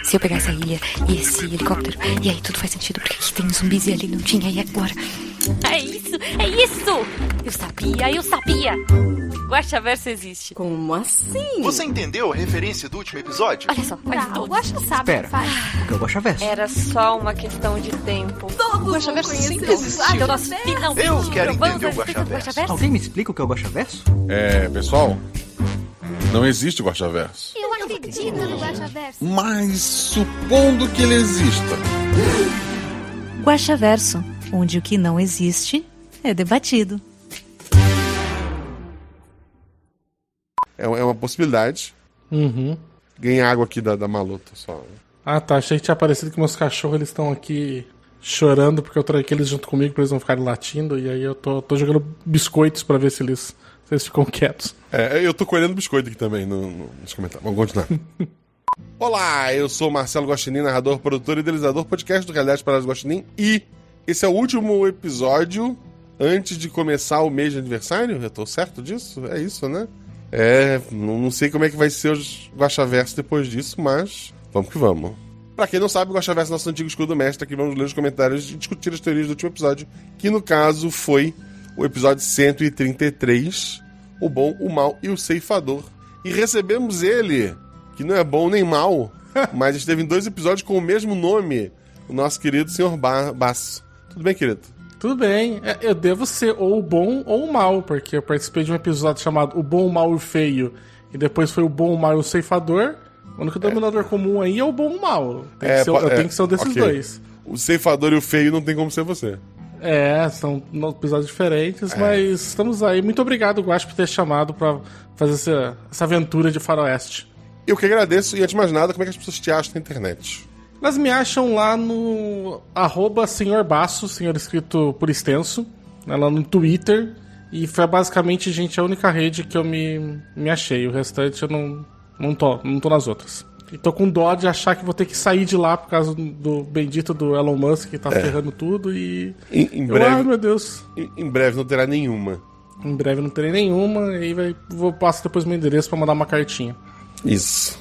Se eu pegar essa ilha e esse helicóptero, e aí tudo faz sentido, porque aqui tem zumbis e ali não tinha, e agora? É isso! Eu sabia! Guaxaverso existe. Como assim? Você entendeu a referência do último episódio? Olha só, faz O Guaxa sabe o que faz. O que é o Guaxaverso? Era só uma questão de tempo. Todos O Guaxaverso vão sempre conhecer existiu. o Então nós finalmente Eu quero provamos entender o a existência do Guaxaverso. Alguém me explica o que é o Guaxaverso? Pessoal, não existe o Guaxaverso. Eu acredito no Guaxaverso. Mas supondo que ele exista. Guaxaverso, onde o que não existe é debatido. É uma possibilidade. Ganhar água aqui da malota só. Ah, tá. Achei que tinha aparecido que meus cachorros eles estão aqui chorando porque eu tranquei eles junto comigo pra eles não ficarem latindo. E aí eu tô jogando biscoitos pra ver se eles ficam quietos. Eu tô colhendo biscoito aqui também nos comentários. Vamos continuar. Olá, eu sou Marcelo Guaxinim, narrador, produtor e idealizador podcast do Realidade Paradas Guaxinim. E esse é o último episódio antes de começar o mês de aniversário. Eu tô certo disso? É isso, né? Não sei como é que vai ser os Guaxaverso depois disso, mas vamos que vamos. Pra quem não sabe, o Guaxaverso é nosso antigo escudo mestre. Aqui vamos ler os comentários e discutir as teorias do último episódio, que no caso foi o episódio 133, O Bom, o Mal e o Ceifador. E recebemos ele, que não é bom nem mal, mas esteve em 2 episódios com o mesmo nome, o nosso querido Sr. Basso. Tudo bem, querido? Tudo bem. Eu devo ser ou o bom ou o mal, porque eu participei de um episódio chamado O Bom, o Mal e o Feio, e depois foi O Bom, o Mal e o Ceifador. O único denominador comum aí é o bom e o mal. Tem que ser um desses dois. O Ceifador e o Feio não tem como ser você. São episódios diferentes, mas estamos aí. Muito obrigado, Guax, por ter chamado pra fazer essa aventura de faroeste. Eu que agradeço, e antes de mais nada, como é que as pessoas te acham na internet? Elas me acham lá no @senhorbasso, senhor escrito por extenso, lá no Twitter, e foi basicamente, gente, a única rede que eu me achei. O restante eu não tô nas outras. E tô com dó de achar que vou ter que sair de lá por causa do bendito do Elon Musk, que tá ferrando tudo e... Em breve, ai, meu Deus. Em breve não terá nenhuma. Em breve não terei nenhuma, e aí vou passar depois meu endereço pra mandar uma cartinha. Isso.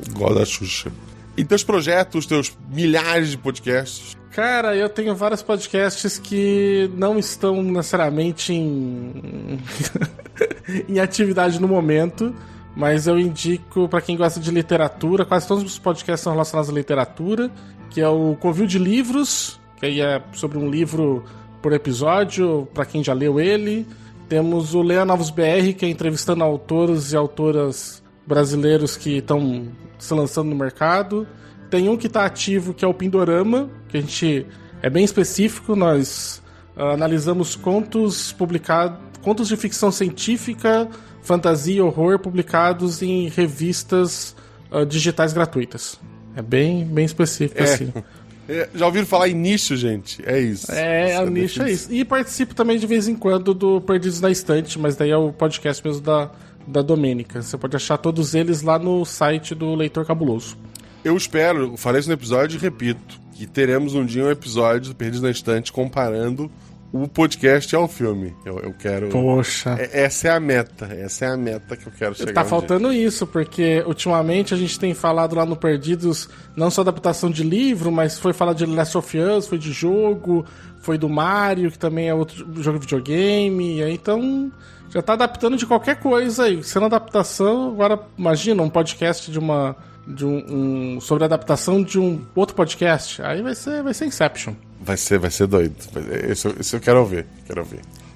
Igual da Xuxa. E teus projetos, teus milhares de podcasts? Cara, eu tenho vários podcasts que não estão necessariamente em atividade no momento, mas eu indico pra quem gosta de literatura. Quase todos os podcasts são relacionados à literatura, que é o Covil de Livros, que aí é sobre um livro por episódio, pra quem já leu ele. Temos o Leia Novos BR, que é entrevistando autores e autoras brasileiros que estão se lançando no mercado. Tem um que está ativo, que é o Pindorama, que a gente é bem específico. Nós analisamos contos de ficção científica, fantasia e horror publicados em revistas digitais gratuitas. É bem específico, assim. Já ouviram falar em nicho, gente? É isso. O nicho é isso. E participo também de vez em quando do Perdidos na Estante, mas daí é o podcast mesmo da Domênica. Você pode achar todos eles lá no site do Leitor Cabuloso. Eu espero, falei isso no episódio e repito, que teremos um dia um episódio do Perdidos na Estante comparando o podcast ao filme. Eu quero... Poxa. Essa é a meta que eu quero chegar. Tá faltando isso, porque ultimamente a gente tem falado lá no Perdidos não só adaptação de livro, mas foi falar de Last of Us, foi de jogo, foi do Mario, que também é outro jogo de videogame, e aí então já tá adaptando de qualquer coisa aí. Sendo adaptação, agora imagina um podcast sobre a adaptação de um outro podcast, aí vai ser Inception. Vai ser doido. Esse eu quero ouvir.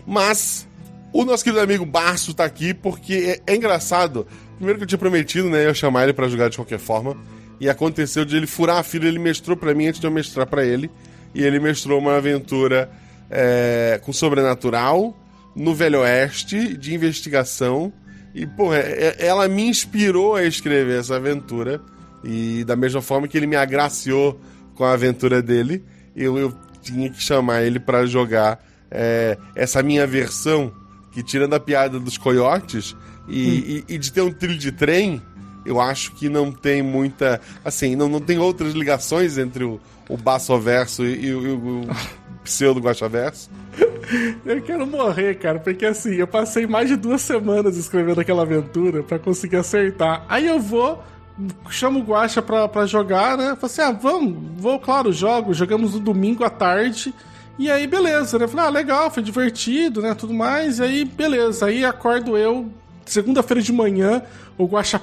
Mas o nosso querido amigo Barço tá aqui porque é engraçado. Primeiro que eu tinha prometido, né, eu chamar ele pra jogar de qualquer forma. E aconteceu de ele furar a fila, ele mestrou pra mim antes de eu mestrar pra ele. E ele mestrou uma aventura com sobrenatural, no Velho Oeste, de investigação. E, porra, ela me inspirou a escrever essa aventura. E da mesma forma que ele me agraciou com a aventura dele, eu tinha que chamar ele pra jogar essa minha versão, que tirando a piada dos coiotes e de ter um trilho de trem, eu acho que não tem muita... Assim, não tem outras ligações entre o Bassoverso e o pseudo Guaxaverso. Eu quero morrer, cara, porque assim, eu passei mais de 2 semanas escrevendo aquela aventura pra conseguir acertar. Aí eu vou, chamo o Guaxa pra jogar, né? Falei assim, claro, jogamos no domingo à tarde. E aí, beleza, né? Falei, legal, foi divertido, né? Tudo mais. E aí, beleza. Aí acordo eu, segunda-feira de manhã, o Guaxa,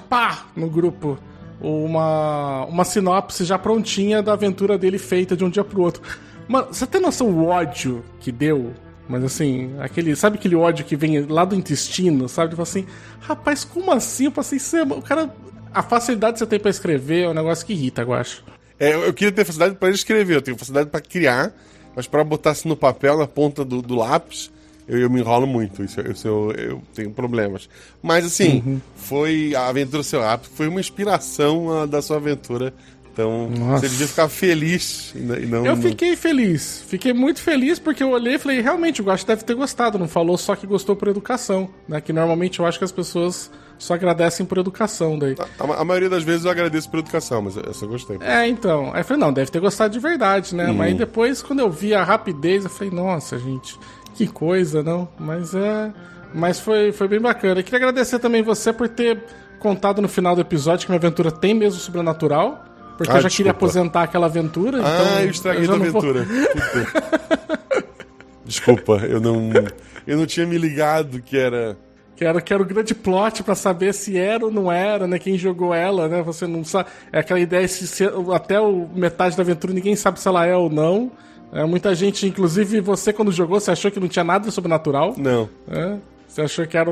no grupo. Uma sinopse já prontinha da aventura dele feita de um dia pro outro. Mano, você tem noção do ódio que deu? Mas assim, sabe aquele ódio que vem lá do intestino, sabe? Tipo assim, rapaz, como assim? Eu passei o cara, a facilidade que você tem pra escrever é um negócio que irrita, eu acho. Eu queria ter facilidade pra escrever, eu tenho facilidade pra criar, mas pra botar assim no papel, na ponta do lápis, eu me enrolo muito, eu tenho problemas. Mas assim, foi a aventura Seu Rápido, foi uma inspiração da sua aventura. Então, você devia ficar feliz e não... Eu fiquei feliz. Fiquei muito feliz porque eu olhei e falei, realmente, o Guaxa deve ter gostado. Não falou só que gostou por educação, né? Que normalmente eu acho que as pessoas só agradecem por educação daí. A maioria das vezes eu agradeço por educação, mas eu só gostei. Então. Aí eu falei, não, deve ter gostado de verdade, né? Mas depois, quando eu vi a rapidez, eu falei, nossa, gente, que coisa, não? Mas foi bem bacana. Eu queria agradecer também você por ter contado no final do episódio que minha aventura tem mesmo sobrenatural. Porque eu já queria aposentar aquela aventura. Então eu estraguei tua aventura. Desculpa, eu não tinha me ligado que era... Que era o grande plot pra saber se era ou não era, né? Quem jogou ela, né? Você não sabe... É aquela ideia, até metade da aventura ninguém sabe se ela é ou não. Muita gente, inclusive você quando jogou, você achou que não tinha nada de sobrenatural. Não. Você achou que era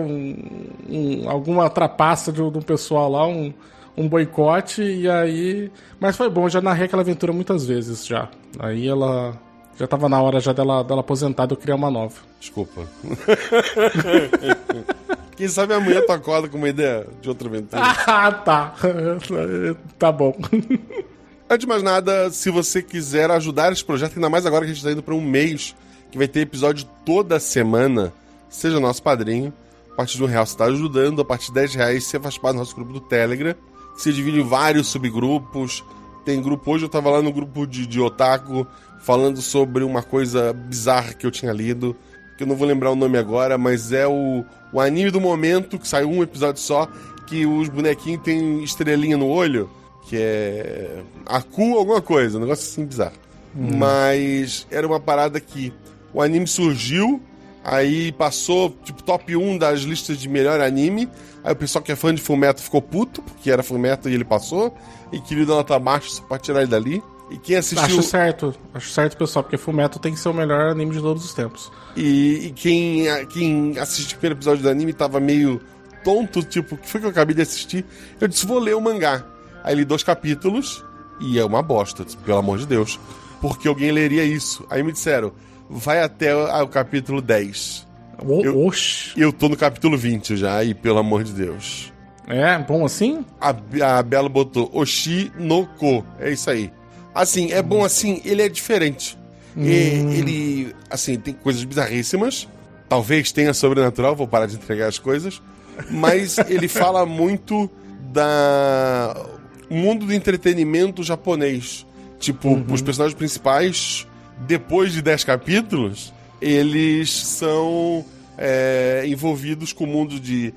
alguma trapaça de um pessoal lá, um boicote, e aí... Mas foi bom, eu já narrei aquela aventura muitas vezes, já. Aí ela... Já tava na hora já dela aposentar e eu criar uma nova. Desculpa. Quem sabe amanhã tu acorda com uma ideia de outra aventura. Tá. Tá bom. Antes de mais nada, se você quiser ajudar esse projeto, ainda mais agora que a gente tá indo pra um mês, que vai ter episódio toda semana, seja nosso padrinho. A partir de R$1 você tá ajudando, a partir de R$10 você faz parte do nosso grupo do Telegram, que se divide em vários subgrupos. Tem grupo, hoje eu tava lá no grupo de Otaku, falando sobre uma coisa bizarra que eu tinha lido, que eu não vou lembrar o nome agora, mas é o anime do momento, que saiu um episódio só, que os bonequinhos têm estrelinha no olho, que é Aku alguma coisa, um negócio assim bizarro. Mas era uma parada que o anime surgiu, aí passou, tipo, top 1 das listas de melhor anime. Aí o pessoal que é fã de Fullmetal ficou puto, porque era Fullmetal e ele passou. E queria dar nota baixa só pra tirar ele dali. E quem assistiu... Acho certo, pessoal, porque Fullmetal tem que ser o melhor anime de todos os tempos. E quem assistiu o primeiro episódio do anime tava meio tonto, tipo, o que foi que eu acabei de assistir? Eu disse, vou ler o mangá. Aí li 2 capítulos, e é uma bosta, pelo amor de Deus. Porque alguém leria isso. Aí me disseram, vai até o capítulo 10. Oxi. Eu tô no capítulo 20 já, e pelo amor de Deus. É, bom assim? A Bela botou Oshi no Ko. É isso aí. Assim, é bom assim, ele é diferente. Ele, assim, tem coisas bizarríssimas. Talvez tenha sobrenatural, vou parar de entregar as coisas. Mas ele fala muito da mundo do entretenimento japonês. Tipo, os personagens principais, depois de 10 capítulos, eles são envolvidos com o mundo de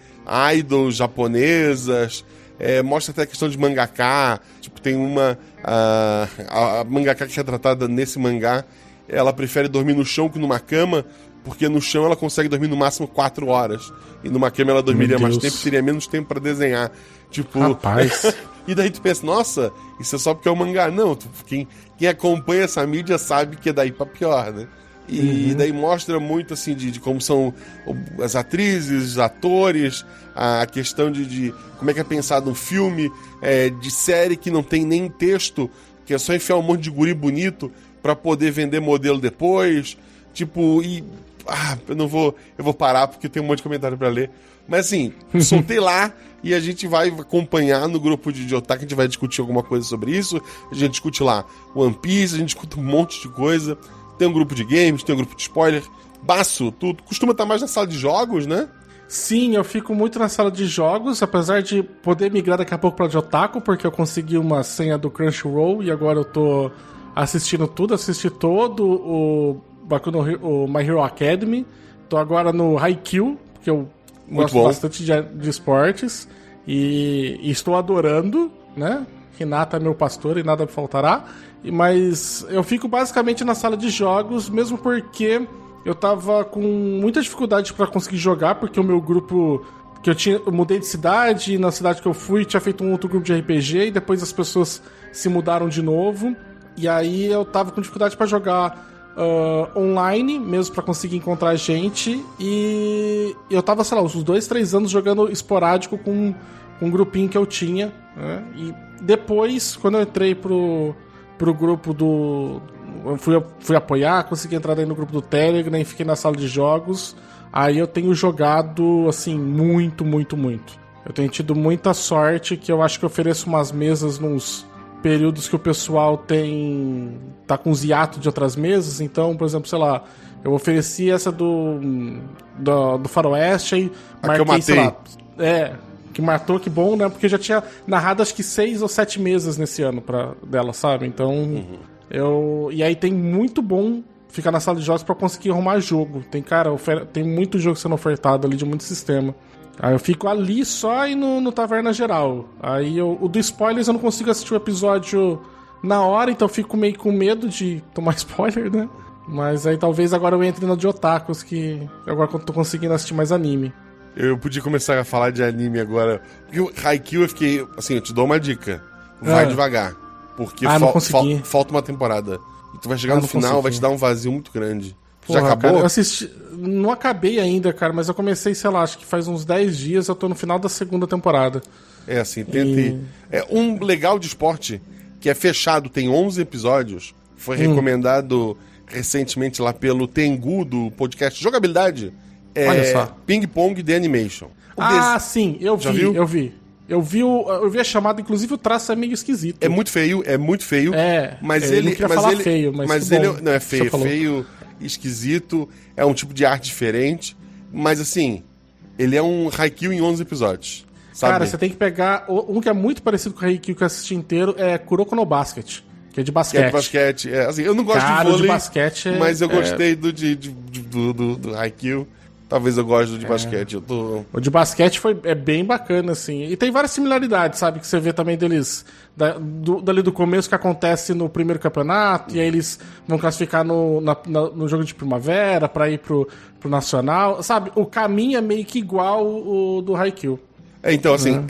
idols japonesas. Mostra até a questão de mangaká. Tipo, tem a mangaká que é tratada nesse mangá, ela prefere dormir no chão que numa cama, porque no chão ela consegue dormir no máximo 4 horas. E numa cama ela dormiria mais tempo, teria menos tempo pra desenhar. Tipo... Rapaz... E daí tu pensa, nossa, isso é só porque é um mangá. Não, quem acompanha essa mídia sabe que é daí pra pior, né? E daí mostra muito, assim, de como são as atrizes, os atores, a questão de como é que é pensado um filme, de série que não tem nem texto, que é só enfiar um monte de guri bonito pra poder vender modelo depois. Tipo, eu vou parar porque tem um monte de comentário pra ler. Mas assim, soltei lá e a gente vai acompanhar no grupo de Otaku, a gente vai discutir alguma coisa sobre isso. A gente discute lá One Piece, a gente discute um monte de coisa. Tem um grupo de games, tem um grupo de spoiler. Baço, tu costuma estar mais na sala de jogos, né? Sim, eu fico muito na sala de jogos, apesar de poder migrar daqui a pouco pra de Otaku, porque eu consegui uma senha do Crunchyroll e agora eu tô assistindo tudo, assisti todo o My Hero Academy. Tô agora no Haikyuu, porque eu gosto bastante de esportes e estou adorando. né? Renata é meu pastor e nada me faltará. Mas eu fico basicamente na sala de jogos, mesmo porque eu tava com muita dificuldade pra conseguir jogar, porque o meu grupo que eu mudei de cidade, e na cidade que eu fui tinha feito um outro grupo de RPG, e depois as pessoas se mudaram de novo, e aí eu tava com dificuldade pra jogar online, mesmo pra conseguir encontrar gente, e eu tava, sei lá, uns 2-3 anos jogando esporádico com um grupinho que eu tinha, né? E depois, quando eu entrei pro grupo do... Eu fui apoiar, consegui entrar daí no grupo do Telegram e fiquei na sala de jogos. Aí eu tenho jogado, assim, muito, muito, muito. Eu tenho tido muita sorte, que eu acho que eu ofereço umas mesas nos períodos que o pessoal tá com os hiatos de outras mesas. Então, por exemplo, sei lá, eu ofereci essa do Faroeste, aí marquei, sei lá... que matou, que bom, né? Porque eu já tinha narrado acho que 6 ou 7 mesas nesse ano dela, sabe? Então, E aí tem muito bom ficar na sala de jogos pra conseguir arrumar jogo. Tem muito jogo sendo ofertado ali de muito sistema. Aí eu fico ali só e no Taverna Geral. Aí o do Spoilers eu não consigo assistir o episódio na hora, então eu fico meio com medo de tomar spoiler, né? Mas aí talvez agora eu entre na de Otakus, que agora eu tô conseguindo assistir mais anime. Eu podia começar a falar de anime agora. Porque o Haikyuu eu fiquei... Assim, eu te dou uma dica. Vai devagar. Porque falta uma temporada. E tu vai chegar no final, vai te dar um vazio muito grande. Porra, já acabou? Cara, eu assisti... Não acabei ainda, cara, mas eu comecei, sei lá, acho que faz uns 10 dias, eu tô no final da 2ª temporada. É assim, tentei. Um legal de esporte, que é fechado, tem 11 episódios, foi recomendado recentemente lá pelo Tengu, do podcast Jogabilidade. Olha só. Ping Pong The Animation. Sim, eu vi. Eu vi a chamada, inclusive o traço é meio esquisito. É muito feio. Mas ele... Não queria falar feio, mas ele não é feio, feio, esquisito, é um tipo de arte diferente, mas assim, ele é um Haikyuu em 11 episódios. Sabe? Cara, você tem que pegar... Um que é muito parecido com o Haikyuu que eu assisti inteiro é Kuroko no Basket, que é de basquete. É de basquete, assim, eu não gosto de vôlei, de basquete mas eu gostei do Haikyuu. Talvez eu goste do de basquete. O de basquete é bem bacana, assim. E tem várias similaridades, sabe? Que você vê também deles... Dali do começo que acontece no primeiro campeonato. E aí eles vão classificar no jogo de primavera pra ir pro Nacional. Sabe? O caminho é meio que igual o do Haikyuu. Então, assim...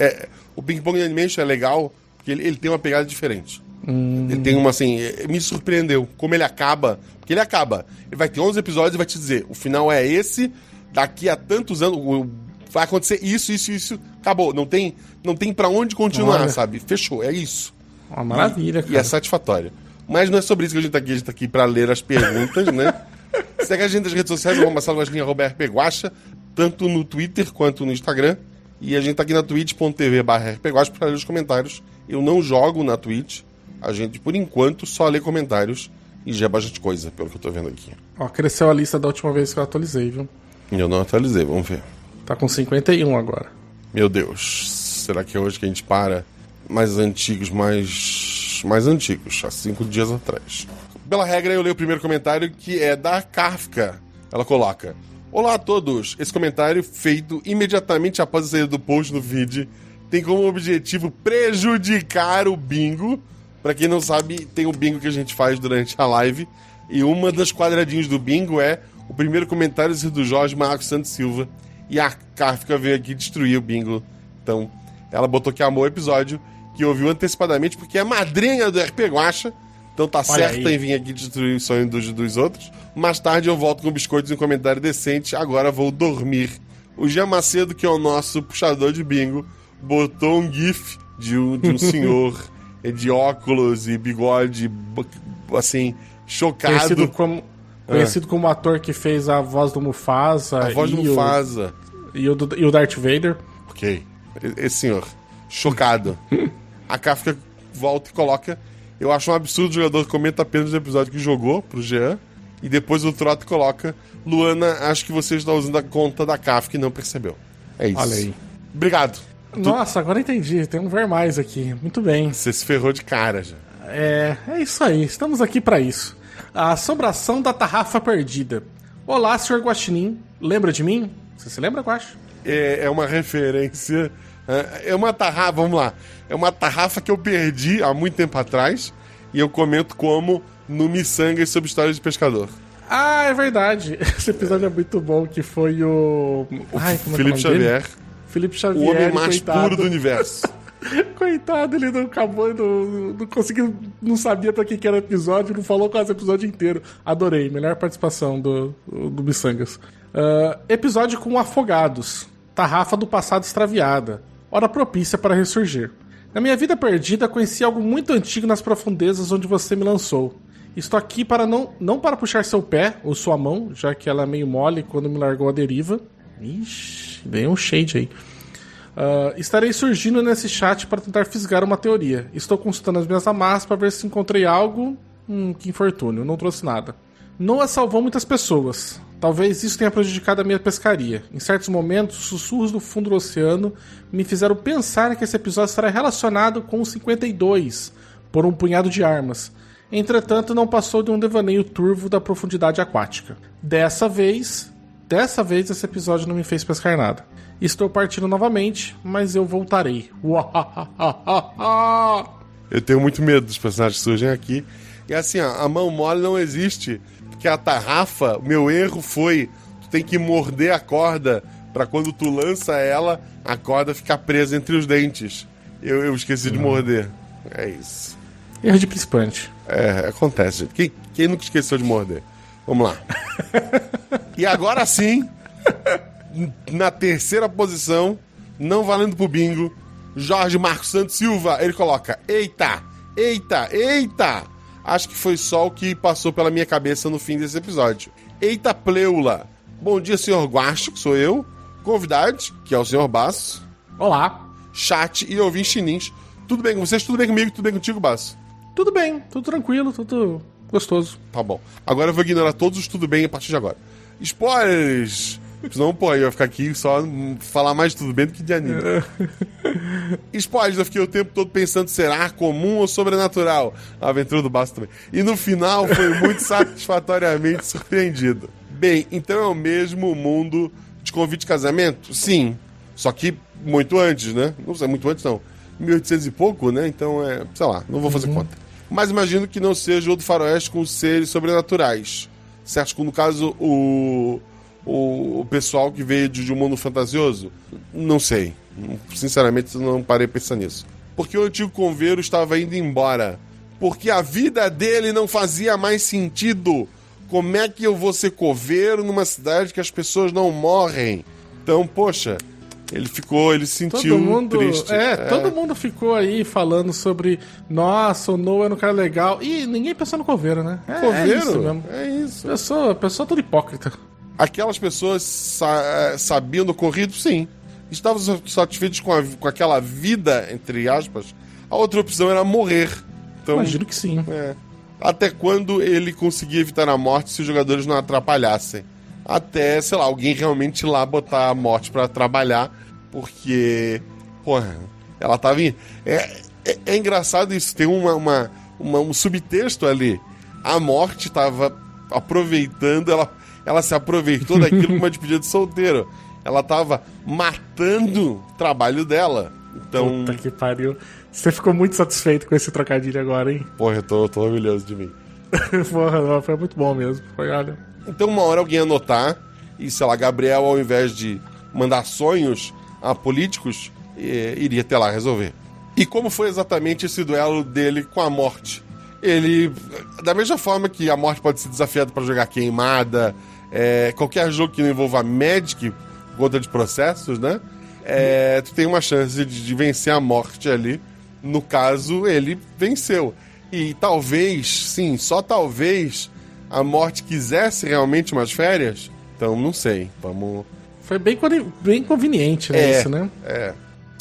o Ping Pong Animation é legal porque ele tem uma pegada diferente. Ele tem uma, assim... Me surpreendeu como ele acaba. Porque ele acaba. Ele vai ter 11 episódios e vai te dizer... O final é esse... Daqui a tantos anos vai acontecer isso, acabou. Não tem pra onde continuar, sabe? Fechou, é isso. Uma maravilha, cara. E é satisfatório. Mas não é sobre isso que a gente tá aqui pra ler as perguntas, né? Segue a gente nas redes sociais, @RPGuacha, tanto no Twitter quanto no Instagram. E a gente tá aqui na twitch.tv/rpguacha pra ler os comentários. Eu não jogo na Twitch. A gente, por enquanto, só lê comentários. E já é bastante coisa, pelo que eu tô vendo aqui. Ó, cresceu a lista da última vez que eu atualizei, viu? Eu não atualizei, vamos ver. Tá com 51 agora. Meu Deus, será que é hoje que a gente para? Mais antigos, há 5 dias atrás. Pela regra, eu leio o primeiro comentário, que é da Kafka. Ela coloca: olá a todos, esse comentário, feito imediatamente após a saída do post no feed, tem como objetivo prejudicar o bingo. Pra quem não sabe, tem o bingo que a gente faz durante a live, e uma das quadradinhos do bingo é o primeiro comentário do Jorge Marcos Santos Silva. E a Kafka veio aqui destruir o bingo. Então, ela botou que amou o episódio, que ouviu antecipadamente, porque é madrinha do RP Guacha. Então tá certa em vir aqui destruir o sonho dos outros. Mais tarde eu volto com biscoitos e um comentário decente. Agora vou dormir. O Jean Macedo, que é o nosso puxador de bingo, botou um gif de um senhor de óculos e bigode, assim, chocado. Conhecido como o ator que fez a voz do Mufasa. A voz do Mufasa. E o Darth Vader. Ok. Esse senhor. Chocado. A Kafka volta e coloca: eu acho um absurdo o jogador que comenta apenas o episódio que jogou pro Jean. E depois o Troto coloca: Luana, acho que você está usando a conta da Kafka e não percebeu. É isso. Olha aí. Obrigado. Nossa, agora entendi. Tem um ver mais aqui. Muito bem. Você se ferrou de cara já. É isso aí. Estamos aqui pra isso. A assombração da tarrafa perdida. Olá, Sr. Guaxinim. Lembra de mim? Você se lembra, Guax? É uma referência É uma tarrafa, vamos lá. É uma tarrafa que eu perdi há muito tempo atrás e eu comento como no Missangas sobre histórias de pescador. Ah, é verdade. Esse episódio é muito bom, que foi o... Felipe Xavier. Felipe Xavier, o homem mais coitado. puro do universo. Coitado, ele não acabou, não conseguiu, não sabia pra que era o episódio, não falou quase o episódio inteiro. Adorei, melhor participação do Missangas. Episódio com afogados. Tarrafa do passado extraviada. Hora propícia para ressurgir. Na minha vida perdida, conheci algo muito antigo nas profundezas onde você me lançou. Estou aqui para não para puxar seu pé ou sua mão, já que ela é meio mole quando me largou à deriva. Ixi, vem um shade aí. Estarei surgindo nesse chat para tentar fisgar uma teoria. Estou consultando as minhas amarras para ver se encontrei algo. Que infortúnio, não trouxe nada. Noah salvou muitas pessoas. Talvez isso tenha prejudicado a minha pescaria. Em certos momentos, sussurros do fundo do oceano me fizeram pensar que esse episódio estará relacionado com o 52, por um punhado de armas. Entretanto, não passou de um devaneio turvo da profundidade aquática. Dessa vez, esse episódio não me fez pescar nada. Estou partindo novamente, mas eu voltarei. Eu tenho muito medo dos personagens que surgem aqui. E assim, a mão mole não existe, porque a tarrafa, o meu erro foi, tu tem que morder a corda pra quando tu lança ela, a corda ficar presa entre os dentes. Eu esqueci de morder. É isso. Erro de principiante. Acontece, gente. Quem nunca esqueceu de morder? Vamos lá. E agora sim, na terceira posição, não valendo pro bingo, Jorge Marcos Santos Silva, ele coloca: eita, eita, eita. Acho que foi só o que passou pela minha cabeça no fim desse episódio. Eita pleula. Bom dia, senhor Guacho, que sou eu. Convidade, que é o senhor Basso. Olá. Chat e ouvinte chinins. Tudo bem com vocês? Tudo bem comigo? Tudo bem contigo, Basso? Tudo bem, tudo tranquilo, tudo gostoso. Tá bom. Agora eu vou ignorar todos os tudo bem a partir de agora. Spoilers! Senão, pô, eu ia ficar aqui só falar mais de tudo bem do que de anime. Spoilers, eu fiquei o tempo todo pensando, será comum ou sobrenatural? A aventura do Basso também. E no final foi muito satisfatoriamente surpreendido. Bem, então é o mesmo mundo de convite de casamento? Sim. Só que muito antes, né? Não sei, muito antes não. 1800 e pouco, né? Então sei lá, não vou fazer conta. Mas imagino que não seja o do faroeste com seres sobrenaturais. Certo? No caso, o pessoal que veio de um mundo fantasioso? Não sei. Sinceramente, não parei pensando nisso. Porque o antigo coveiro estava indo embora. Porque a vida dele não fazia mais sentido. Como é que eu vou ser coveiro numa cidade que as pessoas não morrem? Então, poxa... Ele sentiu triste. Todo mundo ficou aí falando sobre, nossa, o Noah era um cara legal. E ninguém pensou no coveiro, né? Coveiro? É isso mesmo. É isso. Pessoa toda hipócrita. Aquelas pessoas sabiam do ocorrido? Sim. Estavam satisfeitos com aquela vida, entre aspas. A outra opção era morrer. Então, imagino que sim. Até quando ele conseguia evitar a morte se os jogadores não atrapalhassem? Até, sei lá, alguém realmente ir lá botar a morte pra trabalhar, porque, porra, ela tava... É engraçado isso, tem um subtexto ali. A morte tava aproveitando, ela se aproveitou daquilo como uma despedida de solteiro. Ela tava matando o trabalho dela. Então... Puta que pariu. Você ficou muito satisfeito com esse trocadilho agora, hein? Porra, eu tô orgulhoso de mim. Porra, foi muito bom mesmo. Olha... Então uma hora alguém anotar, e sei lá, Gabriel, ao invés de mandar sonhos a políticos, iria até lá resolver. E como foi exatamente esse duelo dele com a morte? Ele, da mesma forma que a morte pode ser desafiada para jogar queimada, qualquer jogo que não envolva Magic, conta de processos, né? Tu tem uma chance de vencer a morte ali. No caso, ele venceu. E talvez, sim, só talvez... a morte quisesse realmente umas férias? Então, não sei. Vamos... Foi bem conveniente, né? Isso, né?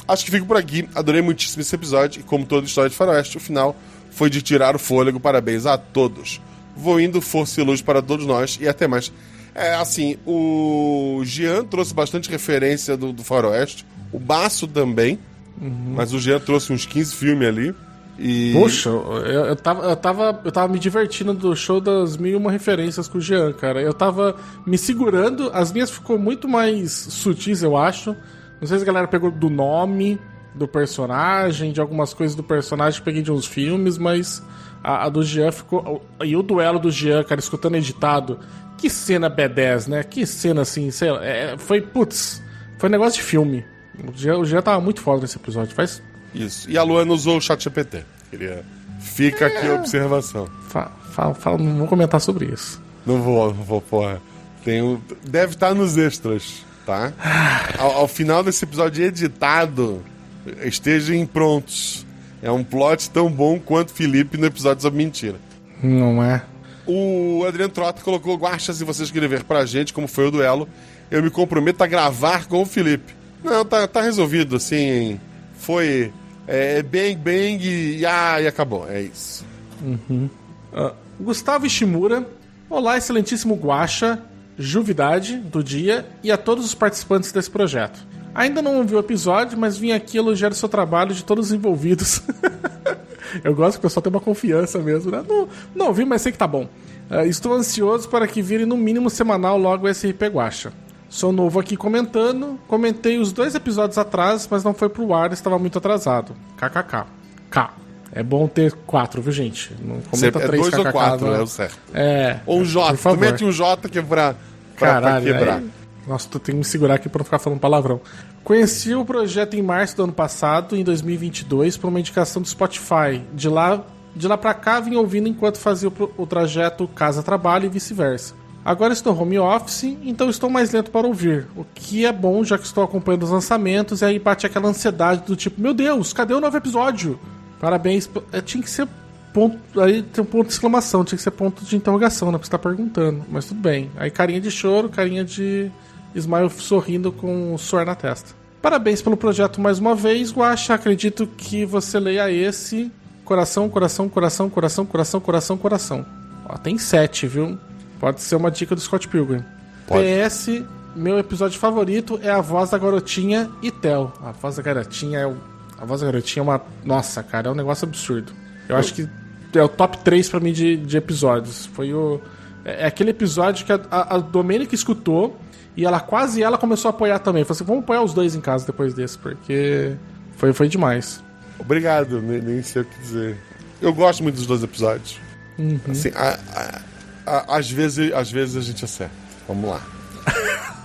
Acho que fico por aqui. Adorei muitíssimo esse episódio. E como toda história de faroeste, o final foi de tirar o fôlego. Parabéns a todos. Vou indo, força e luz para todos nós. E até mais. Assim, o Jean trouxe bastante referência do faroeste. O Basso também. Mas o Jean trouxe uns 15 filmes ali. E... Poxa, eu tava me divertindo do show das 1001 referências com o Jean, cara. Eu tava me segurando, as minhas ficou muito mais sutis, eu acho, Não sei se a galera pegou do nome do personagem, de algumas coisas do personagem, peguei de uns filmes, mas a do Jean ficou... E o duelo do Jean, cara, escutando editado, que cena B10, né? Que cena assim, sei lá, foi negócio de filme. O Jean tava muito foda nesse episódio, faz... Isso, e a Luana usou o ChatGPT. Fica aqui a observação. Não vou comentar sobre isso. Não vou, porra. Deve estar nos extras, tá? Ao final desse episódio editado, estejam prontos. É um plot tão bom quanto Felipe no episódio sobre mentira. Não é? O Adriano Trota colocou: Guaxa, se você escrever pra gente como foi o duelo, eu me comprometo a gravar com o Felipe. Não, tá resolvido, assim. Foi bang e acabou. É isso. Uhum. Gustavo Ishimura. Olá, excelentíssimo Guaxa, Juvidade do dia e a todos os participantes desse projeto. Ainda não ouvi o episódio, mas vim aqui elogiar o seu trabalho de todos os envolvidos. Eu gosto que o pessoal tem uma confiança mesmo, né? Não ouvi, mas sei que tá bom. Estou ansioso para que vire no mínimo semanal logo o SRP Guaxa. Sou novo aqui comentando. Comentei os 2 episódios atrás, mas não foi pro ar, estava muito atrasado. KKK. K. É bom ter 4, viu, gente? Não comenta 3 2 KKK, ou 4, não. é o certo. Ou um J. Tu mete um J que é pra quebrar. Nossa, tu tem que me segurar aqui pra não ficar falando palavrão. Conheci o projeto em março do ano passado, em 2022, por uma indicação do Spotify. De lá pra cá, vim ouvindo enquanto fazia o trajeto casa-trabalho e vice-versa. Agora estou home office, então estou mais lento para ouvir. O que é bom, já que estou acompanhando os lançamentos, e aí bate aquela ansiedade do tipo, meu Deus, cadê o novo episódio? Parabéns. Tinha que ser ponto... Aí tem um ponto de exclamação, tinha que ser ponto de interrogação, né? Porque você tá perguntando. Mas tudo bem. Aí carinha de choro, carinha de smile sorrindo com um suor na testa. Parabéns pelo projeto mais uma vez, Guaxa. Acredito que você leia esse... Coração, coração, coração, coração, coração, coração, coração. Ó, tem 7, viu? Pode ser uma dica do Scott Pilgrim. Pode. PS, meu episódio favorito é a voz da garotinha e Tel. A voz da garotinha A voz da garotinha é uma... Nossa, cara, é um negócio absurdo. Eu acho que é o top 3 pra mim de episódios. Foi o... É aquele episódio que a Domênica escutou e ela começou a apoiar também. Falei assim, vamos apoiar os 2 em casa depois desse, porque foi demais. Obrigado, nem sei o que dizer. Eu gosto muito dos 2 episódios. Uhum. Assim, às vezes a gente acerta. Vamos lá.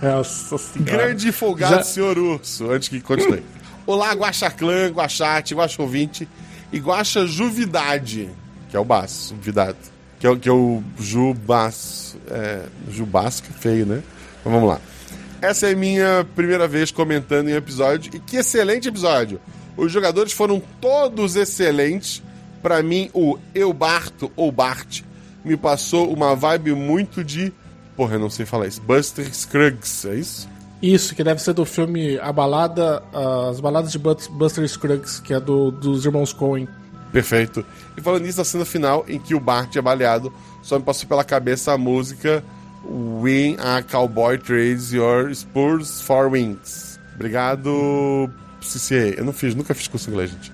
Nossa senhora. Grande e folgado senhor Urso, antes que continue. Olá, Guaxa Clã, Guaxate, Guaxa Ouvinte e Guaxa Juvidade, que é o Baço, Vidado. Que é o Jubaço. Jubasco, feio, né? Então vamos lá. Essa é a minha primeira vez comentando em episódio, e que excelente episódio! Os jogadores foram todos excelentes. Pra mim, o Eubarto, ou Bart, me passou uma vibe muito de... Porra, eu não sei falar isso. Buster Scruggs, é isso? Isso, que deve ser do filme As Baladas de Buster Scruggs, que é dos irmãos Coen. Perfeito. E falando nisso, a cena final, em que o Bart é baleado, só me passou pela cabeça a música When a Cowboy Trades Your Spurs for Wings. Obrigado, CCA. Eu nunca fiz curso em inglês, gente.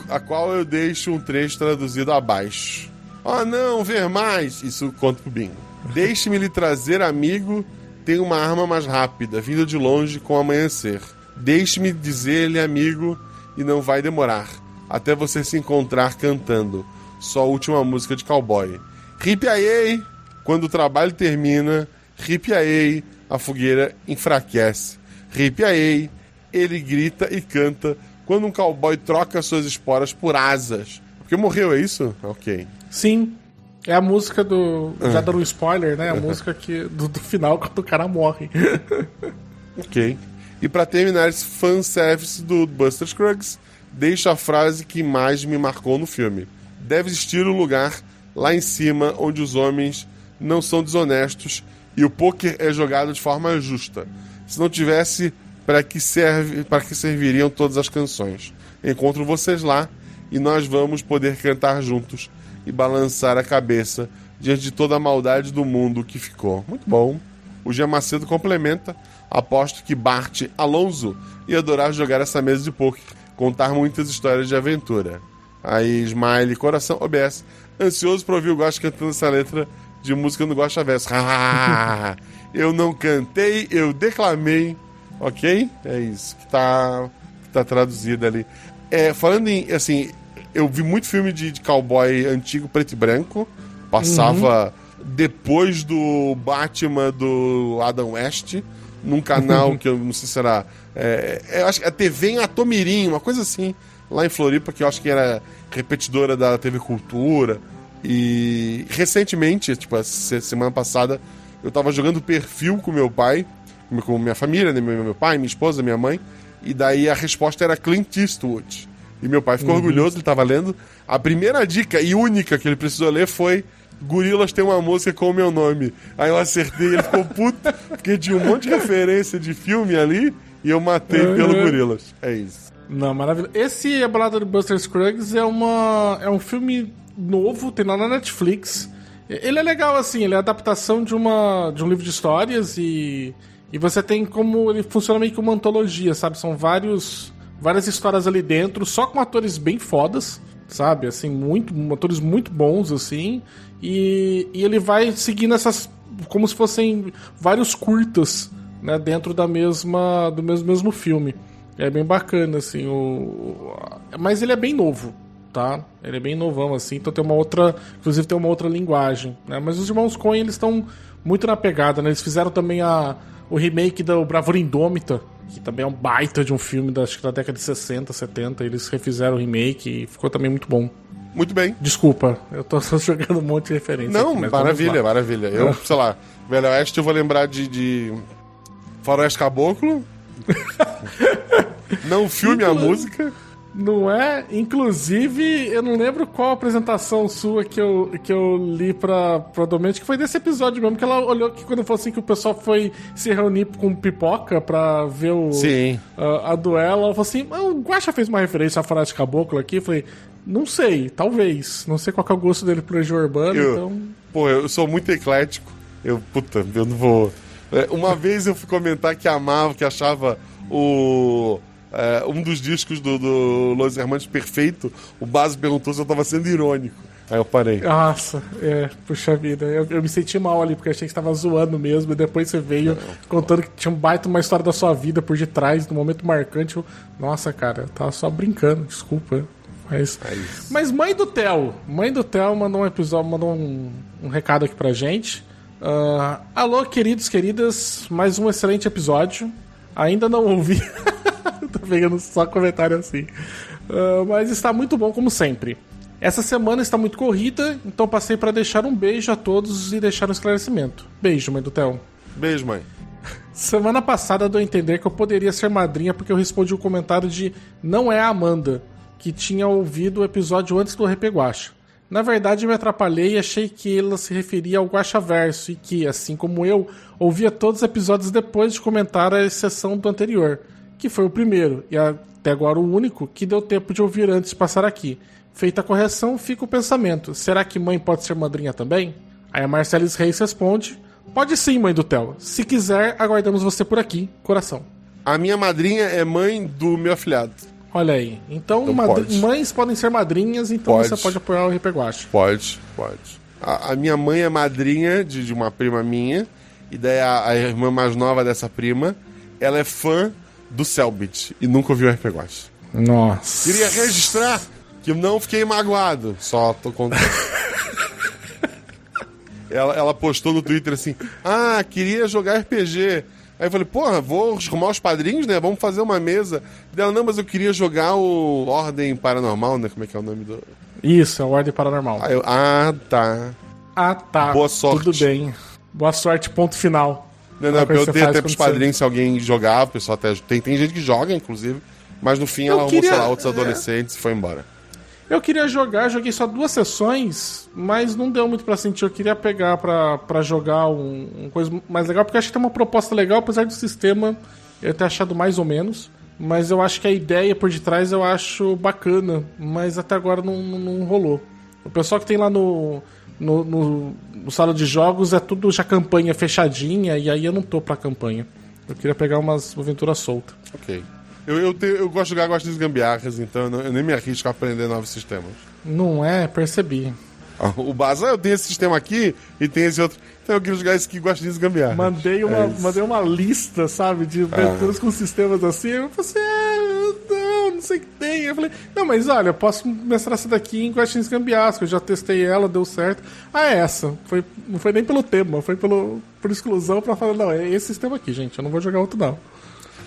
A qual eu deixo um trecho traduzido abaixo. Oh, não, ver mais! Isso conta pro Bingo. Deixe-me lhe trazer, amigo, tem uma arma mais rápida, vindo de longe com o amanhecer. Deixe-me dizer-lhe, amigo, e não vai demorar, até você se encontrar cantando sua última música de cowboy. Ripiaiei! Quando o trabalho termina, ripiaiei, a fogueira enfraquece. Ripiaiei, ele grita e canta quando um cowboy troca suas esporas por asas. Porque morreu, é isso? Ok. Sim. É a música do... Já dando um spoiler, né? A música do final, quando o cara morre. Ok. E pra terminar esse fanservice do Buster Scruggs, deixo a frase que mais me marcou no filme. Deve existir um lugar lá em cima onde os homens não são desonestos e o pôquer é jogado de forma justa. Se não tivesse, para que serviriam todas as canções? Encontro vocês lá e nós vamos poder cantar juntos e balançar a cabeça diante de toda a maldade do mundo que ficou. Muito bom. O Jean Macedo complementa. Aposto que Bart Alonso ia adorar jogar essa mesa de pôquer, contar muitas histórias de aventura. Aí, Smiley, coração, OBS. Ansioso para ouvir o Guaxa cantando essa letra de música no Guaxa Verso. Eu não cantei, eu declamei. Ok? É isso que tá traduzido ali. Falando em, assim, eu vi muito filme de cowboy antigo, preto e branco. Passava depois do Batman do Adam West, num canal que eu não sei se era... eu acho que a TV em Atomirim, uma coisa assim, lá em Floripa, que eu acho que era repetidora da TV Cultura. E recentemente, tipo, semana passada, eu tava jogando perfil com meu pai, com minha família, né? Meu pai, minha esposa, minha mãe, e daí a resposta era Clint Eastwood. E meu pai ficou orgulhoso, ele tava lendo. A primeira dica e única que ele precisou ler foi: Gorillaz tem uma música com o meu nome. Aí eu acertei, ele ficou puto, porque tinha um monte de referência de filme ali, e eu matei pelo Gorillaz. É isso. Não, maravilhoso. Esse A Balada do Buster Scruggs é um filme novo, tem lá na Netflix. Ele é legal, assim, ele é a adaptação de um livro de histórias e você tem como... Ele funciona meio que uma antologia, sabe? São várias histórias ali dentro, só com atores bem fodas, sabe? Assim, atores muito bons, assim. E ele vai seguindo essas... Como se fossem vários curtas, né? Dentro do mesmo filme. É bem bacana, assim. Mas ele é bem novo, tá? Ele é bem novão, assim. Então tem uma outra... Inclusive tem uma outra linguagem, né? Mas os irmãos Coen, eles estão muito na pegada, né? Eles fizeram também o remake do Bravura Indômita, que também é um baita de um filme acho que da década de 60, 70. Eles refizeram o remake e ficou também muito bom. Muito bem. Desculpa, eu tô só jogando um monte de referência. Não, aqui, maravilha, maravilha. Eu, sei lá, Velho Oeste eu vou lembrar de Faroeste Caboclo. Não o filme, a música. Não é? Inclusive, eu não lembro qual apresentação sua que eu li pra Domênica, que foi desse episódio mesmo, que ela olhou que quando falou assim que o pessoal foi se reunir com pipoca pra ver a duela, ela falou assim, o Guaxa fez uma referência a Faroeste Caboclo aqui, eu falei, não sei, talvez, não sei qual que é o gosto dele pro Legião Urbana, então... Pô, eu sou muito eclético, eu não vou... Uma vez eu fui comentar que amava, que achava um dos discos do Los Hermanos perfeito. O Baso perguntou se eu tava sendo irônico. Aí eu parei. Nossa, puxa vida. Eu me senti mal ali, porque achei que você tava zoando mesmo. E depois você veio contando que tinha um baita uma história da sua vida por detrás, num momento marcante. Nossa, cara, eu tava só brincando, desculpa. Mas Mãe do Theo mandou um episódio, mandou um recado aqui pra gente. Alô, queridos, queridas, mais um excelente episódio. Ainda não ouvi. Tô pegando só comentário assim. Mas está muito bom, como sempre. Essa semana está muito corrida, então passei para deixar um beijo a todos e deixar um esclarecimento. Beijo, mãe do Theo. Beijo, mãe. Semana passada deu a entender que eu poderia ser madrinha porque eu respondi o comentário de não é a Amanda, que tinha ouvido o episódio antes do Repeguacha. Na verdade, me atrapalhei e achei que ela se referia ao Guaxaverso e que, assim como eu, ouvia todos os episódios depois de comentar a exceção do anterior, que foi o primeiro, e até agora o único, que deu tempo de ouvir antes de passar aqui. Feita a correção, fica o pensamento, será que mãe pode ser madrinha também? Aí a Marcelis Reis responde, pode sim, mãe do Theo. Se quiser, aguardamos você por aqui, coração. A minha madrinha é mãe do meu afilhado. Olha aí. Então mães podem ser madrinhas, então você pode apoiar o Repeguacha. Pode. A minha mãe é madrinha de uma prima minha, e daí a irmã mais nova dessa prima, ela é fã do Cellbit e nunca ouviu o Repeguacha. Nossa. Queria registrar que eu não fiquei magoado, só tô contando. ela postou no Twitter assim, queria jogar RPG. Aí eu falei, porra, vou arrumar os padrinhos, né? Vamos fazer uma mesa. Dela, não, mas eu queria jogar o Ordem Paranormal, né? Como é que é o nome do... Isso, é o Ordem Paranormal. Aí eu, tá. Boa sorte. Tudo bem. Boa sorte, ponto final. Não, eu dei até pros padrinhos se alguém jogar, o pessoal até... Tem gente que joga, inclusive. Mas no fim ela arrumou, sei lá, outros adolescentes e foi embora. Eu queria joguei só 2 sessões, mas não deu muito pra sentir. Eu queria pegar pra jogar uma coisa mais legal, porque eu acho que tem uma proposta legal, apesar do sistema eu ter achado mais ou menos. Mas eu acho que a ideia por detrás eu acho bacana, mas até agora não rolou. O pessoal que tem lá no sala de jogos é tudo já campanha fechadinha, e aí eu não tô pra campanha. Eu queria pegar uma aventura solta. Ok. Eu gosto de jogar, gosto de gambiarras, então eu nem me arrisco a aprender novos sistemas. Não é? Percebi. O Baza, eu tenho esse sistema aqui e tem esse outro. Então eu queria jogar esse que gosta disso gambiarra. Mandei uma lista, sabe, de aventuras com sistemas assim. Eu falei assim, não sei o que tem. Eu falei, não, mas olha, eu posso mestrar essa daqui em Guaxinins Gambiarras, que eu já testei ela, deu certo. É essa. Não foi nem pelo tema, foi por exclusão pra falar, não, é esse sistema aqui, gente, eu não vou jogar outro não.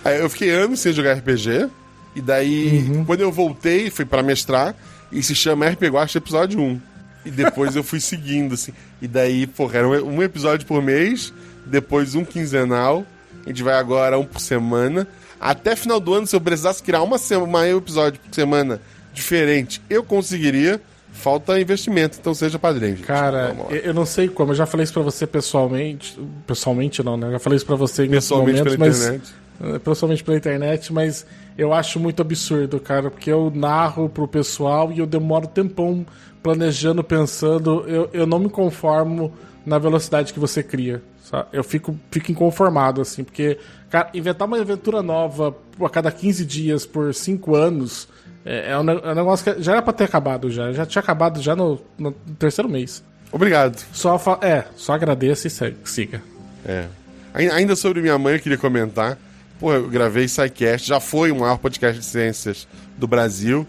Aí eu fiquei anos sem jogar RPG, e daí, quando eu voltei, fui pra mestrar, e se chama RPG Guaxa Episódio 1. E depois eu fui seguindo, assim. E daí, porra, era um episódio por mês, depois um quinzenal, a gente vai agora um por semana. Até final do ano, se eu precisasse criar um episódio por semana diferente, eu conseguiria. Falta investimento, então seja padrinho, gente. Cara, eu não sei como, eu já falei isso pra você pessoalmente. Pessoalmente não, né? Eu já falei isso pra você em pessoalmente momentos, pela internet. Pessoalmente pela internet, mas eu acho muito absurdo, cara, porque eu narro pro pessoal e eu demoro tempão planejando, pensando. Eu não me conformo na velocidade que você cria, sabe? Eu fico inconformado, assim, porque, cara, inventar uma aventura nova a cada 15 dias por 5 anos é um negócio que já era pra ter acabado já tinha acabado já no terceiro mês. Obrigado. Só agradeço e siga. Ainda sobre minha mãe, eu queria comentar. Pô, eu gravei SciCast, já foi o maior podcast de ciências do Brasil,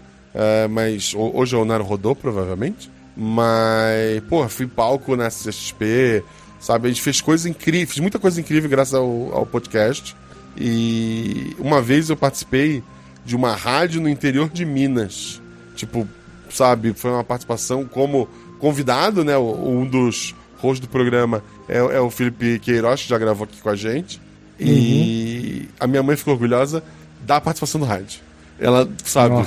mas hoje o Naro rodou, provavelmente. Mas, pô, fui palco na CXP, sabe? A gente fez coisa incrível, fiz muita coisa incrível graças ao podcast. E uma vez eu participei de uma rádio no interior de Minas. Tipo, sabe, foi uma participação como convidado, né? Um dos hosts do programa é o Felipe Queiroz, que já gravou aqui com a gente. E a minha mãe ficou orgulhosa da participação do rádio. Ela, sabe,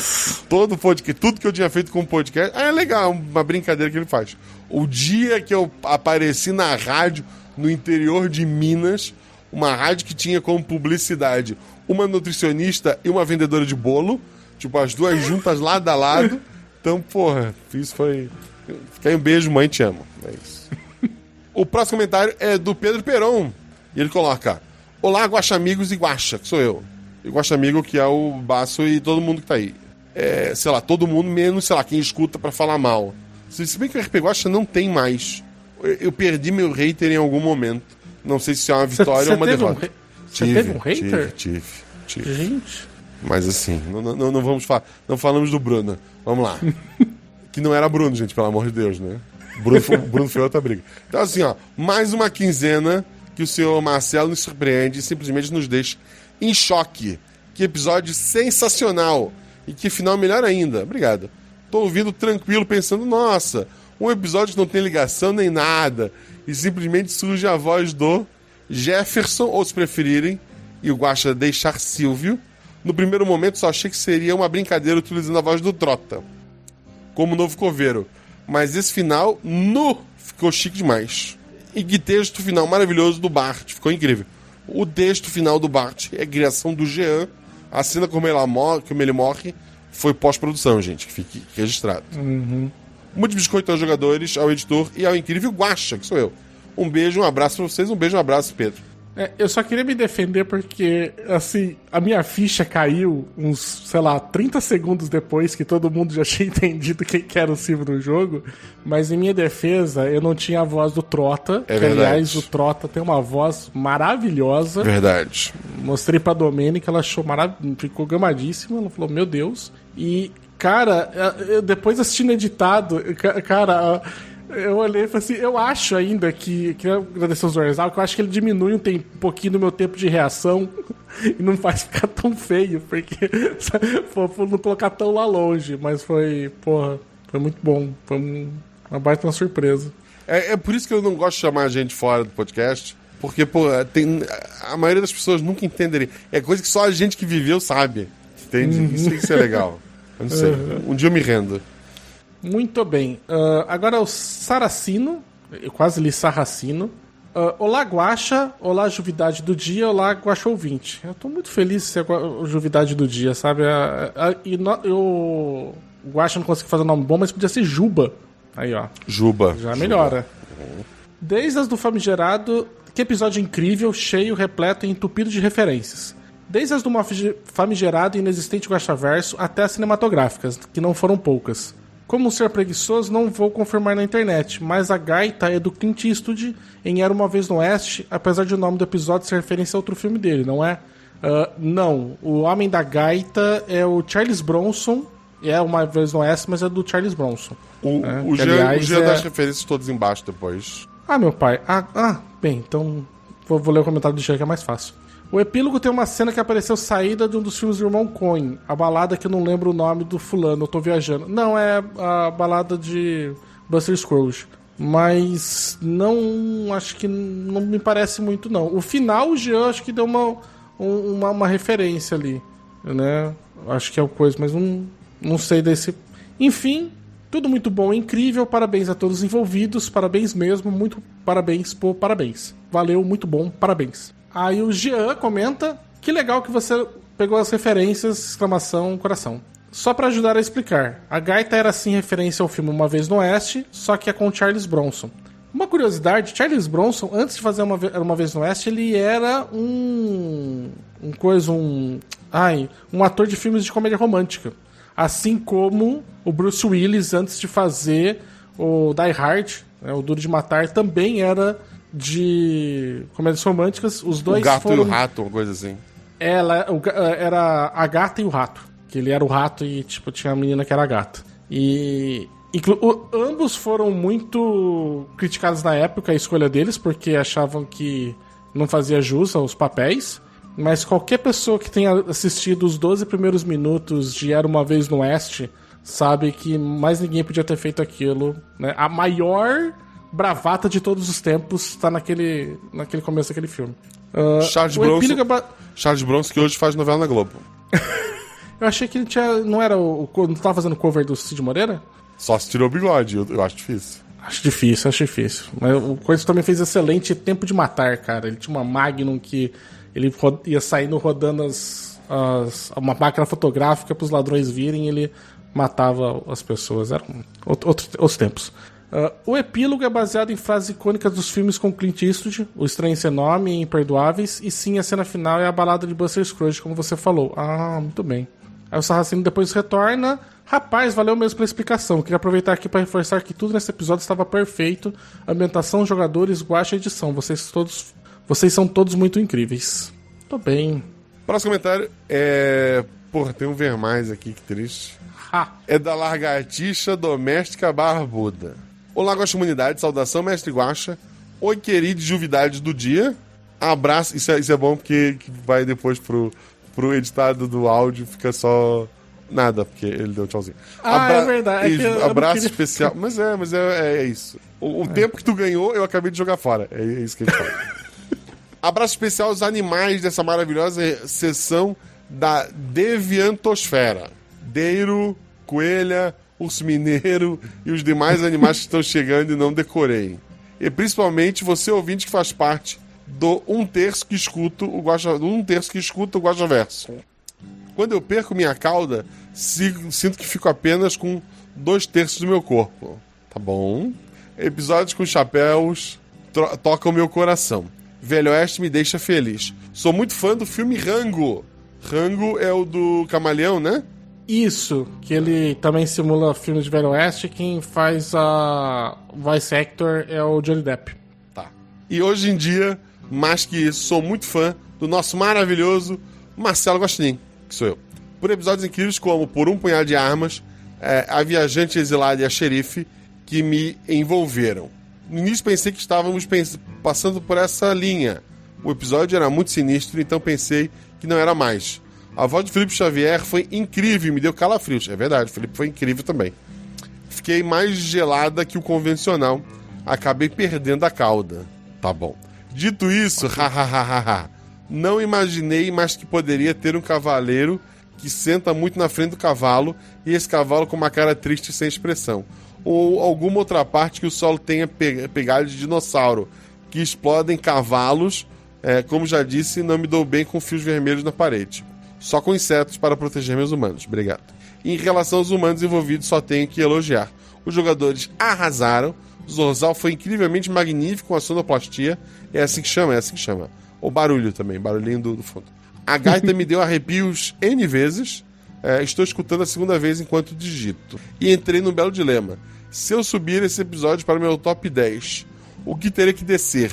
todo podcast, tudo que eu tinha feito com o podcast, é legal, uma brincadeira que ele faz. O dia que eu apareci na rádio no interior de Minas, uma rádio que tinha como publicidade uma nutricionista e uma vendedora de bolo, tipo, as duas juntas lado a lado. Então, porra, isso foi... Fica aí um beijo, mãe, te amo. É isso. O próximo comentário é do Pedro Peron. E ele coloca: olá, Guaxamigos e Guaxa, que sou eu. E Guaxamigo, que é o Baço e todo mundo que tá aí. Sei lá, todo mundo, menos, sei lá, quem escuta pra falar mal. Se bem que o RP Guaxa não tem mais. Eu perdi meu hater em algum momento. Não sei se é uma vitória ou uma derrota. Você teve um hater? Tive. Gente. Mas assim, não vamos falar. Não falamos do Bruno. Vamos lá. Que não era Bruno, gente, pelo amor de Deus, né? Bruno foi outra briga. Então, assim, ó, mais uma quinzena que o senhor Marcelo nos surpreende e simplesmente nos deixa em choque. Que episódio sensacional. E que final melhor ainda. Obrigado. Tô ouvindo tranquilo, pensando, nossa, um episódio que não tem ligação nem nada. E simplesmente surge a voz do Jefferson, ou se preferirem, e o Guaxa deixar Silvio. No primeiro momento só achei que seria uma brincadeira utilizando a voz do Trota, como novo coveiro. Mas esse final, ficou chique demais. E que texto final maravilhoso do Bart, ficou incrível. O texto final do Bart é a criação do Jean. A cena como ele morre foi pós-produção, gente, que fique registrado. Muito biscoito aos jogadores, ao editor e ao incrível Guaxa, que sou eu. Um beijo, um abraço pra vocês, um beijo, um abraço, Pedro. Eu só queria me defender porque, assim, a minha ficha caiu uns, sei lá, 30 segundos depois que todo mundo já tinha entendido quem que era o Silvio no jogo, mas em minha defesa, eu não tinha a voz do Trota, que verdade. Aliás, o Trota tem uma voz maravilhosa. Verdade. Mostrei pra Domênica, ela achou ficou gamadíssima, ela falou, meu Deus. E, cara, depois assistindo editado, cara... Eu olhei e falei assim, eu acho ainda que... Queria agradecer os Zorzal, que eu acho que ele diminui um pouquinho do meu tempo de reação e não faz ficar tão feio, porque por não colocar tão lá longe. Mas foi muito bom. Foi uma baita surpresa. É por isso que eu não gosto de chamar a gente fora do podcast, porque, a maioria das pessoas nunca entenderia. É coisa que só a gente que viveu sabe. Entende? Isso tem que ser legal. Eu não sei. Um dia eu me rendo. Muito bem. Agora o Saracino. Eu quase li Sarracino. Olá, Guaxa. Olá, Juvidade do Dia. Olá, Guaxa ouvinte. Eu tô muito feliz de ser a Juvidade do Dia, sabe? O Guaxa não conseguiu fazer um nome bom, mas podia ser Juba. Aí, ó. Juba. Já melhora. Desde as do Famigerado. Que episódio incrível, cheio, repleto e entupido de referências. Desde as do Famigerado e inexistente Guaxaverso até as cinematográficas, que não foram poucas. Como ser preguiçoso, não vou confirmar na internet, mas a gaita é do Clint Eastwood em Era Uma Vez no Oeste, apesar de o nome do episódio ser referência a outro filme dele, não é? Não, o Homem da Gaita é o Charles Bronson, é Uma Vez no Oeste, mas é do Charles Bronson. O Jean das referências todas embaixo depois. Ah, meu pai. Bem, então vou ler o comentário do Jean que é mais fácil. O epílogo tem uma cena que apareceu saída de um dos filmes do irmão Coen. A balada que eu não lembro o nome do fulano, eu tô viajando. Não, é a balada de Buster Scruggs. Mas não, acho que não me parece muito, não. O final, o Jean, acho que deu uma referência ali, né? Acho que é o coisa, mas não sei desse... Enfim, tudo muito bom, incrível. Parabéns a todos os envolvidos. Parabéns mesmo, muito parabéns por parabéns. Valeu, muito bom, parabéns. Aí o Jean comenta: que legal que você pegou as referências, exclamação, coração. Só pra ajudar a explicar, a gaita era sim referência ao filme Uma Vez no Oeste, só que é com Charles Bronson. Uma curiosidade, Charles Bronson, antes de fazer Uma Vez no Oeste, ele era um ator de filmes de comédia romântica. Assim como o Bruce Willis, antes de fazer o Die Hard, né, o Duro de Matar, também era de comédias românticas. Os dois o gato foram... e o rato, uma coisa assim. Era a gata e o rato. Que ele era o rato e tipo, tinha a menina que era a gata. E ambos foram muito criticados na época, a escolha deles, porque achavam que não fazia jus aos papéis. Mas qualquer pessoa que tenha assistido os 12 primeiros minutos de Era Uma Vez no Oeste sabe que mais ninguém podia ter feito aquilo, né? A maior bravata de todos os tempos está naquele começo daquele filme. Charles Bronson, que hoje faz novela na Globo. Eu achei que ele não tava fazendo cover do Cid Moreira? Só se tirou o bigode, eu acho difícil. Acho difícil. Mas o Coisa também fez excelente Tempo de Matar, cara. Ele tinha uma Magnum que ele ia saindo rodando uma máquina fotográfica para os ladrões virem e ele matava as pessoas. Eram outros tempos. O epílogo é baseado em frases icônicas dos filmes com Clint Eastwood, O Estranho Sem Nome e Imperdoáveis, e sim, a cena final é a balada de Buster Scruggs, como você falou. Muito bem. Aí o Sarracino depois retorna: rapaz, valeu mesmo pela explicação. Queria aproveitar aqui para reforçar que tudo nesse episódio estava perfeito. Ambientação, jogadores, guacha e edição. Vocês são todos muito incríveis. Tô bem. Próximo comentário é... Porra, tem um ver mais aqui, que triste. É da Lagartixa Doméstica Barbuda. Olá, Guaxa Comunidade, saudação, mestre Guaxa. Oi, querido, juvidade do dia. Abraço, isso é bom porque vai depois pro editado do áudio, fica só nada, porque ele deu tchauzinho. É verdade. Abraço especial. Mas é isso. O tempo que tu ganhou, eu acabei de jogar fora. É isso que ele fala. Abraço especial aos animais dessa maravilhosa sessão da Deviantosfera. Deiro, coelha, urso mineiro e os demais animais que estão chegando e não decorei. E principalmente você, ouvinte, que faz parte do 1/3 que escuta o Guaxaverso. Quando eu perco minha cauda, sinto que fico apenas com 2/3 do meu corpo. Tá bom? Episódios com chapéus tocam meu coração. Velho Oeste me deixa feliz. Sou muito fã do filme Rango. Rango é o do Camaleão, né? Isso, que ele também simula filmes de Velho Oeste. Quem faz a voice actor é o Johnny Depp. Tá. E hoje em dia, mais que isso, sou muito fã do nosso maravilhoso Marcelo Guaxinim, que sou eu. Por episódios incríveis como Por um Punhado de Armas, A Viajante Exilada e a Xerife, que me envolveram. No início pensei que estávamos passando por essa linha. O episódio era muito sinistro, então pensei que não era mais. A voz de Felipe Xavier foi incrível, me deu calafrios. É verdade, o Felipe foi incrível também. Fiquei mais gelada que o convencional. Acabei perdendo a cauda. Tá bom. Dito isso, não imaginei mais que poderia ter um cavaleiro que senta muito na frente do cavalo e esse cavalo com uma cara triste e sem expressão. Ou alguma outra parte que o solo tenha pegado de dinossauro, que explodem cavalos. Como já disse, não me dou bem com fios vermelhos na parede. Só com insetos para proteger meus humanos. Obrigado. Em relação aos humanos envolvidos, só tenho que elogiar. Os jogadores arrasaram. Zorzal foi incrivelmente magnífico com a sonoplastia. É assim que chama. O barulho também, barulhinho do fundo. A gaita me deu arrepios N vezes. Estou escutando a segunda vez enquanto digito. E entrei num belo dilema. Se eu subir esse episódio para o meu top 10, o que teria que descer?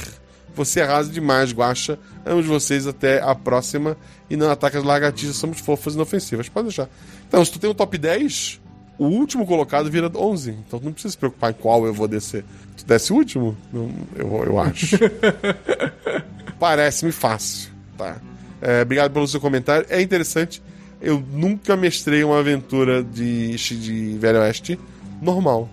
Você arrasa demais, Guaxa. Amo vocês, até a próxima. E não ataca as lagartixas, somos fofas e inofensivas. Pode deixar. Então, se tu tem um top 10, o último colocado vira 11. Então não precisa se preocupar em qual eu vou descer. Tu desce o último? Não, eu acho. Parece-me fácil. Tá. Obrigado pelo seu comentário. É interessante. Eu nunca mestrei uma aventura de Velho Oeste normal.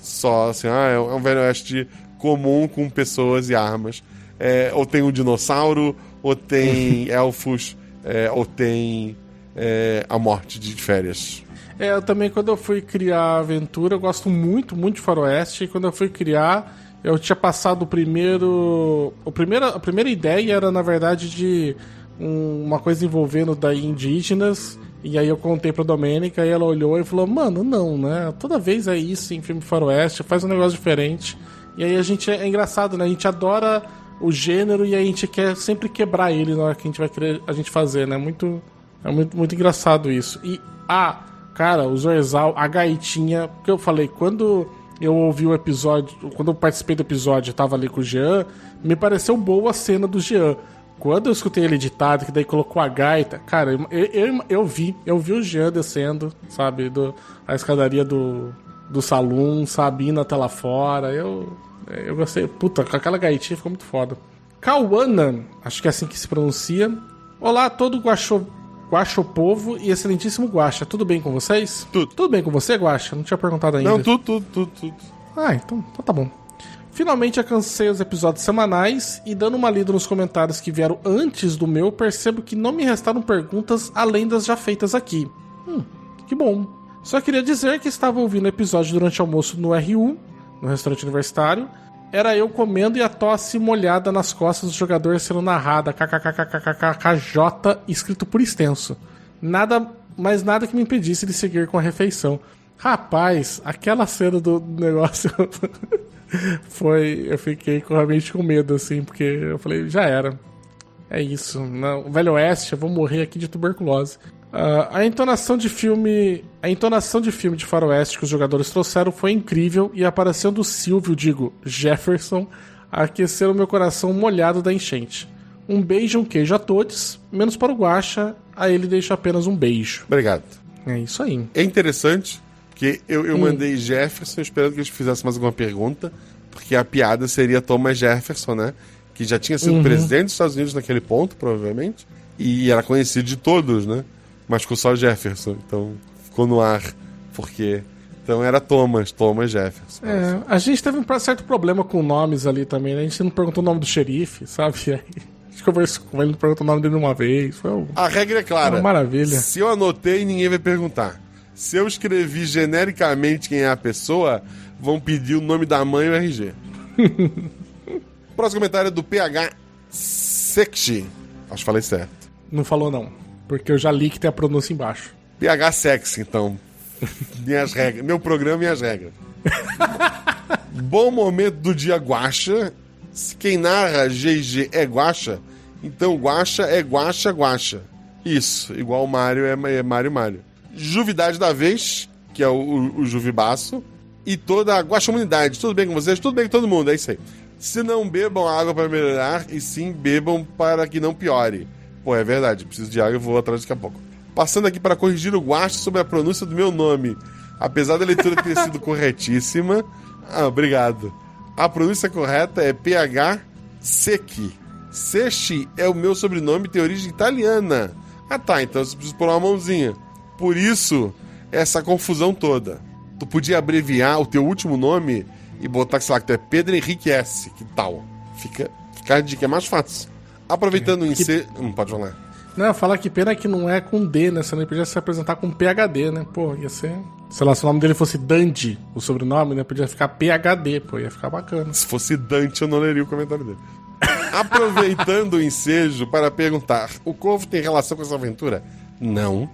Só assim, é um Velho Oeste comum com pessoas e armas. Ou tem um dinossauro, ou tem elfos, ou tem a morte de férias. Eu também, quando eu fui criar a aventura, eu gosto muito, muito de faroeste. E quando eu fui criar, eu tinha passado a primeira ideia era, na verdade, de uma coisa envolvendo daí indígenas. E aí eu contei pra Domênica e ela olhou e falou, mano, não, né? Toda vez é isso em filme faroeste, faz um negócio diferente. E aí a gente, é engraçado, né? A gente adora o gênero e a gente quer sempre quebrar ele na hora que a gente vai querer a gente fazer, né? É muito engraçado isso. E, cara, o Zorzal, a gaitinha, porque eu falei, quando eu ouvi o episódio, quando eu participei do episódio, eu tava ali com o Jean, me pareceu boa a cena do Jean. Quando eu escutei ele editado, que daí colocou a gaita, cara, eu vi o Jean descendo, sabe, a escadaria do salão, sabe, indo até lá fora. Eu gostei, puta, com aquela gaitinha ficou muito foda. Cauana, acho que é assim que se pronuncia. Olá a todo Guaxopovo e excelentíssimo Guaxa, tudo bem com vocês? Tudo bem com você, Guaxa? Não tinha perguntado ainda. Não, tudo. Então tá bom. Finalmente alcancei os episódios semanais e dando uma lida nos comentários que vieram antes do meu, percebo que não me restaram perguntas além das já feitas aqui. Que bom. Só queria dizer que estava ouvindo o episódio durante o almoço no RU, no restaurante universitário. Era eu comendo e a tosse molhada nas costas do jogador sendo narrada KKKKKKJ escrito por extenso. Mas nada que me impedisse de seguir com a refeição. Rapaz, aquela cena do negócio... eu fiquei realmente com medo, assim, porque eu falei, já era. É isso. Não, Velho Oeste, eu vou morrer aqui de tuberculose. A entonação de filme de faroeste que os jogadores trouxeram foi incrível e a aparição do Silvio, Jefferson, aqueceram o meu coração molhado da enchente. Um beijo e um queijo a todos, menos para o Guaxa, a ele deixo apenas um beijo. Obrigado. É isso aí. É interessante, porque eu mandei Jefferson esperando que eles fizessem mais alguma pergunta, porque a piada seria Thomas Jefferson, né? Que já tinha sido presidente dos Estados Unidos naquele ponto, provavelmente, e era conhecido de todos, né? Mas ficou só Jefferson, então ficou no ar, porque... Então era Thomas Jefferson. A gente teve um certo problema com nomes ali também, né? A gente não perguntou o nome do xerife, sabe? E aí, a gente conversou com ele, não perguntou o nome dele uma vez. A regra é clara. Uma maravilha. Se eu anotei, ninguém vai perguntar. Se eu escrevi genericamente quem é a pessoa, vão pedir o nome da mãe e o RG. Próximo comentário é do PH Sexy. Acho que falei certo. Não falou não, porque eu já li que tem a pronúncia embaixo. PH Sexy, então. Minhas regras. Meu programa e minhas regras. Bom momento do dia, Guaxa. Se quem narra GG é Guaxa, então Guaxa é Guaxa. Isso, igual o Mário é Mário. Juvidade da vez, que é o Juvibaço, e toda a Guaxamunidade. Tudo bem com vocês? Tudo bem com todo mundo, é isso aí. Se não bebam água para melhorar, e sim bebam para que não piore. Pô, é verdade, preciso de água e vou atrás daqui a pouco. Passando aqui para corrigir o Guaxa sobre a pronúncia do meu nome. Apesar da leitura ter sido corretíssima... obrigado. A pronúncia correta é PH Secchi. Secchi é o meu sobrenome, tem origem italiana. Tá, então você precisa pôr uma mãozinha. Por isso, essa confusão toda. Tu podia abreviar o teu último nome e botar, sei lá, que tu é Pedro Henrique S. Que tal? Fica a dica, é mais fácil. Aproveitando o ensejo... pode falar. Não, falar que pena que não é com D, né? Você não podia se apresentar com PHD, né? Pô, ia ser... Sei lá, se o nome dele fosse Dandy, o sobrenome, né? Podia ficar PHD, pô, ia ficar bacana. Se fosse Dante, eu não leria o comentário dele. Aproveitando o ensejo para perguntar, o Corvo tem relação com essa aventura? Não.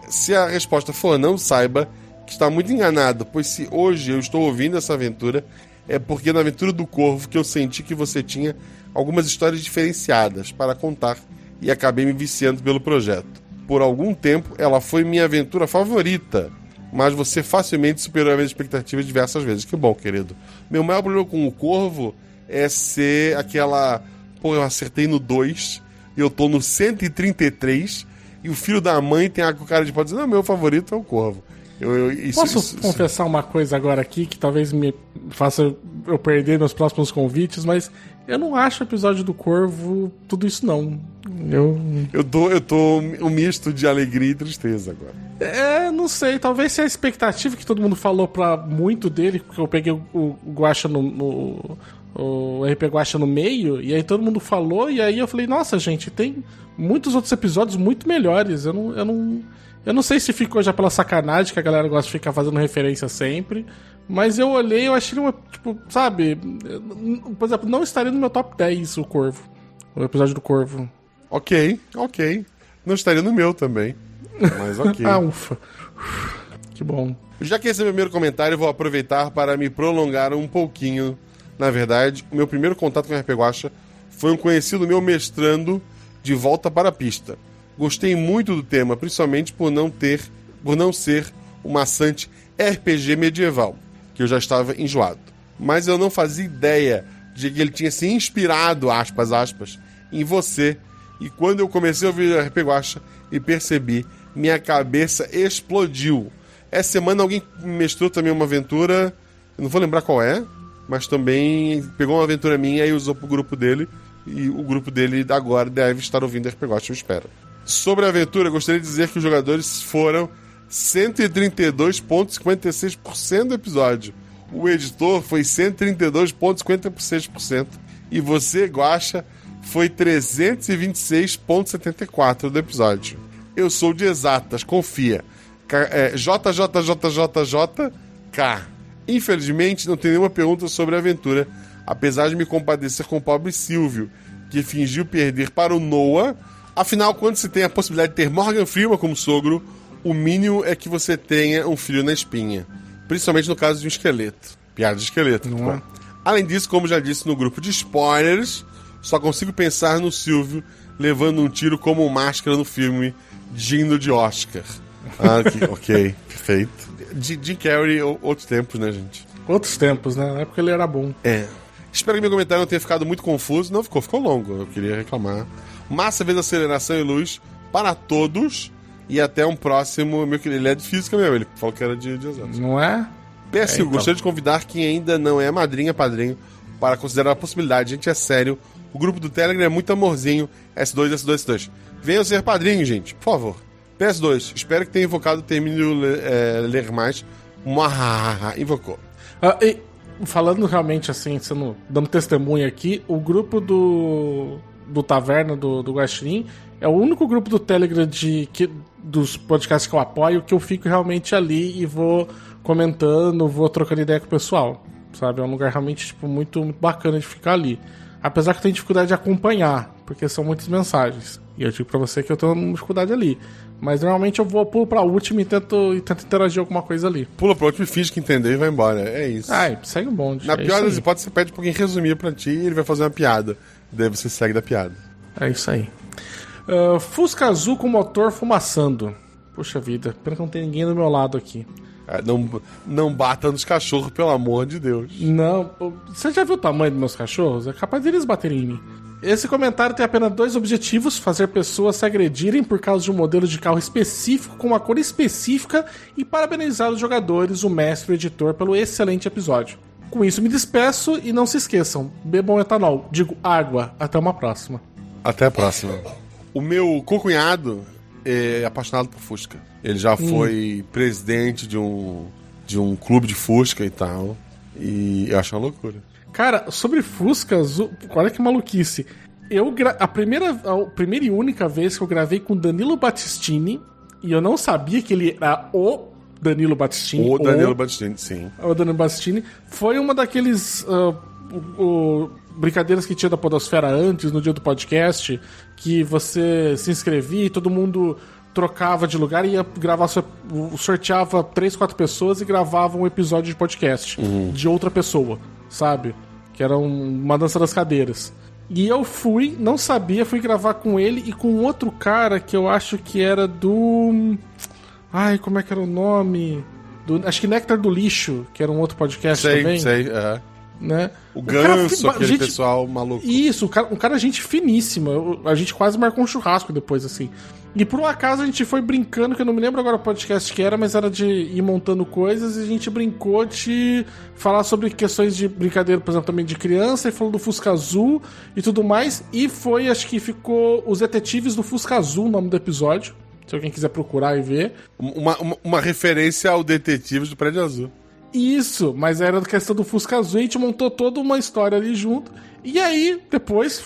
Se a resposta for não, saiba que está muito enganado, pois se hoje eu estou ouvindo essa aventura, é porque na aventura do Corvo que eu senti que você tinha algumas histórias diferenciadas para contar e acabei me viciando pelo projeto. por algum tempo ela foi minha aventura favorita, mas você facilmente superou as minhas expectativas diversas vezes. Que bom, querido. Meu maior problema com o Corvo é ser aquela... Pô, eu acertei no 2 e eu tô no 133 e o filho da mãe tem a cara de pau dizer, não, meu favorito é o Corvo. Posso confessar uma coisa agora aqui que talvez me faça eu perder meus próximos convites, mas eu não acho o episódio do Corvo tudo isso, não. Eu tô um misto de alegria e tristeza agora. Não sei, talvez seja a expectativa que todo mundo falou pra muito dele, porque eu peguei o Guaxa o RP Guaxa no meio, e aí todo mundo falou, e aí eu falei, nossa, gente, tem muitos outros episódios muito melhores. Eu não sei se ficou já pela sacanagem, que a galera gosta de ficar fazendo referência sempre, mas eu olhei e eu achei uma, tipo, sabe, por exemplo, não estaria no meu top 10 o Corvo, o episódio do Corvo. Ok. Não estaria no meu também, mas ok. Ufa. Que bom. Já que esse é o meu primeiro comentário, eu vou aproveitar para me prolongar um pouquinho. Na verdade, o meu primeiro contato com o RPG Guaxa foi um conhecido meu mestrando de volta para a pista. Gostei muito do tema, principalmente por não ser um maçante RPG medieval, que eu já estava enjoado. Mas eu não fazia ideia de que ele tinha se inspirado, aspas, em você. E quando eu comecei a ouvir o RPG Guaxa e percebi, minha cabeça explodiu. Essa semana alguém mestrou também uma aventura, eu não vou lembrar qual é, mas também pegou uma aventura minha e usou pro grupo dele, e o grupo dele agora deve estar ouvindo RPG Guaxa, eu espero. Sobre a aventura, eu gostaria de dizer que os jogadores foram 132,56% do episódio. O editor foi 132,56%. E você, Guaxa, foi 326,74% do episódio. Eu sou de exatas, confia. JJJJK. Infelizmente, não tem nenhuma pergunta sobre a aventura, apesar de me compadecer com o pobre Silvio, que fingiu perder para o Noah. Afinal, quando se tem a possibilidade de ter Morgan Freeman como sogro, o mínimo é que você tenha um frio na espinha. Principalmente no caso de um esqueleto. Piada de esqueleto. Não é? Além disso, como já disse no grupo de spoilers, só consigo pensar no Silvio levando um tiro como máscara no filme digno de Oscar. Ok, perfeito. Jim Carrey, outros tempos, né, gente? Outros tempos, né? Na época ele era bom. Espero que meu comentário não tenha ficado muito confuso. Não ficou longo, eu queria reclamar. Massa vez aceleração e luz para todos. E até um próximo. Ele é de física mesmo, ele falou que era de exatos. Não é? PS1, gostaria de convidar quem ainda não é madrinha, padrinho, para considerar a possibilidade. Gente, é sério. O grupo do Telegram é muito amorzinho. S2. Venham ser padrinho, gente, por favor. PS2, espero que tenha invocado, termine de ler mais. Invocou. Falando realmente assim, dando testemunho aqui, o grupo do Taverna, do Guaxinim, é o único grupo do Telegram dos podcasts que eu apoio que eu fico realmente ali e vou comentando, vou trocando ideia com o pessoal, sabe? É um lugar realmente tipo, muito, muito bacana de ficar ali. Apesar que eu tenho dificuldade de acompanhar, porque são muitas mensagens. E eu digo pra você que eu tenho dificuldade ali. Mas normalmente eu pulo pra última e tento interagir alguma coisa ali. Pula pra última e finge que entendeu e vai embora. É isso. Segue o bonde. Na pior das hipóteses, você pede pra alguém resumir pra ti e ele vai fazer uma piada. Daí você segue da piada. É isso aí. Fusca azul com motor fumaçando. Puxa vida, pena que não tem ninguém do meu lado aqui. Não bata nos cachorros, pelo amor de Deus. Não, você já viu o tamanho dos meus cachorros? É capaz deles baterem em mim. Esse comentário tem apenas 2 objetivos: fazer pessoas se agredirem por causa de um modelo de carro específico com uma cor específica e parabenizar os jogadores, o mestre e o editor pelo excelente episódio. Com isso me despeço e não se esqueçam, bebam etanol, digo água. Até uma próxima. Até a próxima. O meu cocunhado é apaixonado por Fusca. Ele já foi presidente de um clube de Fusca e tal. E eu acho uma loucura. Cara, sobre Fusca azul, olha que maluquice. A primeira e única vez que eu gravei com Danilo Battistini, e eu não sabia que ele era o Danilo Battistini. Battistini, sim. O Danilo Battistini. Foi uma daqueles brincadeiras que tinha da Podosfera antes, no dia do podcast, que você se inscrevia e todo mundo trocava de lugar e ia gravar, sorteava 3, 4 pessoas e gravava um episódio de podcast de outra pessoa, sabe? Que era uma dança das cadeiras. E eu não sabia, fui gravar com ele e com outro cara que eu acho que era do... Ai, como é que era o nome? Acho que Néctar do Lixo, que era um outro podcast também. Sei, né? O Ganso, aquele pessoal maluco. Isso, um cara gente finíssima. A gente quase marcou um churrasco depois, assim. E por um acaso a gente foi brincando, que eu não me lembro agora o podcast que era, mas era de ir montando coisas, e a gente brincou de falar sobre questões de brincadeira, por exemplo, também de criança, e falou do Fusca Azul e tudo mais. E foi, acho que ficou Os Detetives do Fusca Azul, o nome do episódio. Se alguém quiser procurar e ver. Uma referência ao Detetives do Prédio Azul. Isso, mas era questão do Fusca Azul, e a gente montou toda uma história ali junto. E aí, depois,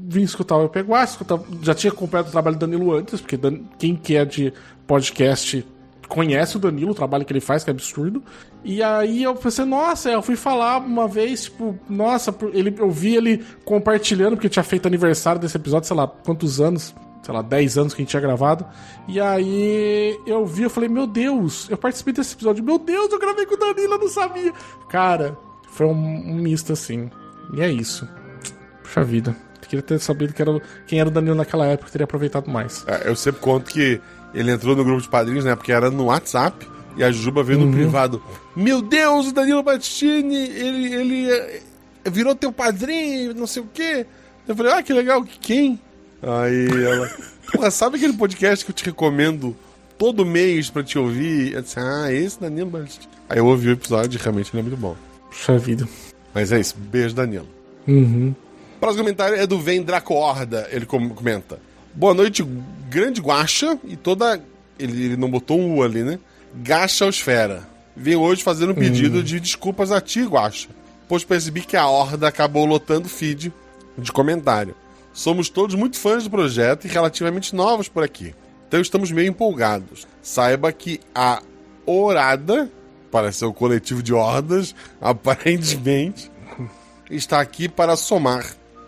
vim escutar o Eu Pego Aço, já tinha acompanhado o trabalho do Danilo antes, porque quem que é de podcast conhece o Danilo, o trabalho que ele faz, que é absurdo. E aí eu pensei, nossa, eu fui falar uma vez, tipo, nossa, eu vi ele compartilhando, porque tinha feito aniversário desse episódio, sei lá, quantos anos, sei lá, 10 anos que a gente tinha gravado. E aí eu falei, meu Deus, eu participei desse episódio, meu Deus, eu gravei com o Danilo, eu não sabia. Cara, foi um misto assim. E é isso. Puxa vida. Eu queria ter sabido quem era o Danilo naquela época, teria aproveitado mais. Eu sempre conto que ele entrou no grupo de padrinhos, né? Porque era no WhatsApp, e a Juba veio no privado. Meu Deus, o Danilo Battistini, ele virou teu padrinho, não sei o quê. Eu falei, que legal, quem? Aí ela... Porra, sabe aquele podcast que eu te recomendo todo mês pra te ouvir? Eu disse, esse Danilo Battistini. Aí eu ouvi o episódio e realmente ele é muito bom. Puxa vida. Mas é isso, beijo, Danilo. O próximo comentário é do Vem Draco Horda. Ele comenta: boa noite, grande guaxa e toda... Ele não botou um U ali, né? Gachaosfera. Venho hoje fazer um pedido de desculpas a ti, guaxa, pois percebi que a Horda acabou lotando o feed de comentário. Somos todos muito fãs do projeto e relativamente novos por aqui, então estamos meio empolgados. Saiba que a Horada, para ser o coletivo de hordas, aparentemente, está aqui para somar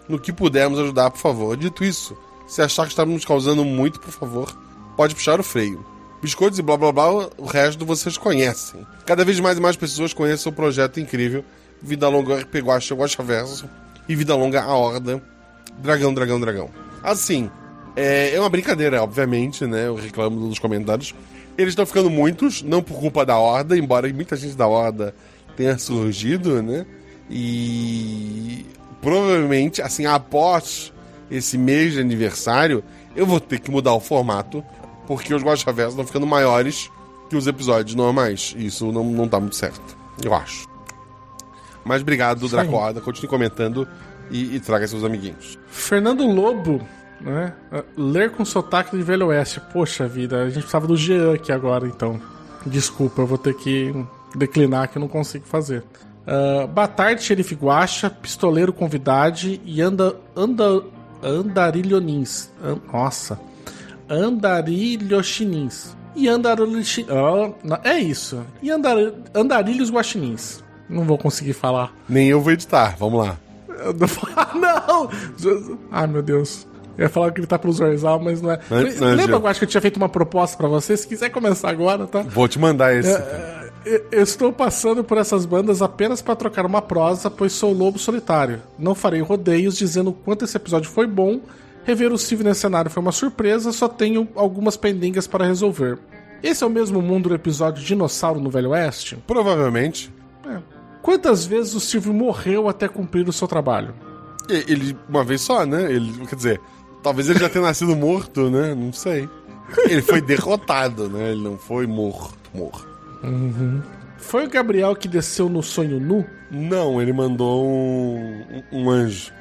no que pudermos ajudar, por favor. Dito isso, se achar que estamos nos causando muito, por favor, pode puxar o freio. Biscoitos e blá blá blá, o resto vocês conhecem. Cada vez mais e mais pessoas conheçam o projeto incrível Vida Longa RP Guaxa, Guaxaverso e Vida Longa a Horda, Dragão, Dragão, Dragão. Assim, é uma brincadeira, obviamente, né? Eu reclamo nos comentários. Eles estão ficando muitos, não por culpa da Horda, embora muita gente da Horda tenha surgido, né? E provavelmente, assim, após esse mês de aniversário, eu vou ter que mudar o formato, porque os Guaxaversos estão ficando maiores que os episódios normais. E isso não tá muito certo, eu acho. Mas obrigado, Draco Horda. Continue comentando e traga seus amiguinhos. Fernando Lobo, né? Ler com sotaque de Velho Oeste. Poxa vida, a gente precisava do Jean aqui agora, então. Desculpa, eu vou ter que declinar que eu não consigo fazer. Batarte, Xerife Guaxa, Pistoleiro Convidade e Andarilhonins. Nossa. Andarilhochinins. E Andarilhochinins. É isso. E Andarilhos Guaxinins. Não vou conseguir falar. Nem eu vou editar, vamos lá. Não! Ai, meu Deus. Eu ia falar que ele tá pro Zorzal, mas não é. Lembra, eu acho que eu tinha feito uma proposta pra você? Se quiser começar agora, tá? Vou te mandar esse. Eu estou passando por essas bandas apenas para trocar uma prosa, pois sou lobo solitário. Não farei rodeios dizendo o quanto esse episódio foi bom. Rever o Steve nesse cenário foi uma surpresa, só tenho algumas pendengas para resolver. Esse é o mesmo mundo do episódio Dinossauro no Velho Oeste? Provavelmente. Quantas vezes o Steve morreu até cumprir o seu trabalho? Ele, uma vez só, né? Quer dizer, talvez ele já tenha nascido morto, né? Não sei. Ele foi derrotado, né? Ele não foi morto. Foi o Gabriel que desceu no sonho nu? Não, ele mandou um anjo.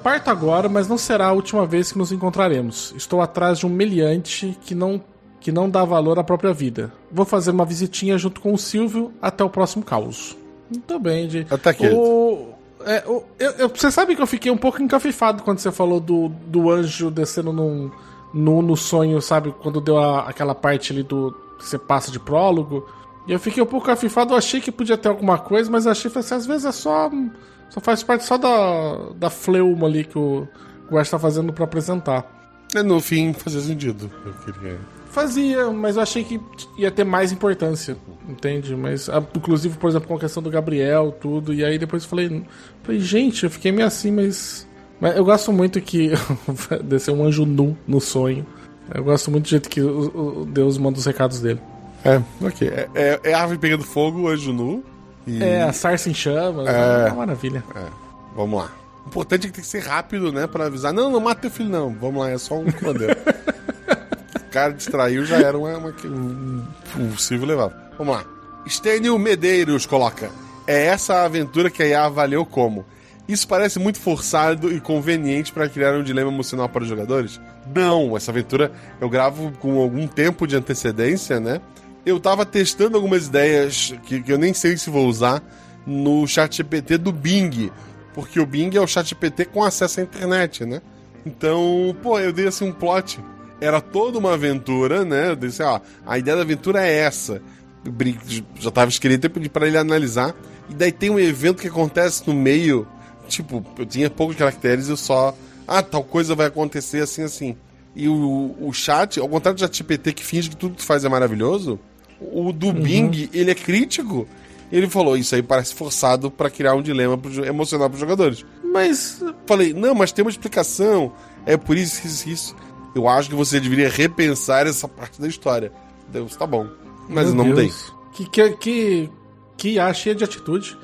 Parto agora, mas não será a última vez que nos encontraremos. Estou atrás de um meliante que não dá valor à própria vida. Vou fazer uma visitinha junto com o Silvio até o próximo caos. Muito bem, gente. Até aqui. Você sabe que eu fiquei um pouco encafifado quando você falou do anjo descendo no sonho, sabe? Quando deu aquela parte ali que você passa de prólogo. E eu fiquei um pouco encafifado, eu achei que podia ter alguma coisa, mas achei que assim, às vezes é só faz parte só da fleuma ali que o Guaxa tá fazendo pra apresentar. No fim, fazia sentido. Eu queria... Fazia, mas eu achei que ia ter mais importância. entende? Mas, inclusive, por exemplo, com a questão do Gabriel, tudo, e aí depois eu falei, gente, eu fiquei meio assim, mas eu gosto muito que desceu um anjo nu no sonho. Eu gosto muito do jeito que o Deus manda os recados dele. Ok. É árvore pegando fogo, anjo nu. E... a sarça em chamas, é uma maravilha. Vamos lá. O importante é que tem que ser rápido, né? Pra avisar, não mata teu filho, não. Vamos lá, é só um cordeiro. O cara distraiu, já era um possível levar. Vamos lá. Estênio Medeiros coloca: é essa a aventura que a IA avaliou como? Isso parece muito forçado e conveniente para criar um dilema emocional para os jogadores? Não, essa aventura eu gravo com algum tempo de antecedência, né? Eu tava testando algumas ideias que eu nem sei se vou usar no ChatGPT do Bing, porque o Bing é o ChatGPT com acesso à internet, né? Então, eu dei assim um plot. Era toda uma aventura, né? Eu disse, a ideia da aventura é essa. Já tava escrito, eu pedi pra ele analisar. E daí tem um evento que acontece no meio. Tipo, eu tinha poucos caracteres e eu só... tal coisa vai acontecer assim. E o chat, ao contrário do ChatGPT que finge que tudo que faz é maravilhoso, o do Bing, ele é crítico. Ele falou, isso aí parece forçado pra criar um dilema emocional pros jogadores. Mas, falei, não, mas tem uma explicação. É por isso. Eu acho que você deveria repensar essa parte da história. Deus, tá bom. Mas eu não mudei. Que cheia de atitude.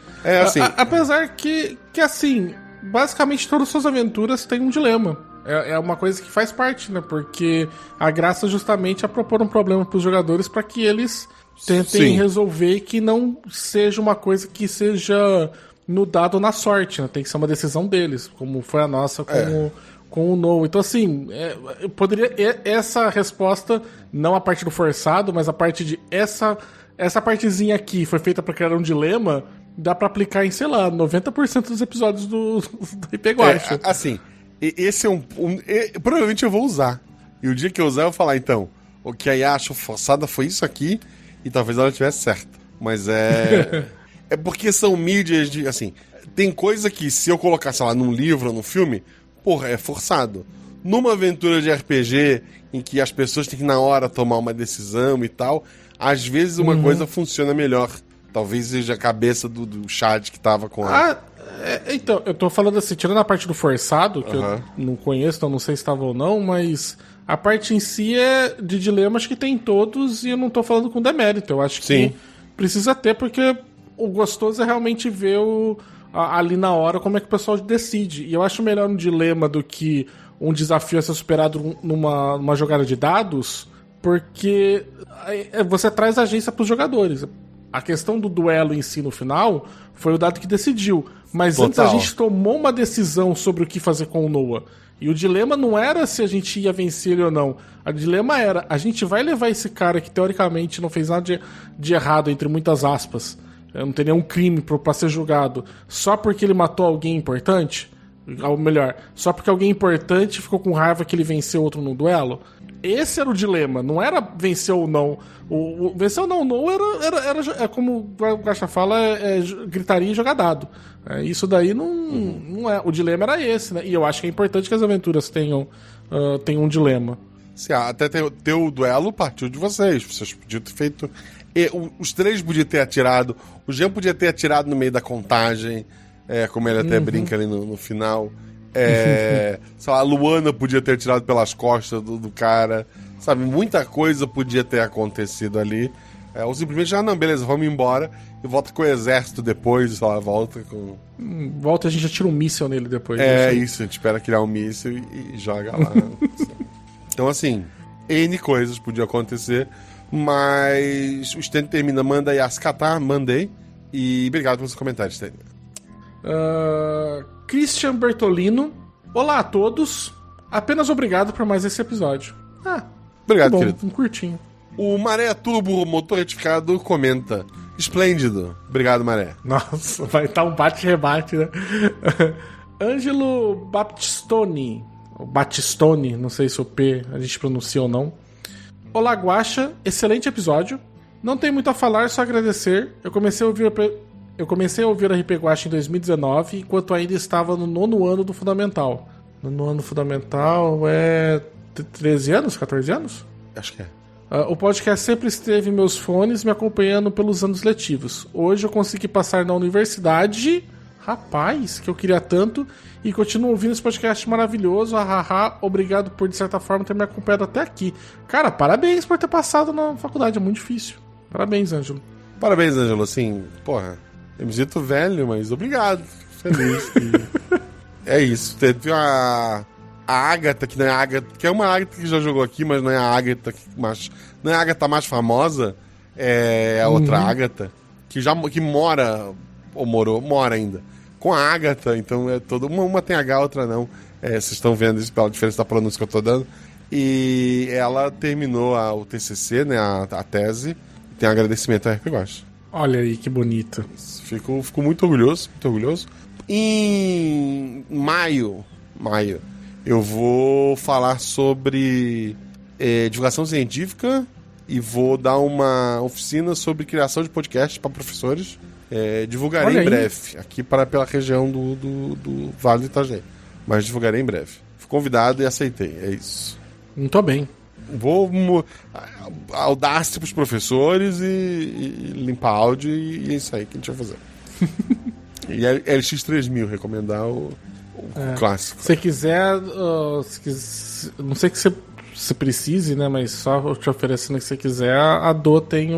Assim... Apesar que assim, basicamente todas as suas aventuras têm um dilema. É uma coisa que faz parte, né? Porque a graça justamente é propor um problema pros jogadores para que eles tentem resolver e que não seja uma coisa que seja no dado ou na sorte, né? Tem que ser uma decisão deles, como foi a nossa com o No. Então, assim, eu poderia... Essa resposta, não a parte do forçado, mas a parte de... Essa partezinha aqui foi feita pra criar um dilema, dá pra aplicar em, sei lá, 90% dos episódios do RP Guacha. Assim, esse é provavelmente eu vou usar. E o dia que eu usar, eu vou falar, então, o que a IA achou forçada foi isso aqui, e talvez ela tivesse certo. Mas é porque são mídias de... Assim, tem coisa que se eu colocar, sei lá, num livro ou num filme... é forçado. Numa aventura de RPG, em que as pessoas têm que, na hora, tomar uma decisão e tal, às vezes uma coisa funciona melhor. Talvez seja a cabeça do chat que tava com a... Então, eu tô falando assim, tirando a parte do forçado, que eu não conheço, então não sei se estava ou não, mas a parte em si é de dilemas que tem todos, e eu não tô falando com demérito. Eu acho que precisa ter, porque o gostoso é realmente ver ali na hora como é que o pessoal decide. E eu acho melhor um dilema do que um desafio a ser superado numa jogada de dados, porque você traz agência pros jogadores. A questão do duelo em si no final foi o dado que decidiu. Mas antes a gente tomou uma decisão sobre o que fazer com o Noah. E o dilema não era se a gente ia vencer ele ou não. O dilema era, a gente vai levar esse cara que teoricamente não fez nada de errado, entre muitas aspas, não tem nenhum crime pra ser julgado, só porque ele matou alguém importante? Ou melhor, só porque alguém importante ficou com raiva que ele venceu outro no duelo? Esse era o dilema, não era vencer ou não. O vencer ou não era como o Gacha fala, gritaria e jogar dado. Isso daí não é. O dilema era esse, né? E eu acho que é importante que as aventuras tenham um dilema. Até ter o duelo partiu de vocês. Vocês podiam ter feito... Os três podiam ter atirado. O Jean podia ter atirado no meio da contagem, como ele até brinca ali no final. Sei lá, a Luana podia ter atirado pelas costas do cara. Sabe, muita coisa podia ter acontecido ali. Ou simplesmente, não, beleza, vamos embora. E volta com o exército depois, sei lá, volta com... Volta, a gente já tira um míssil nele depois. Isso, a gente espera criar um míssil e joga lá. Então, assim, N coisas podiam acontecer. Mas o Stênio termina, manda aí as catar, mandei. E obrigado pelos comentários, Stênio. Christian Bertolino. Olá a todos. Apenas obrigado por mais esse episódio. Obrigado, bom, querido. Um curtinho. O Maré Turbo Motor Retificado comenta: esplêndido. Obrigado, Maré. Nossa, vai estar um bate-rebate, né? Ângelo Baptistoni. Ou Batistone, não sei se o P a gente pronuncia ou não. Olá, Guaxa. Excelente episódio. Não tem muito a falar, só agradecer. Eu comecei a ouvir a RP Guacha em 2019, enquanto ainda estava no 9º ano do Fundamental. No 9º ano Fundamental é 13 anos? 14 anos? Acho que é. O podcast sempre esteve em meus fones, me acompanhando pelos anos letivos. Hoje eu consegui passar na universidade, rapaz, que eu queria tanto, e continuo ouvindo esse podcast maravilhoso. Obrigado por, de certa forma, ter me acompanhado até aqui. Cara, parabéns por ter passado na faculdade, é muito difícil. Parabéns, Ângelo. Parabéns, Ângelo. Assim, porra, eu me sinto velho, mas obrigado. Feliz. É isso. Teve a Agatha, que não é a Agatha, que é uma Agatha que já jogou aqui, mas não é a Agatha não é a Agatha mais famosa, é a outra Agatha, que mora, ou mora ainda, com a Agatha, então é toda. Uma tem H, outra não. Vocês estão vendo isso pela diferença da pronúncia que eu tô dando. E ela terminou o TCC, né, a tese. Tem um agradecimento à RP Guacha. Olha aí, que bonito. Fico muito orgulhoso, muito orgulhoso. Em maio, eu vou falar sobre divulgação científica e vou dar uma oficina sobre criação de podcast para professores. Divulgarei em breve, aqui pela região do Vale do Itajaí. Mas divulgarei em breve. Fui convidado e aceitei, é isso. Muito bem. Vou audácia pros professores e limpar áudio e é isso aí que a gente vai fazer. E LX3000, recomendar o clássico. Se quiser, não sei que você precise, né? Mas só te oferecendo que se você quiser, a Dô tem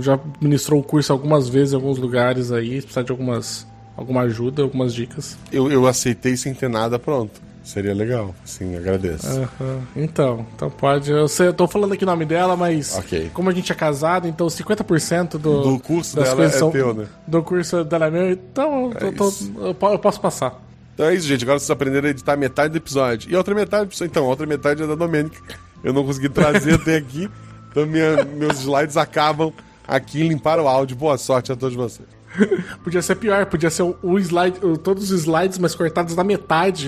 já ministrou o curso algumas vezes em alguns lugares aí. Se precisar de alguma ajuda, algumas dicas. Eu aceitei sem ter nada pronto. Seria legal, sim, agradeço. Então pode. Eu tô falando aqui o nome dela, mas como a gente é casado, então 50% do curso dela é teu, né? Do curso dela é meu, então eu posso passar. Então é isso, gente. Agora vocês aprenderam a editar metade do episódio. E a outra metade, então, a outra metade é da Domênica. Eu não consegui trazer até aqui, então meus slides acabam aqui em limpar o áudio. Boa sorte a todos vocês. Podia ser pior, podia ser todos os slides, mas cortados na metade.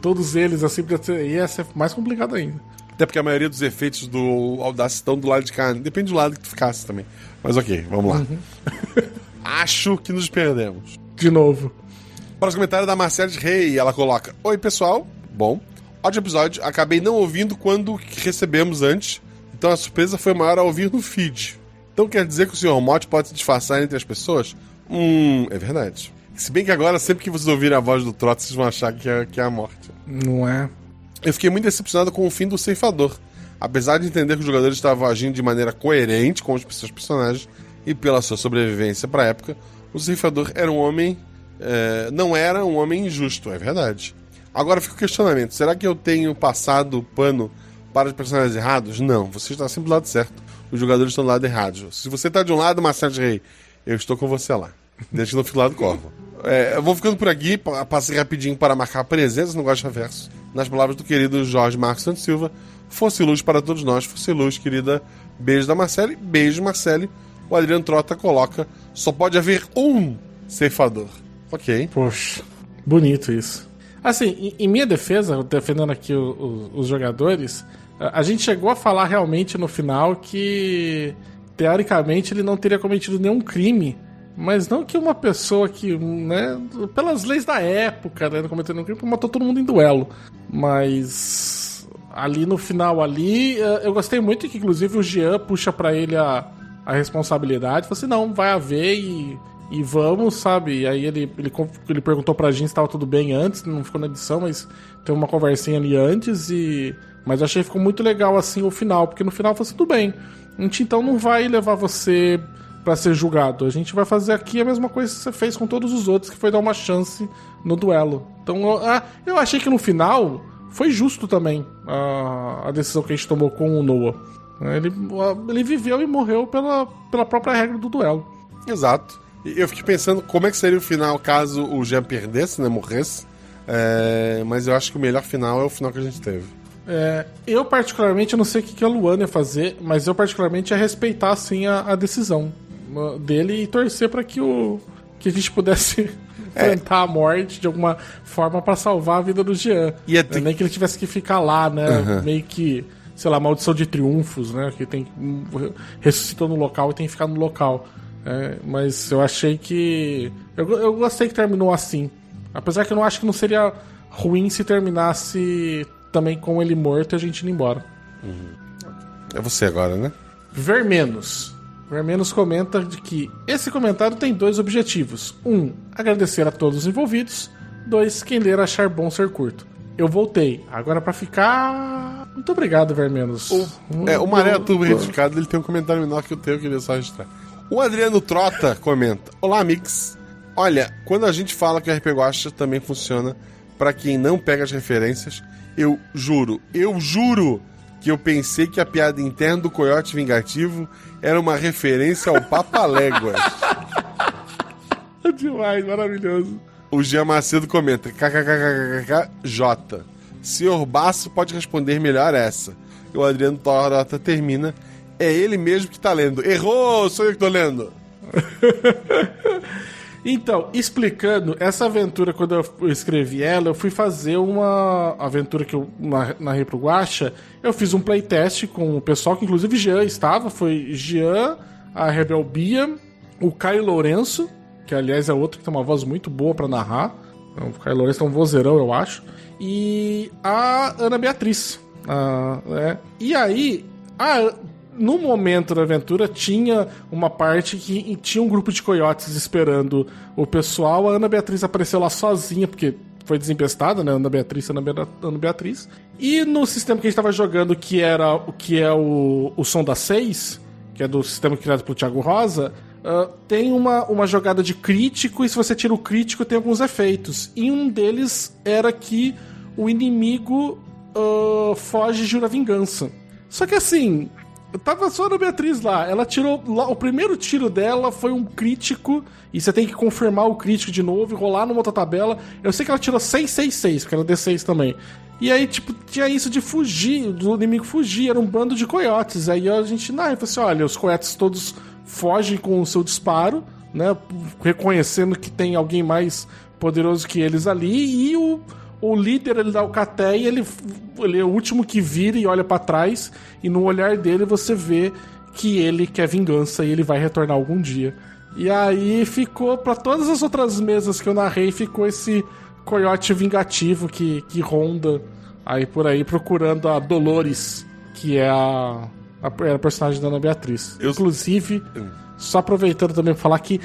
Todos eles, assim, ia ser mais complicado ainda. Até porque a maioria dos efeitos do Audacity estão do lado de cá. Depende do lado que tu ficasse também. Mas ok, vamos lá. Acho que nos perdemos. De novo. Próximo comentário da Marcela de Rei. Ela coloca: Oi, pessoal. Bom, ótimo episódio. Acabei não ouvindo quando recebemos antes. Então a surpresa foi maior ao ouvir no feed. Então quer dizer que o Sr. Mote pode se disfarçar entre as pessoas? É verdade. Se bem que agora, sempre que vocês ouvirem a voz do Trot, vocês vão achar que é a morte. Não é? Eu fiquei muito decepcionado com o fim do ceifador. Apesar de entender que os jogadores estavam agindo de maneira coerente com os seus personagens e pela sua sobrevivência para a época, o ceifador era um homem... não era um homem injusto, é verdade. Agora fica o questionamento. Será que eu tenho passado o pano para os personagens errados? Não, você está sempre do lado certo. Os jogadores estão do lado errado. Se você está de um lado, Marcelo de Rei, eu estou com você lá. Deixa eu não ficar do Corvo. Eu vou ficando por aqui, passei rapidinho para marcar presença no Guaxa Verso. Nas palavras do querido Jorge Marcos Santos Silva, fosse luz para todos nós, fosse luz, querida. Beijo da Marcele, beijo, Marcele. O Adriano Trota coloca: só pode haver um ceifador. Ok. Poxa, bonito isso. Assim, em minha defesa, defendendo aqui os jogadores, a gente chegou a falar realmente no final que, teoricamente, ele não teria cometido nenhum crime. Mas não que uma pessoa que, né, pelas leis da época, né, não cometeu nenhum crime, matou todo mundo em duelo. Mas ali no final, eu gostei muito que, inclusive, o Jean puxa pra ele a responsabilidade. Falou assim, não, vai haver e vamos, sabe? E aí ele perguntou pra gente se tava tudo bem antes, não ficou na edição, mas teve uma conversinha ali antes. Mas eu achei que ficou muito legal assim o final, porque no final falou assim, tudo bem, a gente então não vai levar você pra ser julgado, a gente vai fazer aqui a mesma coisa que você fez com todos os outros, que foi dar uma chance no duelo. Então eu achei que no final foi justo também a decisão que a gente tomou com o Noah. Ele viveu e morreu pela própria regra do duelo. Exato. Eu fiquei pensando como é que seria o final caso o Jean perdesse, né, morresse. Mas eu acho que o melhor final é o final que a gente teve. Eu particularmente, eu não sei o que a Luana ia fazer, mas eu particularmente ia respeitar assim a decisão dele e torcer para que a gente pudesse enfrentar a morte de alguma forma para salvar a vida do Jean. Nem que ele tivesse que ficar lá, né? Meio que, sei lá, maldição de triunfos, né? Que tem ressuscitou no local e tem que ficar no local. Mas eu achei que... Eu gostei que terminou assim. Apesar que eu não acho que não seria ruim se terminasse também com ele morto e a gente indo embora. É você agora, né? Vermenos comenta de que esse comentário tem 2 objetivos. 1, agradecer a todos os envolvidos. 2, quem ler achar bom ser curto. Eu voltei. Agora pra ficar... Muito obrigado, Vermenos. O Maré Turbo Retificado, ele tem um comentário menor que o teu, eu queria só registrar. O Adriano Trota comenta: Olá, Mix. Olha, quando a gente fala que o RP Guacha também funciona pra quem não pega as referências, eu juro que eu pensei que a piada interna do Coiote Vingativo era uma referência ao Papaléguas. Demais, maravilhoso. O Jean Macedo comenta: KKKKKJ. Senhor Basso pode responder melhor essa. E o Adriano Torota termina: é ele mesmo que tá lendo. Errou, sou eu que tô lendo. Então, explicando, essa aventura, quando eu escrevi ela, eu fui fazer uma aventura que eu narrei pro Guacha. Eu fiz um playtest com o pessoal, que inclusive Jean estava. Foi Jean, a Rebel Bia, o Caio Lourenço, que aliás é outro que tem uma voz muito boa pra narrar. O Caio Lourenço é um vozeirão, eu acho. E a Ana Beatriz. E aí, no momento da aventura, tinha uma parte que tinha um grupo de coiotes esperando o pessoal. A Ana Beatriz apareceu lá sozinha, porque foi desempestada, né? Ana Beatriz. E no sistema que a gente estava jogando, que é o Som das 6, que é do sistema criado pelo Thiago Rosa, tem uma jogada de crítico, e se você tira o crítico, tem alguns efeitos. E um deles era que o inimigo foge e jura vingança. Só que assim... Tava só a Beatriz lá, ela tirou lá, o primeiro tiro dela foi um crítico, e você tem que confirmar o crítico de novo e rolar numa outra tabela. Eu sei que ela tirou 666, porque era D6 também. E aí, tipo, tinha isso de fugir, do inimigo fugir, era um bando de coiotes. Aí a gente, eu falei assim, olha, os coiotes todos fogem com o seu disparo, né, reconhecendo que tem alguém mais poderoso que eles ali, e o líder, ele dá o caté e ele é o último que vira e olha pra trás, e no olhar dele você vê que ele quer vingança e ele vai retornar algum dia. E aí ficou, pra todas as outras mesas que eu narrei, ficou esse coiote vingativo que ronda aí por aí procurando a Dolores, que é a personagem da Ana Beatriz. Inclusive, só aproveitando também pra falar que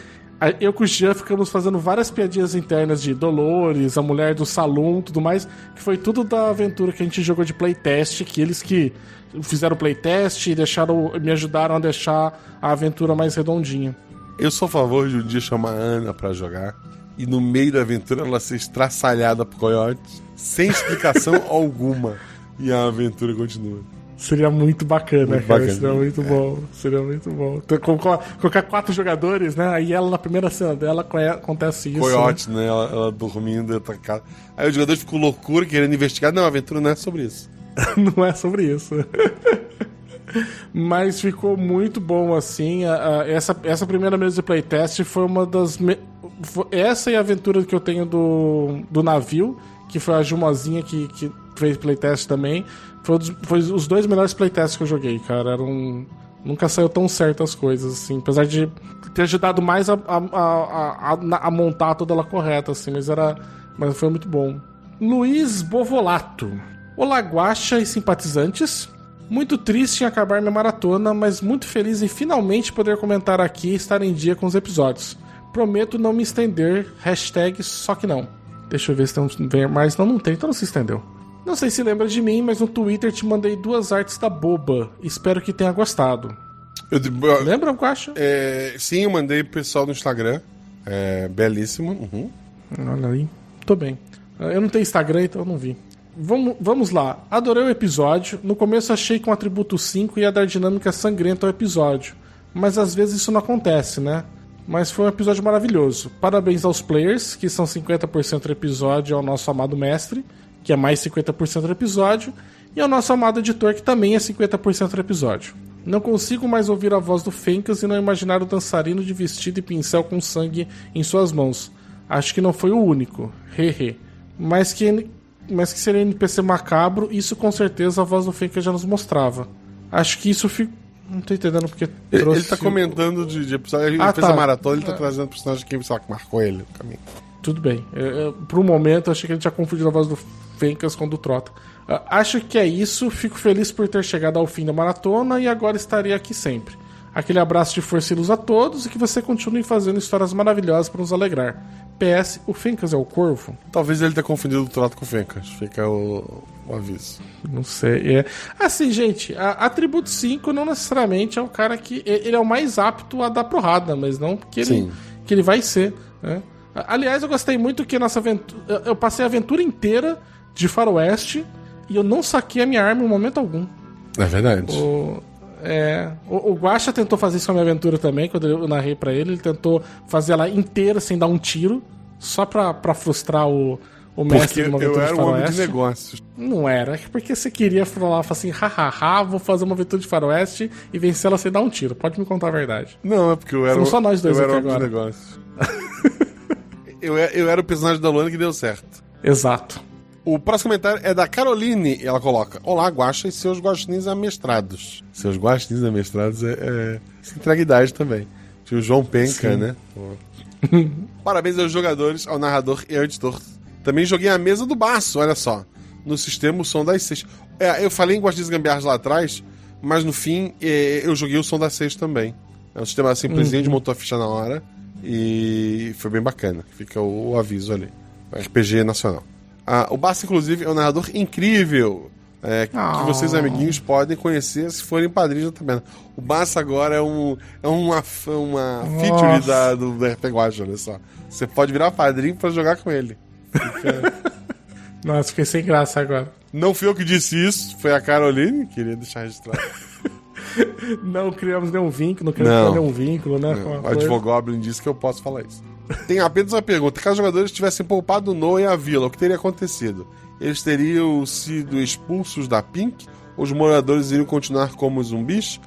eu com o Jean ficamos fazendo várias piadinhas internas de Dolores, a mulher do salão, tudo mais, que foi tudo da aventura que a gente jogou de playtest, que eles que fizeram o playtest e me ajudaram a deixar a aventura mais redondinha. Eu sou a favor de um dia chamar a Ana pra jogar e no meio da aventura ela ser estraçalhada por coiotes, sem explicação alguma, e a aventura continua. Seria muito bacana, muito cara. Bacana. Seria muito bom. Seria muito bom. Então, colocar 4 jogadores, né? Aí ela, na primeira cena dela, acontece isso. Coiote, né? Ela dormindo, atacada. Aí os jogadores ficam loucura, querendo investigar. Não, a aventura não é sobre isso. Não é sobre isso. Mas ficou muito bom, assim. Essa primeira mesa de playtest foi uma das... Essa e a aventura que eu tenho do navio, que foi a Jumazinha que fez playtest também. Foi os 2 melhores playtests que eu joguei, cara. Nunca saiu tão certo as coisas, assim. Apesar de ter ajudado mais a montar toda ela correta, assim. Mas foi muito bom. Luiz Bovolato. Olá, Guacha e simpatizantes. Muito triste em acabar minha maratona, mas muito feliz em finalmente poder comentar aqui e estar em dia com os episódios. Prometo não me estender. #só que não. Deixa eu ver se tem mais. Não tem, então não se estendeu. Não sei se lembra de mim, mas no Twitter te mandei 2 artes da Boba. Espero que tenha gostado. Lembra, Guacha? Sim, eu mandei pro pessoal no Instagram. Belíssimo. Uhum. Olha aí. Tô bem. Eu não tenho Instagram, então eu não vi. Vamos lá. Adorei o episódio. No começo achei que um atributo 5 ia dar dinâmica sangrenta ao episódio. Mas às vezes isso não acontece, né? Mas foi um episódio maravilhoso. Parabéns aos players, que são 50% do episódio, ao nosso amado mestre, que é mais 50% do episódio, e ao nosso amado editor, que também é 50% do episódio. Não consigo mais ouvir a voz do Fencas e não imaginar o dançarino de vestido e pincel com sangue em suas mãos. Acho que não foi o único. Hehe. Mas que seria NPC macabro, isso com certeza a voz do Fencas já nos mostrava. Acho que isso fica... Não tô entendendo porque trouxe... Ele tá comentando de episódio, ele fez a maratona, ele tá trazendo personagem que marcou ele no caminho. Tudo bem. Por um momento, eu achei que ele tinha confundido a voz do Fencas com a do Trota. Acho que é isso, fico feliz por ter chegado ao fim da maratona e agora estarei aqui sempre. Aquele abraço de força e luz a todos e que você continue fazendo histórias maravilhosas para nos alegrar. PS, o Fencas é o corvo? Talvez ele tenha confundido o trato com o Fencas. Fica o aviso. Não sei. Assim, gente, a Tributo 5 não necessariamente é o cara que... Ele é o mais apto a dar porrada, mas não porque ele vai ser, né? Aliás, eu gostei muito que a nossa aventura... Eu passei a aventura inteira de faroeste e eu não saquei a minha arma em momento algum. É verdade. O Guaxa tentou fazer isso com a minha aventura também, quando eu narrei pra ele. Ele tentou fazer ela inteira sem dar um tiro, só pra frustrar o mestre de uma aventura de faroeste. Eu era um homem de negócios. Não era, porque você queria falar assim, hahaha, vou fazer uma aventura de faroeste e vencer ela sem dar um tiro. Pode me contar a verdade. Não, é porque eu era, só nós dois eu era aqui homem agora. de negócios. eu era o personagem da Luana que deu certo. Exato. O próximo comentário é da Caroline. Ela coloca: olá, Guaxa e seus guaxinins amestrados. Seus guaxinins amestrados se entrega idade também. Tinha o João Penca, né? Parabéns aos jogadores, ao narrador e ao editor. Também joguei a mesa do Baço, olha só. No sistema o som das 6. Eu falei em Guaxinins Gambiarras lá atrás, mas no fim eu joguei o som das 6 também. É um sistema simplesinho, montou a ficha na hora. E foi bem bacana. Fica o aviso ali. RPG nacional. O Baço, inclusive, é um narrador incrível. Que vocês, amiguinhos, podem conhecer se forem padrinhos da Taberna. O Baço agora é uma feature do RPG Guaxa, olha só. Você pode virar padrinho pra jogar com ele. Nossa, fiquei sem graça agora. Não fui eu que disse isso, foi a Caroline. Queria deixar registrado. Não criamos nenhum vínculo, não criamos nenhum vínculo, né? O Advogoblin disse que eu posso falar isso. Tem apenas uma pergunta. Caso os jogadores tivessem poupado o Noah e a vila, o que teria acontecido? Eles teriam sido expulsos da Pink? Os moradores iriam continuar como zumbis?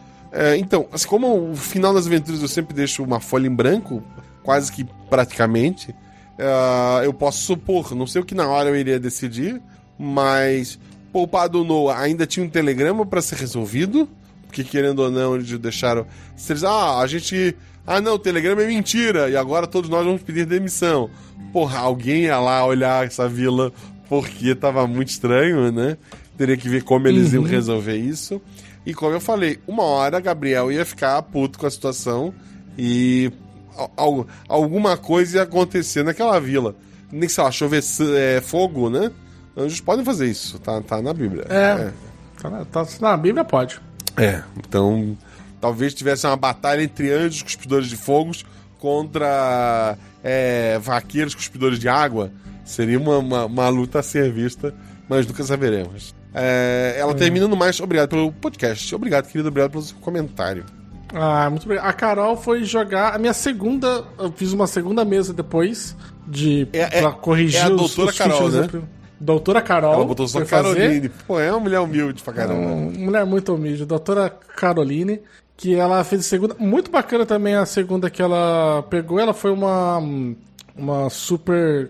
Então, assim, como o final das aventuras eu sempre deixo uma folha em branco, quase que praticamente, eu posso supor, não sei o que na hora eu iria decidir, mas poupado o Noah ainda tinha um telegrama para ser resolvido, porque querendo ou não, eles deixaram... não, o telegrama é mentira, e agora todos nós vamos pedir demissão. Porra, alguém ia lá olhar essa vila porque tava muito estranho, né? Teria que ver como eles iam resolver isso. E como eu falei, uma hora Gabriel ia ficar puto com a situação e alguma coisa ia acontecer naquela vila. Nem que, sei lá, chover fogo, né? Anjos podem fazer isso, tá na Bíblia. Tá na Bíblia, pode. Então... Talvez tivesse uma batalha entre anjos cuspidores de fogos contra vaqueiros cuspidores de água. Seria uma luta a ser vista, mas nunca saberemos. Ela terminando mais. Obrigado pelo podcast. Obrigado, querido. Obrigado pelo seu comentário. Muito obrigado. A Carol foi jogar a minha segunda... Eu fiz uma segunda mesa depois pra corrigir a doutora Carol, né? Doutora Carol. Ela botou só Caroline. Pô, é uma mulher humilde pra caramba. Uma mulher muito humilde. Doutora Caroline, que ela fez a segunda. Muito bacana também a segunda que ela pegou. Ela foi uma super...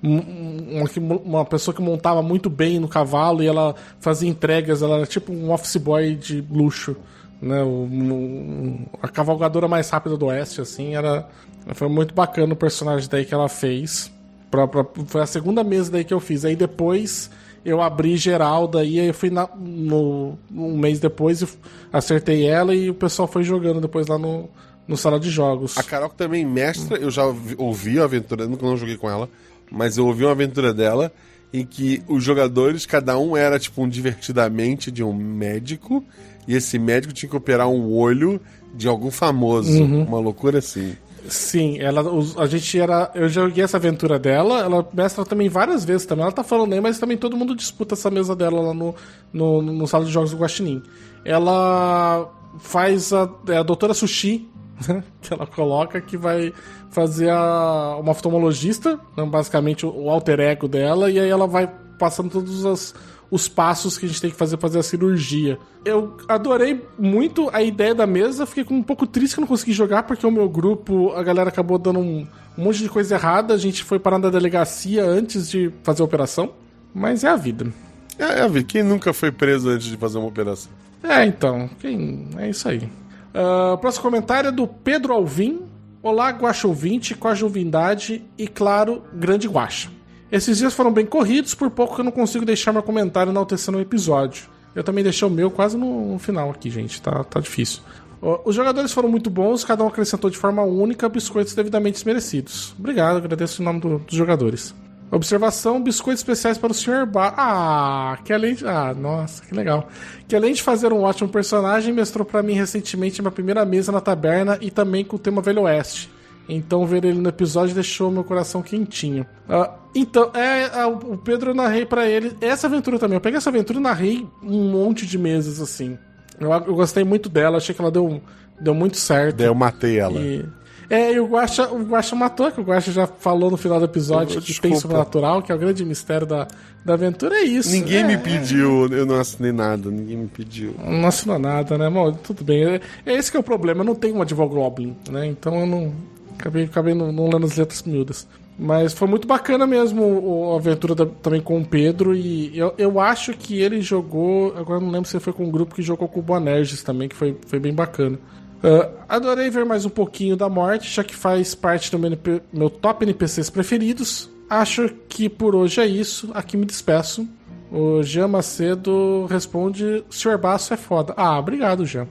Uma pessoa que montava muito bem no cavalo e ela fazia entregas. Ela era tipo um office boy de luxo, né? A cavalgadora mais rápida do Oeste, assim. Foi muito bacana o personagem daí que ela fez. Foi a segunda mesa daí que eu fiz. Aí depois eu abri geral, daí eu fui um mês depois e acertei ela e o pessoal foi jogando depois lá no sala de jogos. A Carol que também mestra, eu já ouvi a aventura, nunca não joguei com ela, mas eu ouvi uma aventura dela em que os jogadores, cada um era tipo um divertidamente de um médico e esse médico tinha que operar um olho de algum famoso. Uma loucura assim. Sim, eu joguei essa aventura dela, ela mestra também várias vezes também, ela tá falando aí, mas também todo mundo disputa essa mesa dela lá no sala de jogos do Guaxinim. Ela faz a doutora Sushi, que ela coloca, que vai fazer uma oftalmologista, né, basicamente o alter ego dela, e aí ela vai passando todos os passos que a gente tem que fazer a cirurgia. Eu adorei muito a ideia da mesa, fiquei um pouco triste que eu não consegui jogar, porque o meu grupo, a galera acabou dando um monte de coisa errada, a gente foi parar na delegacia antes de fazer a operação, mas é a vida. É a vida, quem nunca foi preso antes de fazer uma operação? Então, é isso aí. O próximo comentário é do Pedro Alvim. Olá, Guaxa ouvinte, com a juvidade e, claro, grande Guaxa. Esses dias foram bem corridos, por pouco que eu não consigo deixar meu comentário enaltecendo o episódio. Eu também deixei o meu quase no final aqui, gente. Tá difícil. Os jogadores foram muito bons, cada um acrescentou de forma única biscoitos devidamente merecidos. Obrigado, agradeço em nome dos jogadores. Observação, biscoitos especiais para o Sr. que além de... nossa, que legal. Que além de fazer um ótimo personagem, mestrou para mim recentemente minha primeira mesa na taberna e também com o tema Velho Oeste. Então ver ele no episódio deixou meu coração quentinho. O Pedro, eu narrei pra ele essa aventura também. Eu peguei essa aventura e narrei um monte de meses, assim. Eu gostei muito dela, achei que ela deu muito certo. Eu matei ela. E o Guaxa matou, que o Guaxa já falou no final do episódio que tem sobrenatural, que é o grande mistério da aventura, é isso. Ninguém me pediu, eu não assinei nada, ninguém me pediu. Não assinou nada, né? Bom, tudo bem. Esse que é o problema, eu não tenho um Advogoblin, né? Então eu não... Acabei não lendo as letras miúdas. Mas foi muito bacana mesmo a aventura também com o Pedro. E eu acho que ele jogou... Agora não lembro se foi com um grupo que jogou com o Boanerges também, que foi bem bacana. Adorei ver mais um pouquinho da morte, já que faz parte do meu top NPCs preferidos. Acho que por hoje é isso. Aqui me despeço. O Jean Macedo responde: Sr. Basso é foda. Obrigado, Jean.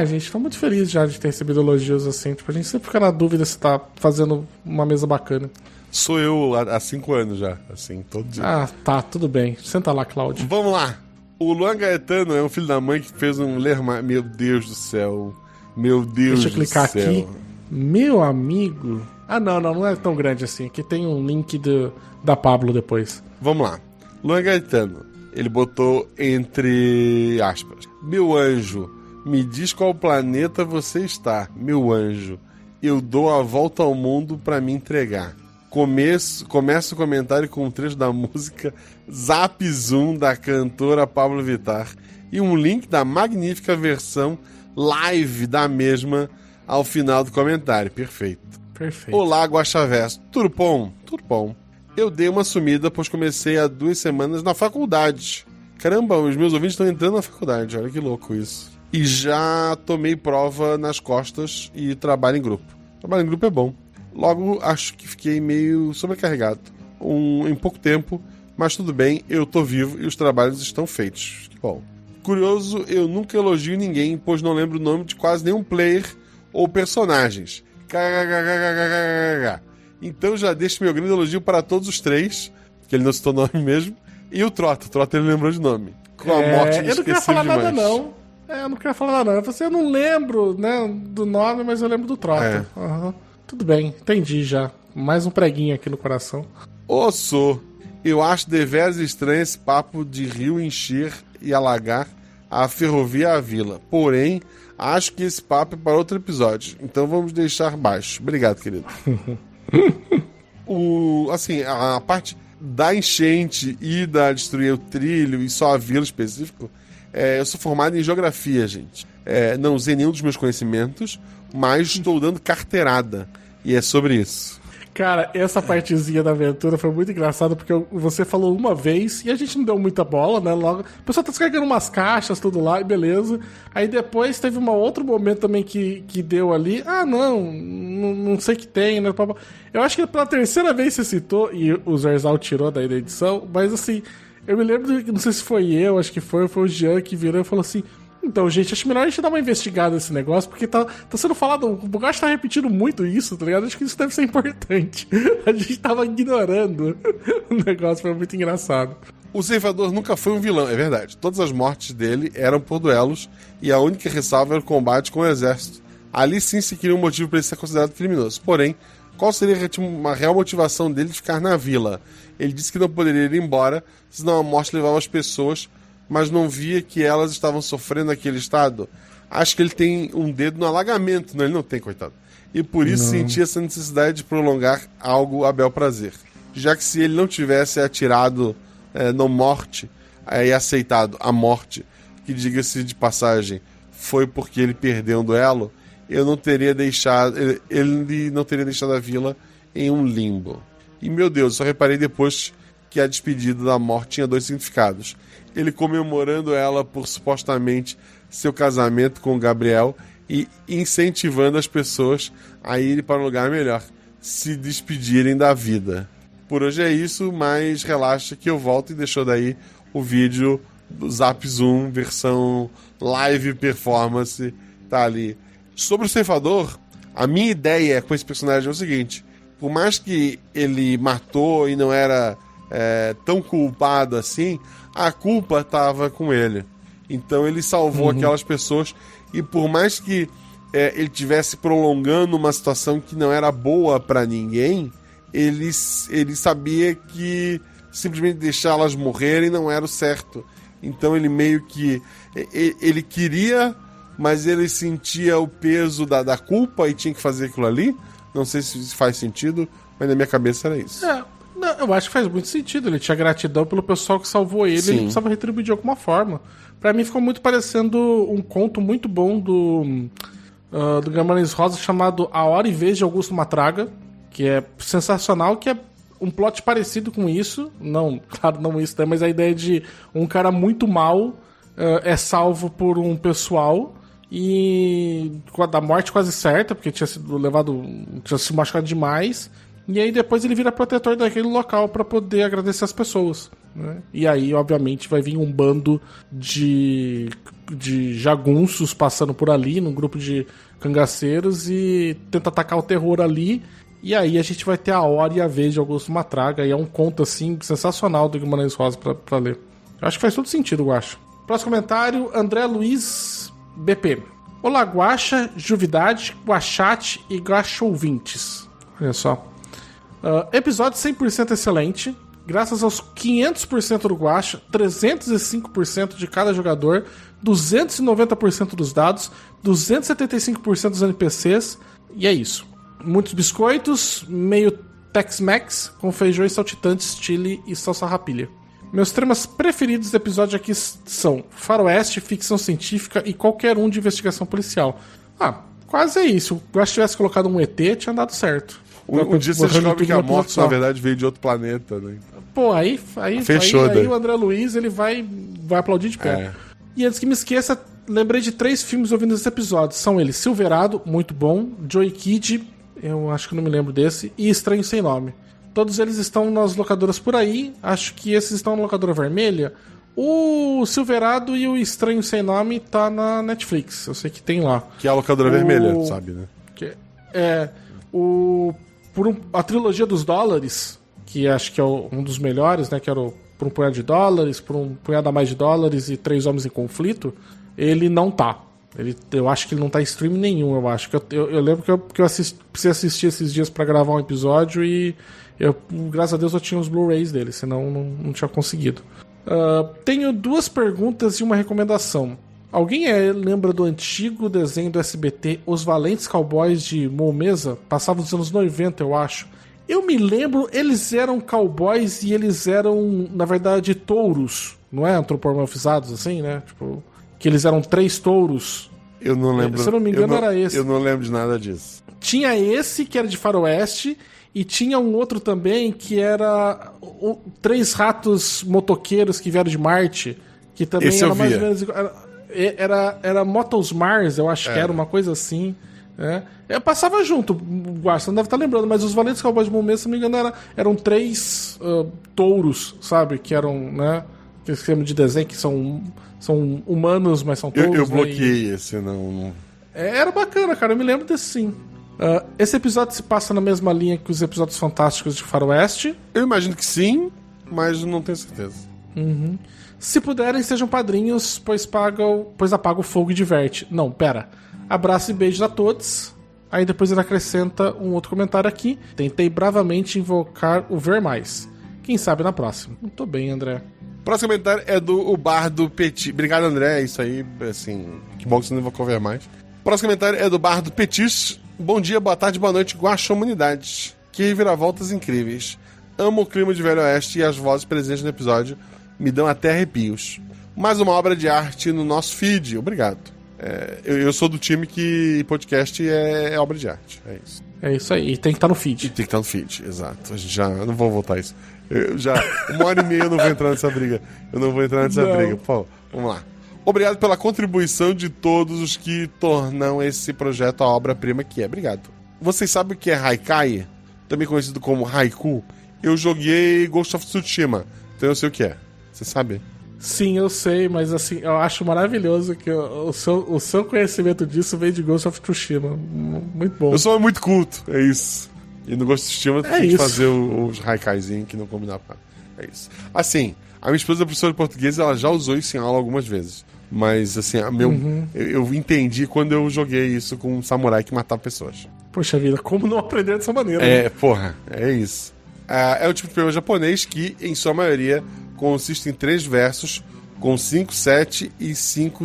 Gente, tô muito feliz já de ter recebido elogios assim. Tipo, a gente sempre fica na dúvida se tá fazendo uma mesa bacana. Sou eu há 5 anos já, assim, todo dia. Tá, tudo bem. Senta lá, Cláudio. Vamos lá. O Luan Gaetano é um filho da mãe que fez um lerma... Meu Deus do céu. Meu Deus do céu. Deixa eu clicar aqui. Meu amigo. Não é tão grande assim. Aqui tem um link da Pablo depois. Vamos lá. Luan Gaetano, ele botou entre aspas: meu anjo, me diz qual planeta você está, meu anjo. Eu dou a volta ao mundo pra me entregar. Começo o comentário com um trecho da música Zap Zoom da cantora Pablo Vittar e um link da magnífica versão live da mesma ao final do comentário. Perfeito. Olá, Guaxaverso. Tudo bom? Tudo bom. Eu dei uma sumida, pois comecei há 2 semanas na faculdade. Caramba, os meus ouvintes estão entrando na faculdade. Olha que louco isso. E já tomei prova nas costas e trabalho em grupo. Trabalho em grupo é bom. Logo, acho que fiquei meio sobrecarregado. Em pouco tempo, mas tudo bem, eu tô vivo e os trabalhos estão feitos. Que bom. Curioso, eu nunca elogio ninguém, pois não lembro o nome de quase nenhum player ou personagens. Então já deixo meu grande elogio para todos os 3, que ele não citou nome mesmo, e o Trota. O Trota ele lembrou de nome. Com a morte eu não queria falar demais. Nada, não. Eu não queria falar nada, não. Eu não lembro, né, do nome, mas eu lembro do Trota. Uhum. Tudo bem, entendi já. Mais um preguinho aqui no coração. Osso, eu acho deveras estranho esse papo de rio encher e alagar a ferrovia e a vila. Porém, acho que esse papo é para outro episódio. Então vamos deixar baixo. Obrigado, querido. A parte da enchente e da destruir o trilho e só a vila específico, eu sou formado em geografia, gente. Não usei nenhum dos meus conhecimentos, mas estou dando carteirada. E é sobre isso. Cara, essa partezinha da aventura foi muito engraçada, porque você falou uma vez e a gente não deu muita bola, né? Logo, o pessoal tá descarregando umas caixas, tudo lá, e beleza. Aí depois teve um outro momento também que deu ali. Não sei o que tem, né? Eu acho que pela terceira vez você citou, e o Zerzal tirou daí da edição, mas assim, eu me lembro, não sei se foi eu, acho que foi o Jean que virou e falou assim: então, gente, acho melhor a gente dar uma investigada nesse negócio, porque tá sendo falado, o Bugatti tá repetindo muito isso, tá ligado? Acho que isso deve ser importante. A gente tava ignorando o negócio, foi muito engraçado. O Ceifador nunca foi um vilão, é verdade. Todas as mortes dele eram por duelos, e a única ressalva era o combate com o exército. Ali sim se queria um motivo para ele ser considerado criminoso. Porém, qual seria uma real motivação dele de ficar na vila? Ele disse que não poderia ir embora, senão a morte levava as pessoas, mas não via que elas estavam sofrendo naquele estado. Acho que ele tem um dedo no alagamento. Não, ele não tem, coitado. E por isso sentia essa necessidade de prolongar algo a bel prazer. Já que se ele não tivesse atirado na morte e aceitado a morte, que diga-se de passagem, foi porque ele perdeu um duelo, ele não teria deixado a vila em um limbo. E meu Deus, só reparei depois que a despedida da morte tinha 2 significados. Ele comemorando ela por supostamente seu casamento com o Gabriel e incentivando as pessoas a irem para um lugar melhor, se despedirem da vida. Por hoje é isso, mas relaxa que eu volto e deixou daí o vídeo do Zap Zoom, versão live performance, tá ali. Sobre o ceifador, a minha ideia com esse personagem é o seguinte: por mais que ele matou e não era tão culpado assim, a culpa estava com ele. Então ele salvou aquelas pessoas, e por mais que ele estivesse prolongando uma situação que não era boa para ninguém, ele sabia que simplesmente deixá-las morrerem não era o certo. Então ele meio que... ele queria, mas ele sentia o peso da culpa e tinha que fazer aquilo ali. Não sei se isso faz sentido, mas na minha cabeça era isso. Não, eu acho que faz muito sentido. Ele tinha gratidão pelo pessoal que salvou ele. Sim. Ele precisava retribuir de alguma forma. Pra mim ficou muito parecendo um conto muito bom do Guimarães Rosa, chamado A Hora e Vez de Augusto Matraga, que é sensacional, que é um plot parecido com isso. Não, claro, não isso, né? Mas a ideia de um cara muito mal é salvo por um pessoal e com a da morte quase certa, porque tinha se machucado demais. E aí depois ele vira protetor daquele local pra poder agradecer as pessoas, né? E aí, obviamente, vai vir um bando de jagunços passando por ali, num grupo de cangaceiros, e tenta atacar o terror ali. E aí a gente vai ter A Hora e a Vez de Augusto Matraga. E é um conto, assim, sensacional do Guimarães Rosa pra ler. Eu acho que faz todo sentido, eu acho. Próximo comentário, André Luiz BP. Olá, Guaxa, Juvidade, Guachate e Guaxouvintes. Olha só. Episódio 100% excelente. Graças aos 500% do Guaxa, 305% de cada jogador, 290% dos dados, 275% dos NPCs. E é isso. Muitos biscoitos, meio Tex-Mex, com feijão e saltitantes, chili e salsa rapilha. Meus temas preferidos do episódio aqui são faroeste, ficção científica e qualquer um de investigação policial. Quase é isso. Se o Guaxa tivesse colocado um ET, tinha dado certo. Um dia você descobre que a morte, na verdade, veio de outro planeta, né? Pô, aí fechou, aí o André Luiz, ele vai aplaudir de pé. E antes que me esqueça, lembrei de 3 filmes ouvindo esse episódio. São eles: Silverado, muito bom, Joey Kid, eu acho que não me lembro desse, e Estranho Sem Nome. Todos eles estão nas locadoras por aí. Acho que esses estão na locadora vermelha. O Silverado e o Estranho Sem Nome tá na Netflix. Eu sei que tem lá. Que é a locadora vermelha, sabe, né? A trilogia dos dólares, que acho que é um dos melhores, né? Que era Por um Punhado de Dólares, Por um Punhado a Mais de Dólares e 3 Homens em Conflito. Ele não tá. Eu acho que ele não tá em stream nenhum, eu acho. Eu lembro que eu precisei assistir esses dias pra gravar um episódio e graças a Deus eu tinha os Blu-rays dele, senão não tinha conseguido. Tenho 2 perguntas e uma recomendação. Alguém lembra do antigo desenho do SBT Os Valentes Cowboys de Moumesa? Passava nos anos 90, eu acho. Eu me lembro, eles eram cowboys e eles eram, na verdade, touros. Não é? Antropomorfizados, assim, né? Tipo, que eles eram 3 touros. Eu não lembro. Se eu não me engano, era esse. Eu não lembro de nada disso. Tinha esse, que era de faroeste, e tinha um outro também, que era 3 ratos motoqueiros que vieram de Marte, que também esse era eu mais via. ou menos... Era Motos Mars, eu acho que era uma coisa assim. Eu passava junto, Guaxa, não deve estar lembrando, mas os Valentes Cowboys de Moumesa, se não me engano, eram 3 touros, sabe? Que eram, né? Que esquema de desenho, que são humanos, mas são touros. Eu bloqueei esse, não. Era bacana, cara, eu me lembro desse sim. Esse episódio se passa na mesma linha que os episódios fantásticos de Faroeste. Eu imagino que sim, mas não tenho certeza. Se puderem, sejam padrinhos, pois apaga o fogo e diverte. Não, pera. Abraço e beijos a todos. Aí depois ele acrescenta um outro comentário aqui. Tentei bravamente invocar o Ver Mais. Quem sabe na próxima. Muito bem, André. Próximo comentário é do Bar do Petit. Obrigado, André. É isso aí, assim, que bom que você não invocou Ver Mais. Próximo comentário é do Bar do Petit. Bom dia, boa tarde, boa noite, Guaxomunidade. Que reviravoltas incríveis. Amo o clima de Velho Oeste e as vozes presentes no episódio me dão até arrepios. Mais uma obra de arte no nosso feed. Obrigado. Eu sou do time que podcast é obra de arte. É isso. É isso aí. E tem que estar no feed. E tem que estar no feed, exato. A gente já... Não vou voltar a isso. Uma hora e meia eu não vou entrar nessa briga. Pô, vamos lá. Obrigado pela contribuição de todos os que tornam esse projeto a obra-prima que é. Obrigado. Vocês sabem o que é haikai? Também conhecido como haiku? eu joguei Ghost of Tsushima. Então eu sei o que é. Você sabe? Sim, eu sei, mas assim, eu acho maravilhoso que o seu conhecimento disso vem de Ghost of Tsushima. Muito bom. Eu sou muito culto, é isso. E no Ghost of Tsushima tem que isso. fazer os haikaizinhos que não combinam com nada. É isso. Assim, a minha esposa é professora de português, ela já usou isso em aula algumas vezes. Mas assim, eu entendi quando eu joguei isso com um samurai que matava pessoas. Poxa vida, como não aprender dessa maneira? É isso. É o tipo de poema japonês que, em sua maioria, consiste em 3 versos com 5, 7 e 5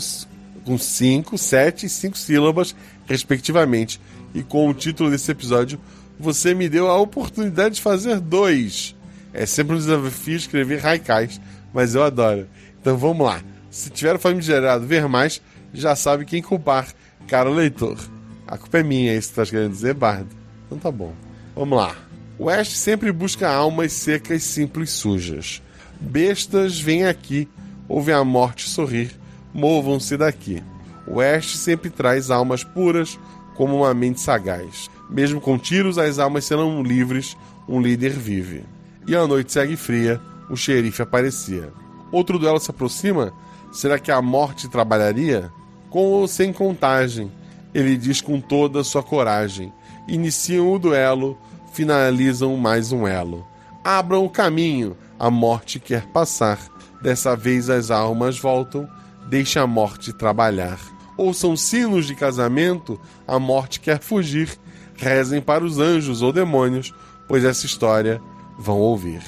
sílabas, respectivamente. E com o título desse episódio, você me deu a oportunidade de fazer 2. É sempre um desafio escrever haikais, mas eu adoro. Então vamos lá. Se tiver famigerado ver mais, já sabe quem culpar, caro leitor. A culpa é minha, é isso que você tá querendo dizer, Bardo? Então tá bom. Vamos lá. O Oeste sempre busca almas secas, simples, sujas. Bestas vêm aqui, ouvem a morte sorrir, movam-se daqui. O Oeste sempre traz almas puras, como uma mente sagaz. Mesmo com tiros, as almas serão livres, um líder vive. E a noite segue fria, o xerife aparecia. Outro duelo se aproxima? Será que a morte trabalharia? Com ou sem contagem? Ele diz com toda a sua coragem. Iniciam o duelo, finalizam mais um elo. Abram o caminho, a morte quer passar. Dessa vez as almas voltam, deixa a morte trabalhar. Ouçam sinos de casamento, a morte quer fugir. Rezem para os anjos ou demônios, pois essa história vão ouvir.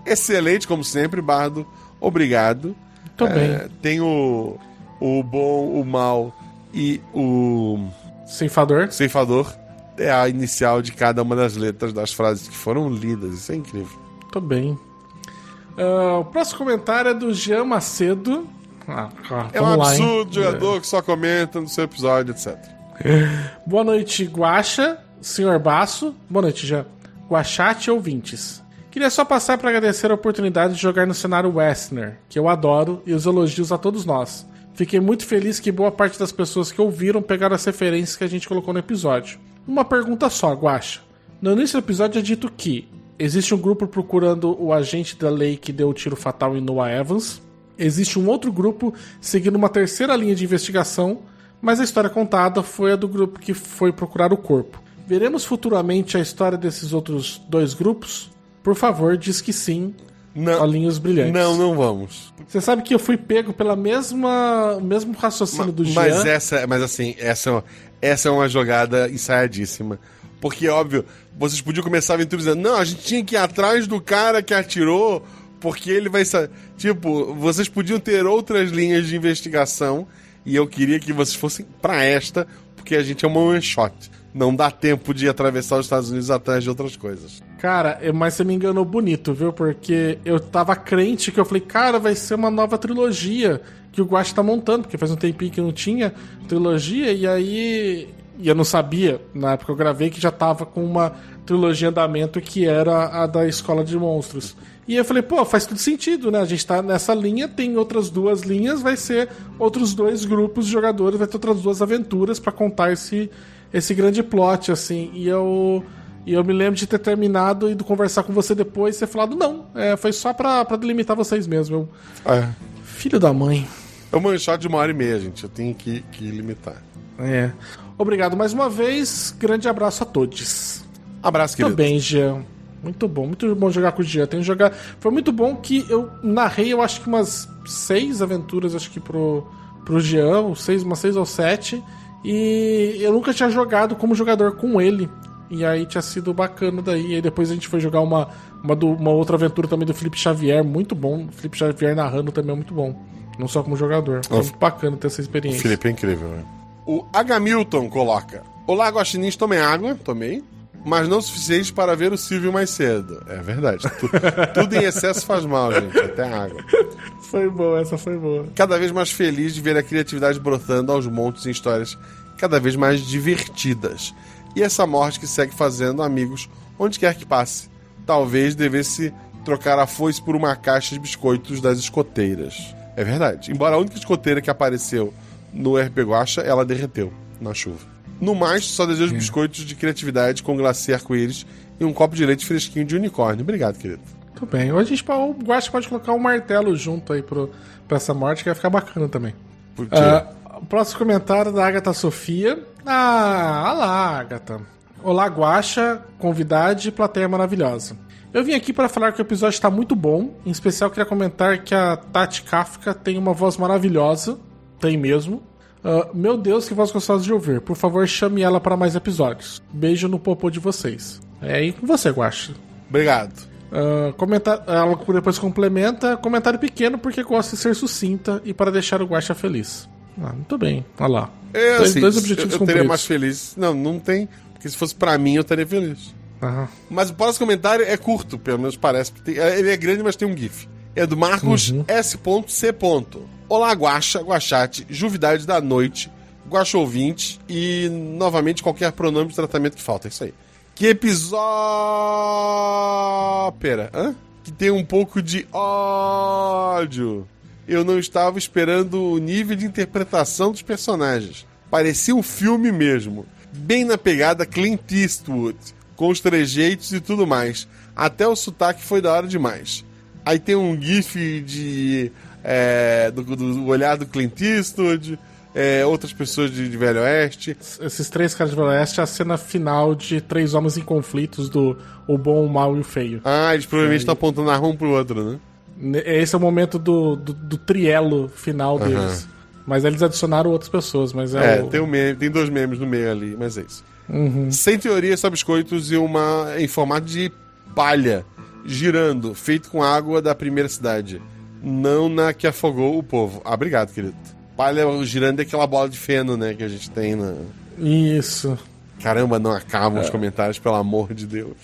Excelente, como sempre, Bardo. Obrigado. Tô bem. Tem o bom, o mal e o... Ceifador. É a inicial de cada uma das letras das frases que foram lidas. Isso é incrível. Tô bem. O próximo comentário é do Jean Macedo. É um absurdo jogador que só comenta no seu episódio, etc. Boa noite, Guaxa, senhor Basso. Boa noite, Jean. Guaxate ouvintes. Queria só passar para agradecer a oportunidade de jogar no cenário Westner, que eu adoro, e os elogios a todos nós. Fiquei muito feliz que boa parte das pessoas que ouviram pegaram as referências que a gente colocou no episódio. Uma pergunta só, Guaxa. No início do episódio é dito que existe um grupo procurando o agente da lei que deu o tiro fatal em Noah Evans. Existe um outro grupo seguindo uma terceira linha de investigação, mas a história contada foi a do grupo que foi procurar o corpo. Veremos futuramente a história desses outros 2 grupos? Por favor, diz que sim. Não, olhinhos brilhantes. Não vamos. Você sabe que eu fui pego pela mesmo raciocínio do Jean. Essa é uma jogada ensaiadíssima. Porque, óbvio, vocês podiam começar a aventura dizendo: não, a gente tinha que ir atrás do cara que atirou, porque ele vai... Tipo, vocês podiam ter outras linhas de investigação, e eu queria que vocês fossem pra esta, porque a gente é uma one shot. Não dá tempo de atravessar os Estados Unidos atrás de outras coisas. Cara, mas você me enganou bonito, viu? Porque eu tava crente que eu falei, cara, vai ser uma nova trilogia que o Guaxa tá montando, porque faz um tempinho que não tinha trilogia, e aí... E eu não sabia, na época eu gravei, que já tava com uma trilogia em andamento que era a da Escola de Monstros. E eu falei, pô, faz tudo sentido, né? A gente tá nessa linha, tem outras 2 linhas, vai ser outros 2 grupos de jogadores, vai ter outras 2 aventuras pra contar esse grande plot, assim. E eu me lembro de ter terminado e de conversar com você depois e ter falado, não, foi só pra delimitar vocês mesmo. Filho da mãe. É um one shot de 1h30, gente. Eu tenho que limitar. Obrigado mais uma vez. Grande abraço a todos. Abraço, querido. Muito bem, Jean. Muito bom jogar com o Jean. Foi muito bom que eu narrei, eu acho que umas 6 aventuras, acho que pro Jean, umas 6 ou 7. E eu nunca tinha jogado como jogador com ele. E aí tinha sido bacana daí. E aí depois a gente foi jogar uma outra aventura também do Felipe Xavier, muito bom. O Felipe Xavier narrando também é muito bom. Não só como jogador. Foi muito bacana ter essa experiência. O Felipe é incrível, né? O Hamilton coloca: olá, guaxinins, tomem água. Tomei. Mas não o suficiente para ver o Silvio mais cedo. É verdade. Tudo em excesso faz mal, gente. Até a água. Foi boa, essa foi boa. Cada vez mais feliz de ver a criatividade brotando aos montes em histórias cada vez mais divertidas. E essa morte que segue fazendo amigos onde quer que passe. Talvez devesse trocar a foice por uma caixa de biscoitos das escoteiras. É verdade. Embora a única escoteira que apareceu no RP Guaxa, ela derreteu na chuva. No mais, só desejo biscoitos de criatividade com glacê arco-íris e um copo de leite fresquinho de unicórnio. Obrigado, querido. Tudo bem. Hoje o Guaxa pode colocar um martelo junto aí pra essa morte, que vai ficar bacana também. Por quê? Próximo comentário da Agatha Sofia. Olá, Agatha. Olá, Guaxa, convidade e plateia maravilhosa. Eu vim aqui para falar que o episódio está muito bom. Em especial, queria comentar que a Tati Kafka tem uma voz maravilhosa. Tem mesmo. Meu Deus, que voz gostosa de ouvir. Por favor, chame ela para mais episódios. Beijo no popô de vocês. É aí com você, Guaxa. Obrigado. Ela depois complementa. Comentário pequeno porque gosta de ser sucinta e para deixar o Guaxa feliz. Muito bem. Olha lá. Dois objetivos eu teria mais feliz. Não tem. Porque se fosse pra mim, eu estaria feliz. Mas o próximo comentário é curto, pelo menos parece. Ele é grande, mas tem um gif. É do Marcos S.C. Olá, Guaxa, Guaxate, Juvidade da Noite, Guaxa ouvinte e, novamente, qualquer pronome de tratamento que falta. É isso aí. Que episódio... Que tem um pouco de ódio. Eu não estava esperando o nível de interpretação dos personagens. Parecia um filme mesmo. Bem na pegada Clint Eastwood, com os trejeitos e tudo mais. Até o sotaque foi da hora demais. Aí tem um gif do olhar do Clint Eastwood, outras pessoas de Velho Oeste. Esses três caras de Velho Oeste é a cena final de Três Homens em Conflitos, do O Bom, o Mal e o Feio. Eles provavelmente estão apontando a arma um pro outro, né? Esse é o momento do trielo final deles. Mas eles adicionaram outras pessoas, mas tem dois memes no meio ali, mas é isso. Sem teoria, só biscoitos e em formato de palha, girando, feito com água da primeira cidade. Não na que afogou o povo. Obrigado, querido. Palha girando é aquela bola de feno, né, que a gente tem na... Isso. Caramba, não acabam os comentários, pelo amor de Deus.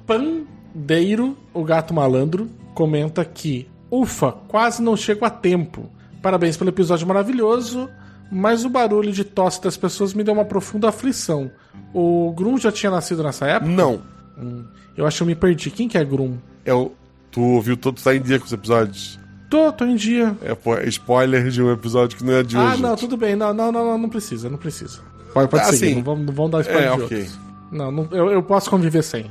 Pandeiro, o gato malandro, comenta que ufa, quase não chego a tempo. Parabéns pelo episódio maravilhoso, mas o barulho de tosse das pessoas me deu uma profunda aflição. O Grum já tinha nascido nessa época? Não. Eu acho que eu me perdi. Quem que é Grum? Tu ouviu todo, tu tá em dia com os episódios? Tô em dia. Spoiler de um episódio que não é de hoje. Não, tudo bem. Não precisa. Pode seguir, não vamos dar spoiler de outros. Não, eu posso conviver sem.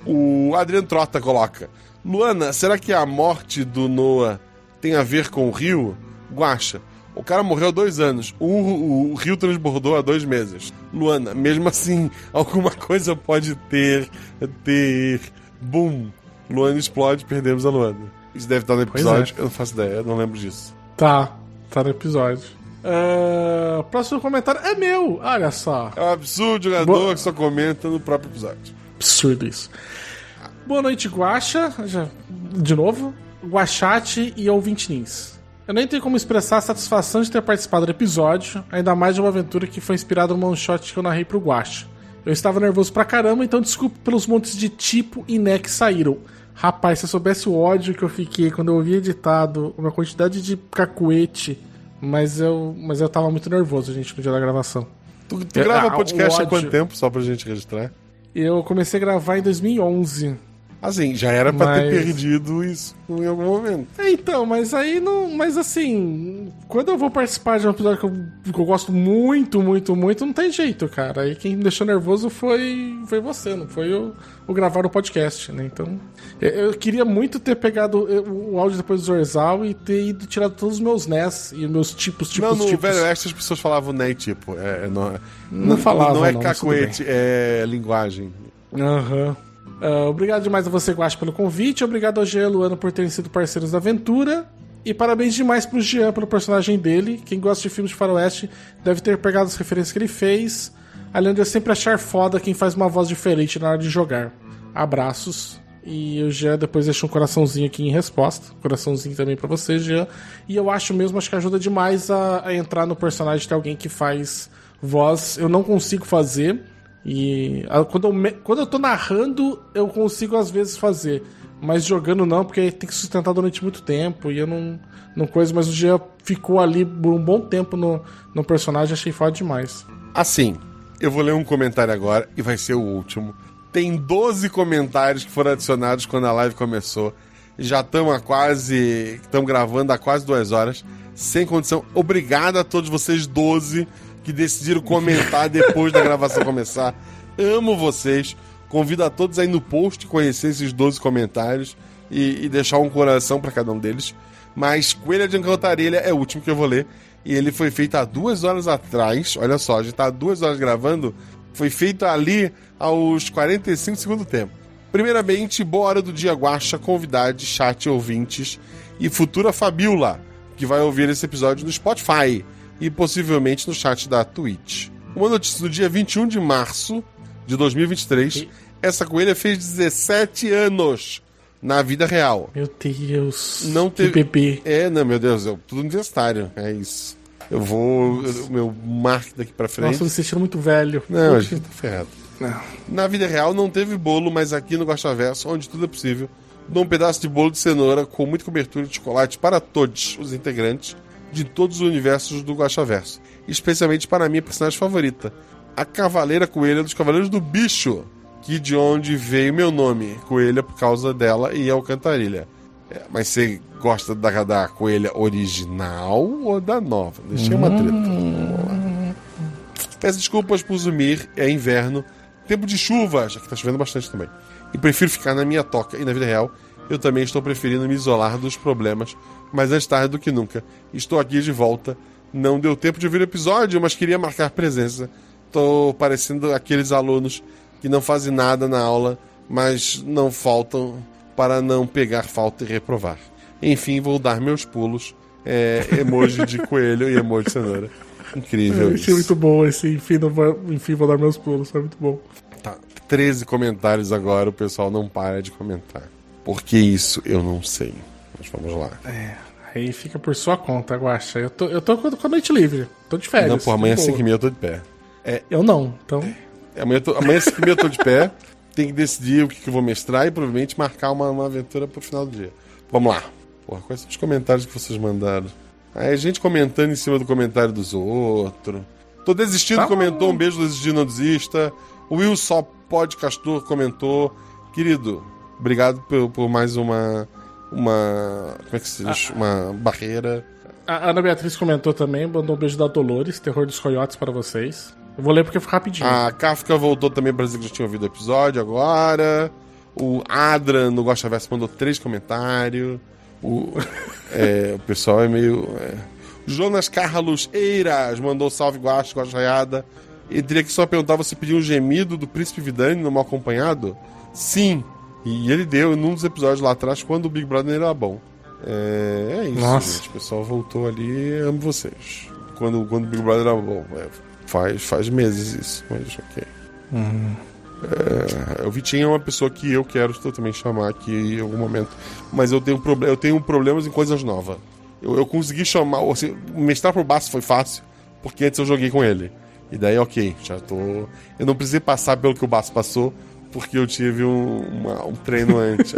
O Adriano Trota coloca: Luana, será que a morte do Noah tem a ver com o rio? Guaxa, o cara morreu há 2 anos. O rio transbordou há 2 meses. Luana, mesmo assim, alguma coisa pode ter. Boom. Luana explode, perdemos a Luana. Isso deve estar no episódio. Eu não faço ideia, eu não lembro disso. Tá no episódio. Próximo comentário é meu, olha só. É um absurdo jogador que só comenta no próprio episódio. Absurdo isso. Boa noite, Guaxa. De novo, Guaxate e ouvintinins. Eu nem tenho como expressar a satisfação de ter participado do episódio, ainda mais de uma aventura que foi inspirada no one shot que eu narrei pro Guaxa. Eu estava nervoso pra caramba, então desculpe pelos montes de tipo e né que saíram. Rapaz, se eu soubesse o ódio que eu fiquei quando eu ouvi editado, uma quantidade de cacuete, mas eu tava muito nervoso, gente, no dia da gravação. Tu grava podcast há quanto tempo, só pra gente registrar? Eu comecei a gravar em 2011. Assim, já era pra ter perdido isso em algum momento. Então, mas aí não... Mas assim, quando eu vou participar de um episódio que eu gosto muito, não tem jeito, cara. Aí quem me deixou nervoso foi você, não foi o gravar o podcast, né? Então, eu queria muito ter pegado o áudio depois do Zorzal e ter ido tirado todos os meus NES e meus tipos. No Velho Oeste as pessoas falavam né e tipo. Não falavam, não é cacuete, é linguagem. Obrigado demais a você, Guaxa, pelo convite. Obrigado ao Jean e ao Luana por terem sido parceiros da aventura. E parabéns demais pro Jean pelo personagem dele. Quem gosta de filmes de faroeste deve ter pegado as referências que ele fez. Além de eu sempre achar foda quem faz uma voz diferente na hora de jogar. Abraços. E o Jean depois deixa um coraçãozinho aqui em resposta. Coraçãozinho também pra você, Jean. E eu acho que ajuda demais a entrar no personagem de alguém que faz voz. Eu não consigo fazer. E quando eu tô narrando, eu consigo às vezes fazer, mas jogando não, porque aí tem que sustentar durante muito tempo. E eu não coisa, mas o Jean ficou ali por um bom tempo no personagem, achei foda demais. Assim, eu vou ler um comentário agora e vai ser o último. Tem 12 comentários que foram adicionados quando a live começou. Já estamos gravando há quase 2 horas, sem condição. Obrigado a todos vocês 12. que decidiram comentar depois da gravação começar. Amo vocês. Convido a todos aí no post conhecer esses 12 comentários e deixar um coração para cada um deles. Mas Coelha de Encantarilha é o último que eu vou ler. E ele foi feito há 2 horas atrás. Olha só, a gente tá há 2 horas gravando. Foi feito ali aos 45 do segundo tempo. Primeiramente, boa hora do dia, Guaxa, convidade, chat, ouvintes e futura Fabiola, que vai ouvir esse episódio no Spotify e possivelmente no chat da Twitch. Uma notícia do dia 21 de março de 2023. Essa coelha fez 17 anos na vida real. Meu Deus. Não teve... Que bebê. Não, meu Deus, tudo universitário. É isso. Eu vou... Meu marco daqui pra frente. Nossa, me sentindo muito velho. Não, a gente tá ferrado. Não. Na vida real não teve bolo, mas aqui no Guaxaverso, onde tudo é possível, dou um pedaço de bolo de cenoura com muita cobertura de chocolate para todos os integrantes de todos os universos do Guaxaverso. Especialmente para a minha personagem favorita, a Cavaleira Coelha dos Cavaleiros do Bicho, que de onde veio meu nome, Coelha, por causa dela e Alcantarilha. Mas você gosta da coelha original ou da nova? Deixei uma treta. Vamos lá. Peço desculpas por Zumir, é inverno, tempo de chuva, já que tá chovendo bastante também. E prefiro ficar na minha toca. E na vida real, eu também estou preferindo me isolar dos problemas, mas antes tarde do que nunca. Estou aqui de volta. Não deu tempo de ouvir o episódio, mas queria marcar presença. Tô parecendo aqueles alunos que não fazem nada na aula, mas não faltam para não pegar falta e reprovar. Enfim, vou dar meus pulos. Emoji de coelho e emoji de cenoura. Incrível isso. É muito bom esse enfim, vou dar meus pulos. É muito bom. Tá, 13 comentários agora, o pessoal não para de comentar. Por que isso, eu não sei. Mas vamos lá. Aí fica por sua conta, Guaxa. Eu tô com a noite livre. Tô de férias. Não, pô, amanhã às 5h30 eu tô de pé. Eu não, então... Amanhã às 5h30 eu tô de pé. Tem que decidir o que eu vou mestrar e provavelmente marcar uma aventura pro final do dia. Vamos lá. Porra, quais são os comentários que vocês mandaram? Aí a gente comentando em cima do comentário dos outros. Tô desistindo, comentou. Um beijo, desistir, não desista. O Will Só Podcastor comentou. Querido, obrigado por mais uma... Como é que se diz? Uma barreira. A Ana Beatriz comentou também, mandou um beijo da Dolores, Terror dos Coiotes para vocês. Eu vou ler porque foi rapidinho. A Kafka voltou também para dizer que já tinha ouvido o episódio agora. O Adran no Guaxaverso mandou 3 comentários. O pessoal é meio... Jonas Carlos Eiras mandou salve Guaxa, Guaxaiada. E teria que só perguntar, você pediu um gemido do Príncipe Vidani no Mal Acompanhado? Sim. E ele deu num dos episódios lá atrás, quando o Big Brother era bom. É isso, nossa, gente. O pessoal voltou ali, amo vocês. Quando o Big Brother era bom. Faz meses isso, mas ok. O Vitinho é uma pessoa que eu quero também chamar aqui em algum momento. Mas eu tenho problemas em coisas novas. Eu consegui chamar... Assim, mestrar pro Basso foi fácil, porque antes eu joguei com ele. E daí, ok, já tô... Eu não precisei passar pelo que o Basso passou, porque eu tive um treino antes,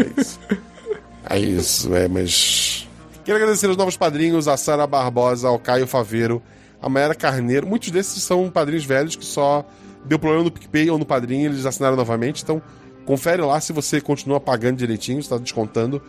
é isso. Mas... Quero agradecer aos novos padrinhos, a Sara Barbosa, ao Caio Faveiro, a Mayara Carneiro. Muitos desses são padrinhos velhos que só deu problema no PicPay ou no Padrinho, eles assinaram novamente. Então, confere lá se você continua pagando direitinho, se tá descontando.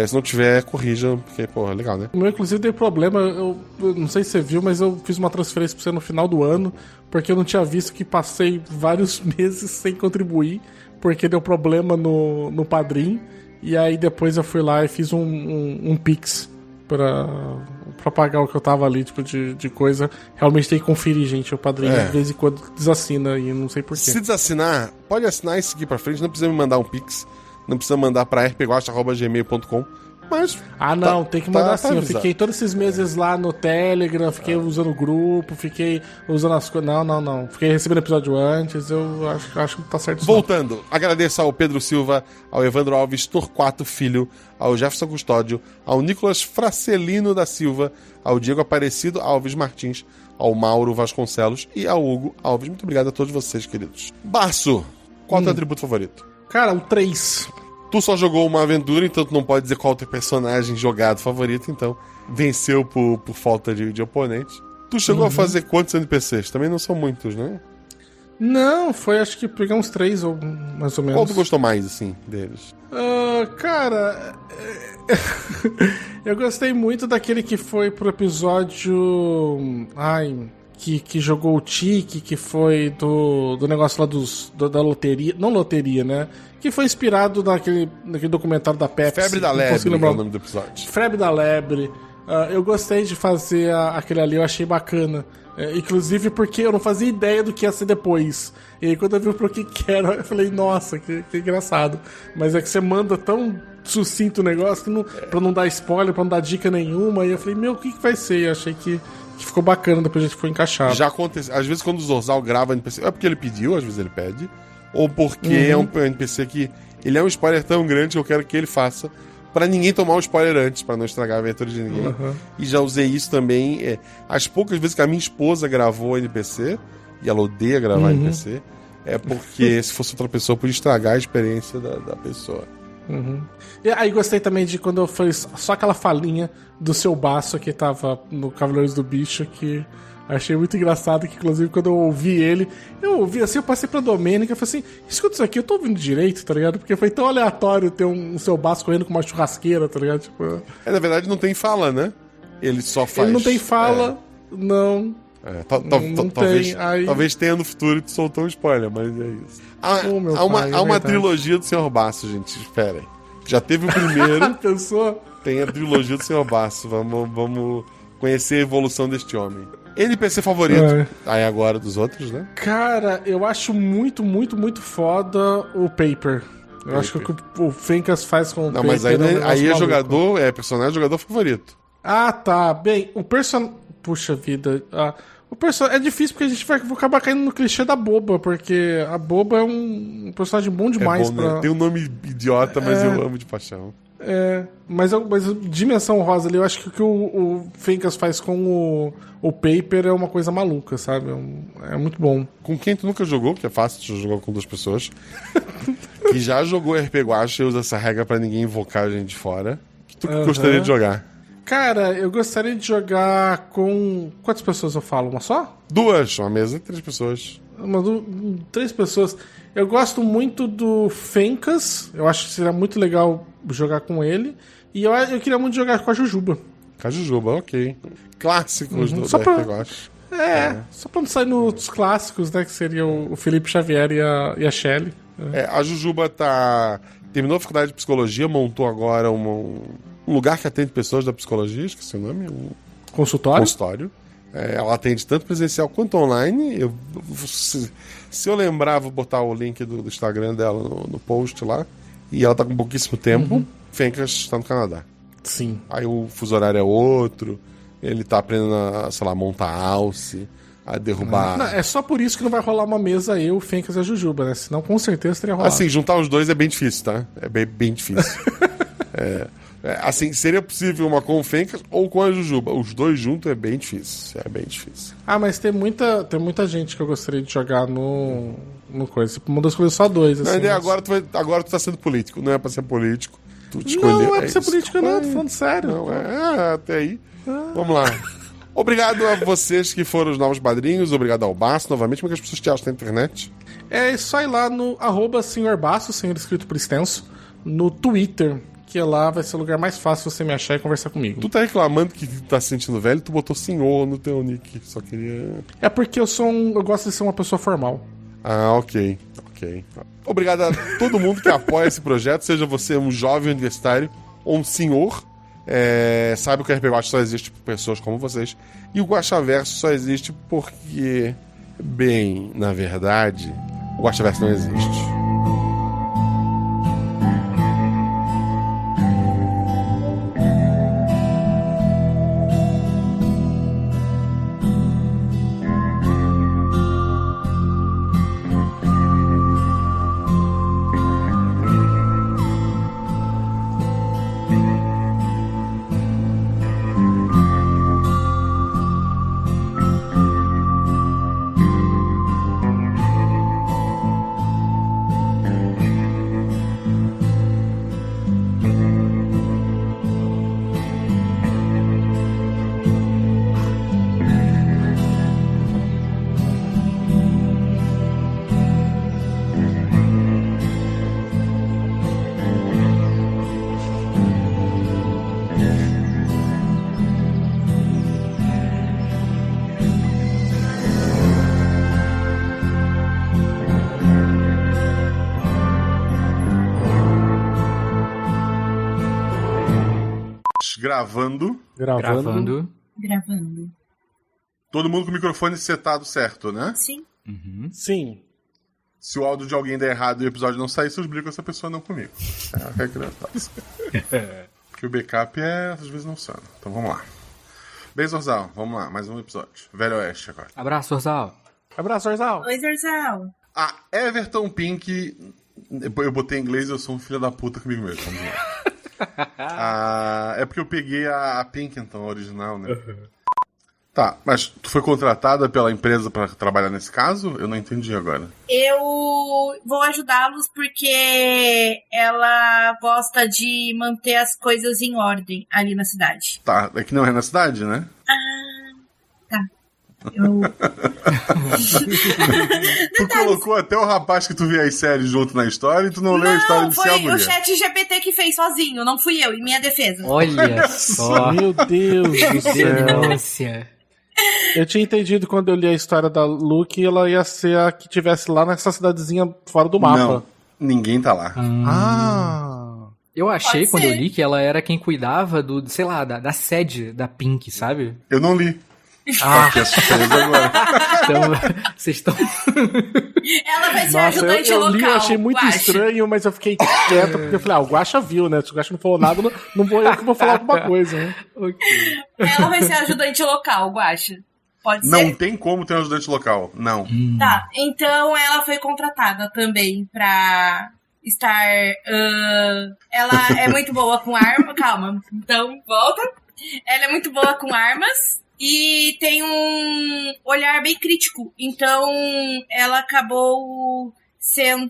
Se não tiver, corrija, porque, pô, é legal, né? O meu, inclusive, deu problema. Eu não sei se você viu, mas eu fiz uma transferência pra você no final do ano, porque eu não tinha visto que passei vários meses sem contribuir, porque deu problema no Padrim. E aí depois eu fui lá e fiz um Pix pra pagar o que eu tava ali, tipo, de coisa. Realmente tem que conferir, gente. O Padrim de vez em quando desassina e não sei porquê. Se desassinar, pode assinar e seguir pra frente. Não precisa me mandar um Pix. Não precisa mandar pra rpguacha@gmail.com. Mas... não, tem que mandar sim. Eu avisado. fiquei todos esses meses lá no Telegram, fiquei usando o grupo, fiquei usando as coisas. Não. Fiquei recebendo episódio antes, eu acho que tá certo isso. Voltando, agradeço ao Pedro Silva, ao Evandro Alves Torquato Filho, ao Jefferson Custódio, ao Nicolas Fracelino da Silva, ao Diego Aparecido Alves Martins, ao Mauro Vasconcelos e ao Hugo Alves. Muito obrigado a todos vocês, queridos. Barço, qual é o teu atributo favorito? Cara, o 3. Tu só jogou uma aventura, então tu não pode dizer qual é o teu personagem jogado favorito, então venceu por falta de oponente. Tu chegou a fazer quantos NPCs? Também não são muitos, né? Não, foi acho que pegar uns 3 ou mais ou menos. Qual tu gostou mais, assim, deles? Cara, eu gostei muito daquele que foi pro episódio... que jogou o Tiki, que foi do negócio lá da loteria. Não loteria, né? Que foi inspirado naquele documentário da Pepsi. Febre da Lebre, é o nome do episódio. Febre da Lebre. Eu gostei de fazer aquele ali, eu achei bacana. Inclusive porque eu não fazia ideia do que ia ser depois. E aí quando eu vi pro que era, eu falei, nossa, que engraçado. Mas é que você manda tão sucinto o negócio que pra não dar spoiler, pra não dar dica nenhuma. E eu falei, o que vai ser? Eu achei que ficou bacana, depois a gente foi encaixado. Já acontece. Às vezes quando o Zorzal grava NPC, é porque ele pediu, às vezes ele pede. Ou porque é um NPC que ele é um spoiler tão grande que eu quero que ele faça pra ninguém tomar um spoiler antes, pra não estragar a aventura de ninguém. E já usei isso também. As poucas vezes que a minha esposa gravou NPC, e ela odeia gravar NPC, é porque se fosse outra pessoa, podia estragar a experiência da pessoa. E aí gostei também de quando eu fiz só aquela falinha do seu baço que tava no Cavaleiros do Bicho, que achei muito engraçado, que inclusive quando eu ouvi ele, eu ouvi assim, eu passei pra Domênica e falei assim, escuta isso aqui, eu tô ouvindo direito, tá ligado? Porque foi tão aleatório ter um seu baço correndo com uma churrasqueira, tá ligado? Tipo... na verdade não tem fala, né? Ele só faz... Ele não tem fala, não... Talvez tenha no futuro e te soltou um spoiler, mas é isso. Há uma trilogia do Sr. Baço, gente, esperem. Já teve o primeiro. Pensou? Tem a trilogia do Sr. Baço. Vamos conhecer a evolução deste homem. NPC favorito. Aí agora dos outros, né? Cara, eu acho muito, muito, muito foda o Paper. Eu acho que o Fencas faz com o Paper. Não, mas aí é jogador, personagem jogador favorito. Ah, tá. Bem, o personagem... Puxa vida. É difícil porque a gente vai acabar caindo no clichê da Boba, porque a Boba é um personagem bom demais. Né? Tem um nome idiota, mas eu amo de paixão. Mas dimensão rosa ali, eu acho que o que o Fencas faz com o Paper é uma coisa maluca, sabe? É muito bom. Com quem tu nunca jogou, que é fácil, tu jogou com 2 pessoas, que já jogou RP Guacha e usa essa regra pra ninguém invocar a gente de fora, que tu gostaria de jogar? Cara, eu gostaria de jogar com... Quantas pessoas eu falo? Uma só? 2, uma mesa, 3 pessoas. 3 pessoas. Eu gosto muito do Fencas. Eu acho que seria muito legal jogar com ele. E eu queria muito jogar com a Jujuba. Com a Jujuba, ok. Clássicos do só pra... Gosh. Só pra não sair nos clássicos, né? Que seria o Felipe Xavier e a Shelly. A Jujuba terminou a faculdade de psicologia, montou agora um lugar que atende pessoas da psicologia, esqueci o nome. Consultório. Ela atende tanto presencial quanto online. Se eu lembrar, vou botar o link do Instagram dela no post lá. E ela tá com pouquíssimo tempo. Fencas está no Canadá. Sim. Aí o fuso horário é outro. Ele tá aprendendo a, sei lá, montar alce, a derrubar... Não, é só por isso que não vai rolar uma mesa eu, o Fencas e a Jujuba, né? Senão com certeza teria rolado. Assim, juntar os dois é bem difícil, tá? É bem difícil. Assim, seria possível uma com o Fencas ou com a Jujuba. Os dois juntos é bem difícil. Mas tem muita gente que eu gostaria de jogar no coisa. Uma das coisas só 2, assim. Não, agora tu tá sendo político. Não é pra ser político. Tu te não é pra ser político, não. Tô falando sério. Não, até aí. Vamos lá. Obrigado a vocês que foram os novos padrinhos. Obrigado ao Baço, novamente. Como é que as pessoas te acham na internet? É só ir lá no @senhorbaço, senhor escrito por extenso, no Twitter, que lá vai ser o lugar mais fácil você me achar e conversar comigo. Tu tá reclamando que tá se sentindo velho, tu botou senhor no teu nick. Só queria... É porque eu gosto de ser uma pessoa formal. Ah, ok. Obrigado a todo mundo que apoia esse projeto, seja você um jovem universitário ou um senhor. Sabe que o RPG Guacha só existe por pessoas como vocês. E o Guaxaverso só existe porque, bem, na verdade, o Guaxaverso não existe. Gravando. Gravando. Todo mundo com o microfone setado certo, né? Sim. Uhum. Sim. Se o áudio de alguém der errado e o episódio não sair, vocês brigam com essa pessoa, não comigo. É a regra básica. Porque o backup às vezes não funciona. Então vamos lá. Bem, Zorzal, vamos lá, mais um episódio. Velho Oeste agora. Abraço, Zorzal. Abraço, Zorzal. Oi, Zorzal. A Everton Pink. Eu botei em inglês, eu sou um filho da puta comigo mesmo. Vamos lá. É porque eu peguei a Pink, então, a original, né? Tá, mas tu foi contratada pela empresa pra trabalhar nesse caso? Eu não entendi agora. Eu vou ajudá-los porque ela gosta de manter as coisas em ordem ali na cidade. Tá, é que não é na cidade, né? Tá. Eu... Tu colocou até o rapaz que tu vê as séries junto na história e tu não leu a história de foi a mulher. o chat GPT que fez sozinho, não fui eu, em minha defesa. Olha só. Meu Deus do céu. Denúncia. Eu tinha entendido quando eu li a história da Lu que ela ia ser a que tivesse lá nessa cidadezinha fora do mapa. Não, ninguém tá lá. Eu achei Pode quando ser. eu li que ela era quem cuidava do, sei lá, da sede da Pink, sabe? Eu não li. Ah, surpresa agora. Então, vocês estão... Ela vai ser Nossa, ajudante eu local. li, eu achei muito Guaxa. estranho, mas eu fiquei quieto, porque eu falei, o Guaxa viu, né? Se o Guaxa não falou nada, não vou eu que vou falar alguma coisa, né? Ela vai ser ajudante local, Guaxa. Pode Não ser? tem como ter um ajudante local. Não. Tá, então ela foi contratada também pra estar... ela é muito boa com arma. Calma, então volta. Ela é muito boa com armas e tem um olhar bem crítico. Então ela acabou sendo...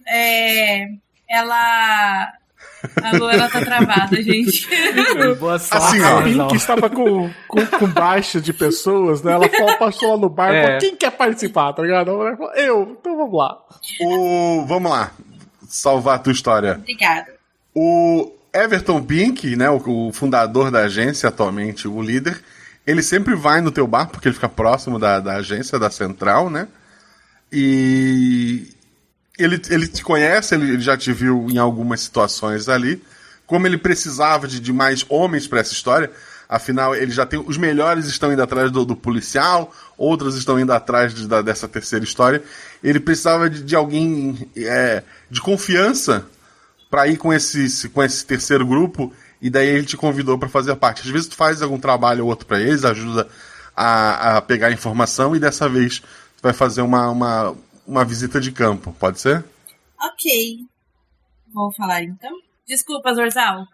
A Luana tá travada, gente. Boa sorte, Assim, ó. A Zorzal. Pink estava com baixa de pessoas, né? Ela passou lá no bar e falou, quem quer participar, tá ligado? A mulher falou, eu, então vamos lá. Vamos lá. Salvar a tua história. Obrigada. O Everton Pink, né, o fundador da agência, atualmente o líder, ele sempre vai no teu bar, porque ele fica próximo da agência, da central, né? E ele te conhece, ele já te viu em algumas situações ali. Como ele precisava de mais homens para essa história, afinal, ele já tem... Os melhores estão indo atrás do policial, outros estão indo atrás dessa terceira história. Ele precisava de alguém de confiança para ir com esse terceiro grupo, e daí ele te convidou para fazer parte. Às vezes tu faz algum trabalho ou outro para eles, ajuda a pegar informação, e dessa vez tu vai fazer uma visita de campo, pode ser? Ok. Vou falar então. Desculpa, Zorzal.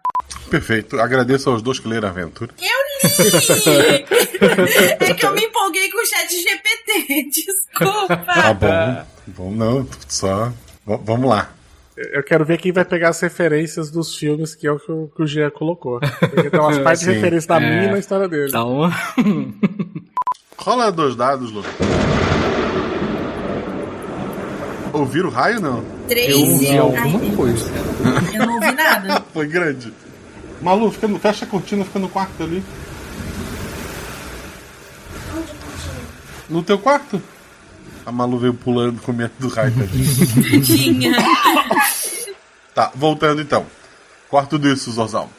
Perfeito. Agradeço aos dois que leram a aventura. Eu li! É que eu me empolguei com o chat GPT. Desculpa. Tá bom. Não, só... Vamos lá. Eu quero ver quem vai pegar as referências dos filmes, que é o que o Jean colocou. Porque tem umas partes de Sim. referência da minha e na história dele. Então... Rola 2 dados, Lu. Ouviram o raio, não? 3 Eu ouvi e... alguma Ai, coisa. eu não ouvi nada. Foi grande. Malu, fecha a cortina, fica no quarto ali. No teu quarto? A Malu veio pulando com medo do raio. Tinha. Tá, voltando então. Quarto disso, Zorzal.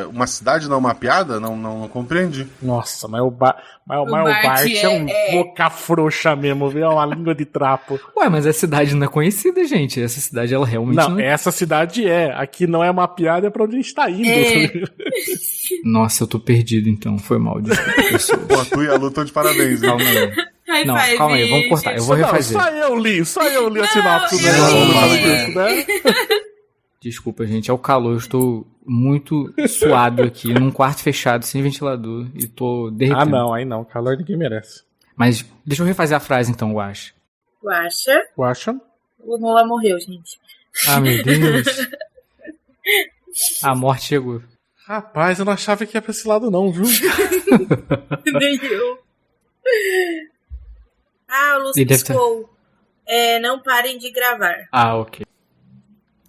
Uma cidade não mapeada? Não compreendi. Nossa, mas o Bart é um boca frouxa mesmo, viu? É uma língua de trapo. Ué, mas a cidade não é conhecida, gente. Essa cidade, ela realmente Não, essa cidade aqui não é mapeada, é pra onde a gente tá indo. Nossa, eu tô perdido, então. Foi mal, desculpa, pessoal. Pô, tu e a Lu estão de parabéns. Calma aí. High Não, five, calma aí, vamos cortar. Eu vou gente. refazer. Só eu li a sinopse do eu li. negócio, né? Desculpa, gente, é o calor. Eu estou muito suado aqui, num quarto fechado, sem ventilador, e tô derretendo. Ah, não, aí não. Calor ninguém merece. Mas deixa eu refazer a frase, então, Guaxa. Guaxa? O Nola morreu, gente. Ah, meu Deus. A morte chegou. Rapaz, eu não achava que ia pra esse lado não, viu? Nem eu. Ah, o Lúcio Ele deve piscou. Não parem de gravar. Ah, ok.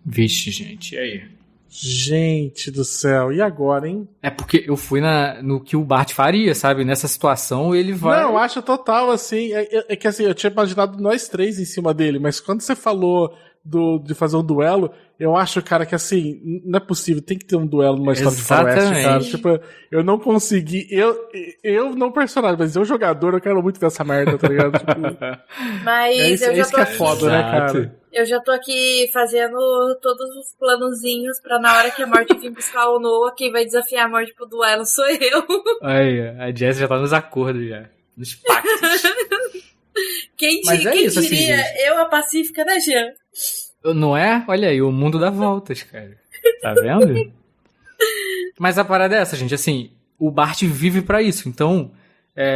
Vixe, gente, e aí? Gente do céu, e agora, hein? É porque eu fui no que o Bart faria, sabe? Nessa situação, ele vai... Não, eu acho total, assim, é que assim, eu tinha imaginado nós três em cima dele, mas quando você falou de fazer um duelo, eu acho, cara, que assim, não é possível, tem que ter um duelo numa história de faroeste, cara. Tipo, eu não consegui, eu não personagem, mas eu jogador, eu quero muito ver essa merda, tá ligado? Tipo, mas eu já tô aqui, foda, né, cara? Eu já tô aqui fazendo todos os planozinhos pra na hora que a morte vir buscar o Noah, quem vai desafiar a morte pro duelo sou eu. Aí, a Jess já tá nos acordos já, nos pactos. Quem diria, assim, eu a pacífica da Jean. Não é? Olha aí, o mundo dá voltas, cara. Tá vendo? Mas a parada é essa, gente. Assim, o Bart vive pra isso. Então,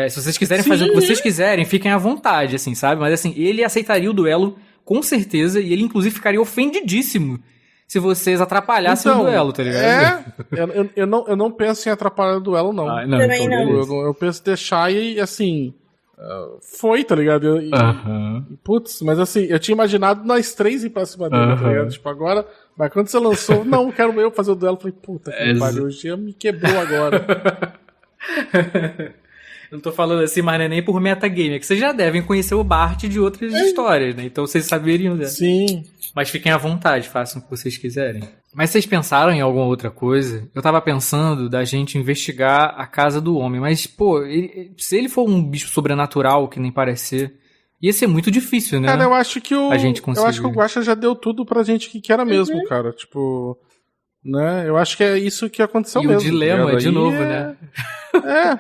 se vocês quiserem fazer o que vocês quiserem, fiquem à vontade, assim, sabe? Mas, assim, ele aceitaria o duelo com certeza e ele, inclusive, ficaria ofendidíssimo se vocês atrapalhassem o duelo, tá ligado? Eu não penso em atrapalhar o duelo, não. Não, também então não. Eu penso em deixar e, assim... foi, tá ligado? Putz, mas assim, eu tinha imaginado nós três ir pra cima dele, tá ligado? Tipo, agora, mas quando você lançou, não, quero eu fazer o duelo, eu falei, puta que pariu, o Jean me quebrou agora. Não tô falando assim, mas não é nem por metagame, é que vocês já devem conhecer o Bart de outras histórias, né? Então vocês saberiam dela. Sim. Mas fiquem à vontade, façam o que vocês quiserem. Mas vocês pensaram em alguma outra coisa? Eu tava pensando da gente investigar a casa do homem, mas, pô, se ele for um bicho sobrenatural, que nem parece ser, ia ser muito difícil, né? Cara, eu acho que a gente conseguir. Eu acho que o Guaxa já deu tudo pra gente que era mesmo, cara. Tipo, né? Eu acho que é isso que aconteceu mesmo. E o dilema, de novo, né?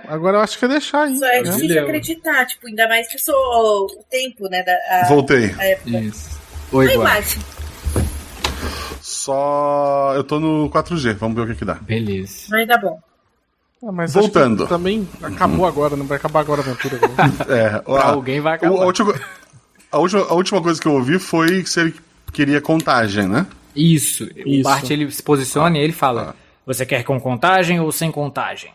Agora eu acho que é deixar aí. Só é difícil acreditar, tipo, ainda mais que eu sou o tempo, né? Voltei. Isso. Oi, Guaxa. Só... eu tô no 4G, vamos ver o que dá. Beleza. Mas tá bom. Mas voltando. Acho que também acabou agora, não vai acabar agora a aventura. Pra alguém vai acabar. A última coisa que eu ouvi foi se ele queria contagem, né? Isso. O Bart, ele se posiciona e ele fala, você quer com contagem ou sem contagem?